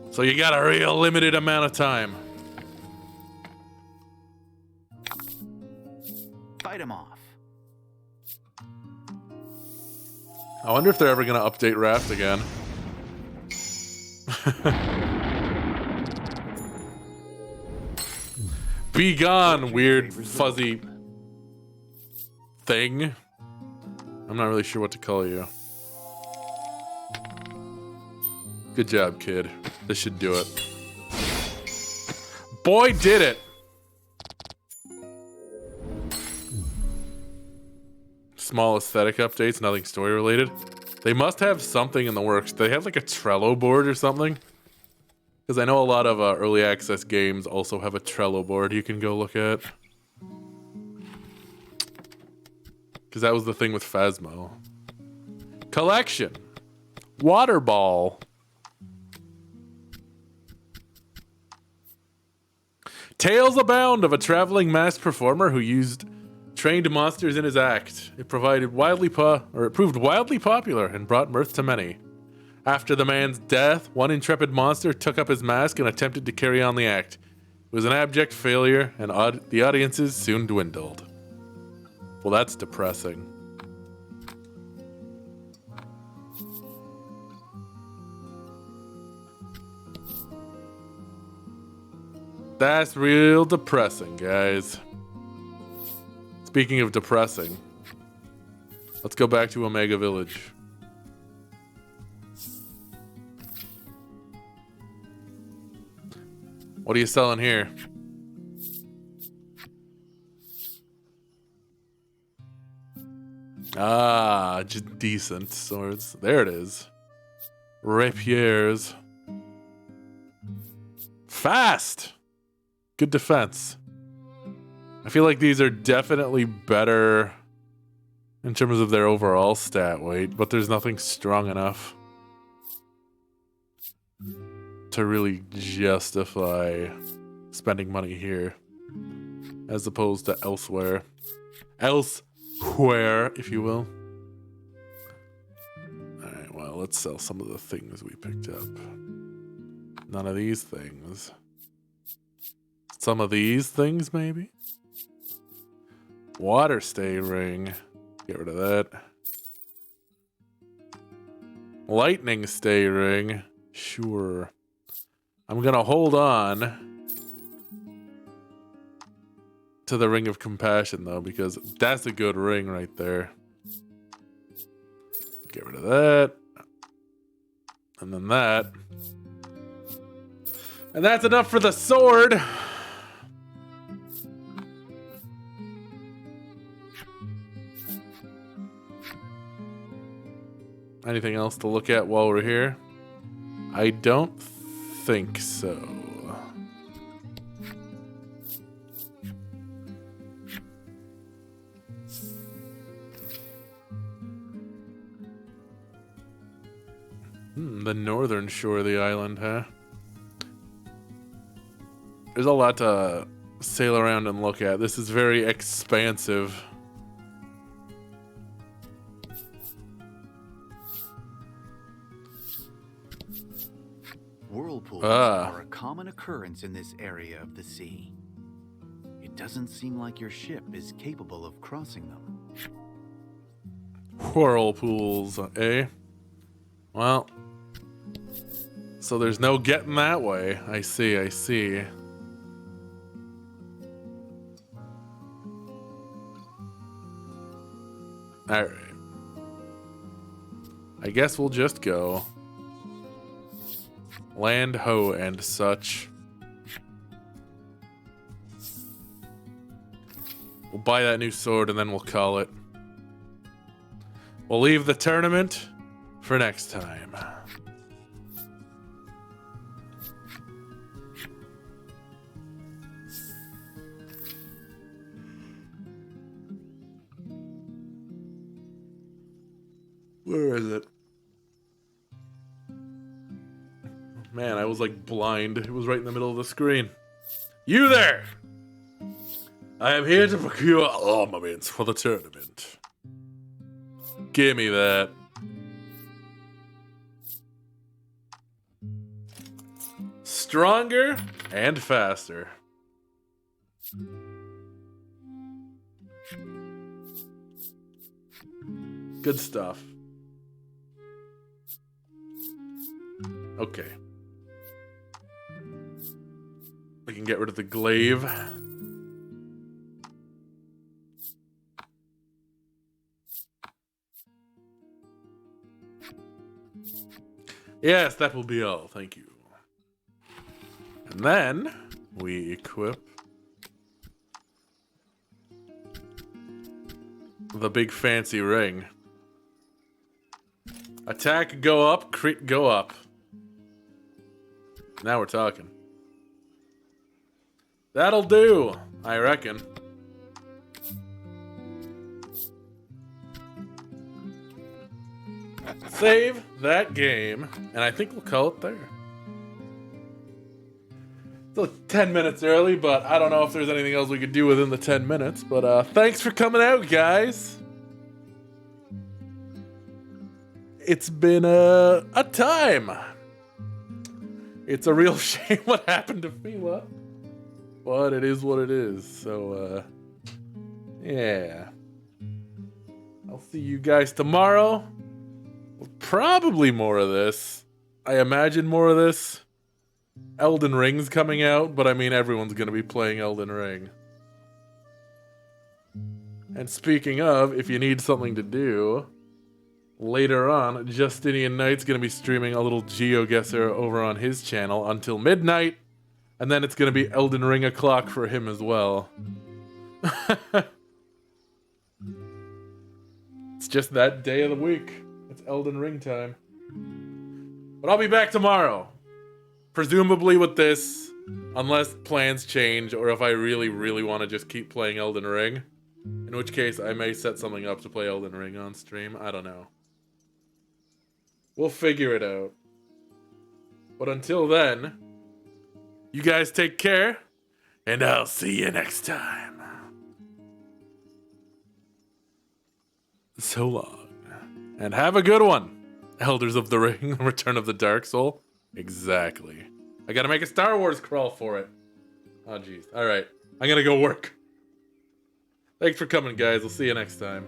So you got a real limited amount of time. Fight him off. I wonder if they're ever going to update Raft again. Be gone, weird fuzzy thing. I'm not really sure what to call you. Good job, kid. This should do it. Boy, did it! Small aesthetic updates, nothing story related. They must have something in the works. They have like a Trello board or something. Because I know a lot of early access games also have a Trello board you can go look at. Because that was the thing with Phasmo. Collection. Water ball. Tales abound of a traveling masked performer who used trained monsters in his act. It proved wildly popular and brought mirth to many. After the man's death, one intrepid monster took up his mask and attempted to carry on the act. It was an abject failure, and the audiences soon dwindled. Well, that's depressing. That's real depressing, guys. Speaking of depressing, let's go back to Omega Village. What are you selling here? Ah, just decent swords. There it is. Rapiers. Fast! Good defense. I feel like these are definitely better in terms of their overall stat weight, but there's nothing strong enough to really justify spending money here as opposed to elsewhere. Elsewhere, if you will. Alright, well, let's sell some of the things we picked up. None of these things. Some of these things, maybe? Water stay ring. Get rid of that. Lightning stay ring. Sure. I'm gonna hold on to the ring of compassion, though, because that's a good ring right there. Get rid of that. And then that. And that's enough for the sword. Anything else to look at while we're here? I don't think so. The northern shore of the island, huh? There's a lot to sail around and look at. This is very expansive. Whirlpools are a common occurrence in this area of the sea. It doesn't seem like your ship is capable of crossing them. Whirlpools, eh? Well, so there's no getting that way. I see, I see. Alright. I guess we'll just go. Land ho and such. We'll buy that new sword and then we'll call it. We'll leave the tournament for next time. Where is it? Man, I was like blind. It was right in the middle of the screen. You there! I am here to procure armaments for the tournament. Give me that. Stronger and faster. Good stuff. Okay. We can get rid of the glaive. Yes, that will be all. Thank you. And then we equip the big fancy ring. Attack go up, crit go up. Now we're talking. That'll do, I reckon. Save that game, and I think we'll call it there. Still 10 minutes early, but I don't know if there's anything else we could do within the 10 minutes. But thanks for coming out, guys. It's been a time. It's a real shame what happened to Fila, but it is what it is. So, yeah. I'll see you guys tomorrow. Probably more of this. I imagine more of this. Elden Ring's coming out, but I mean everyone's gonna be playing Elden Ring. And speaking of, if you need something to do, later on, Justinian Knight's gonna be streaming a little GeoGuessr over on his channel until midnight, and then it's gonna be Elden Ring o'clock for him as well. It's just that day of the week. It's Elden Ring time. But I'll be back tomorrow. Presumably with this, unless plans change, or if I really, really want to just keep playing Elden Ring. In which case, I may set something up to play Elden Ring on stream. I don't know. We'll figure it out. But until then, you guys take care, and I'll see you next time. So long. And have a good one. Elders of the Ring, Return of the Dark Soul. Exactly. I gotta make a Star Wars crawl for it. Oh, jeez. Alright. I'm gonna go work. Thanks for coming, guys. I'll see you next time.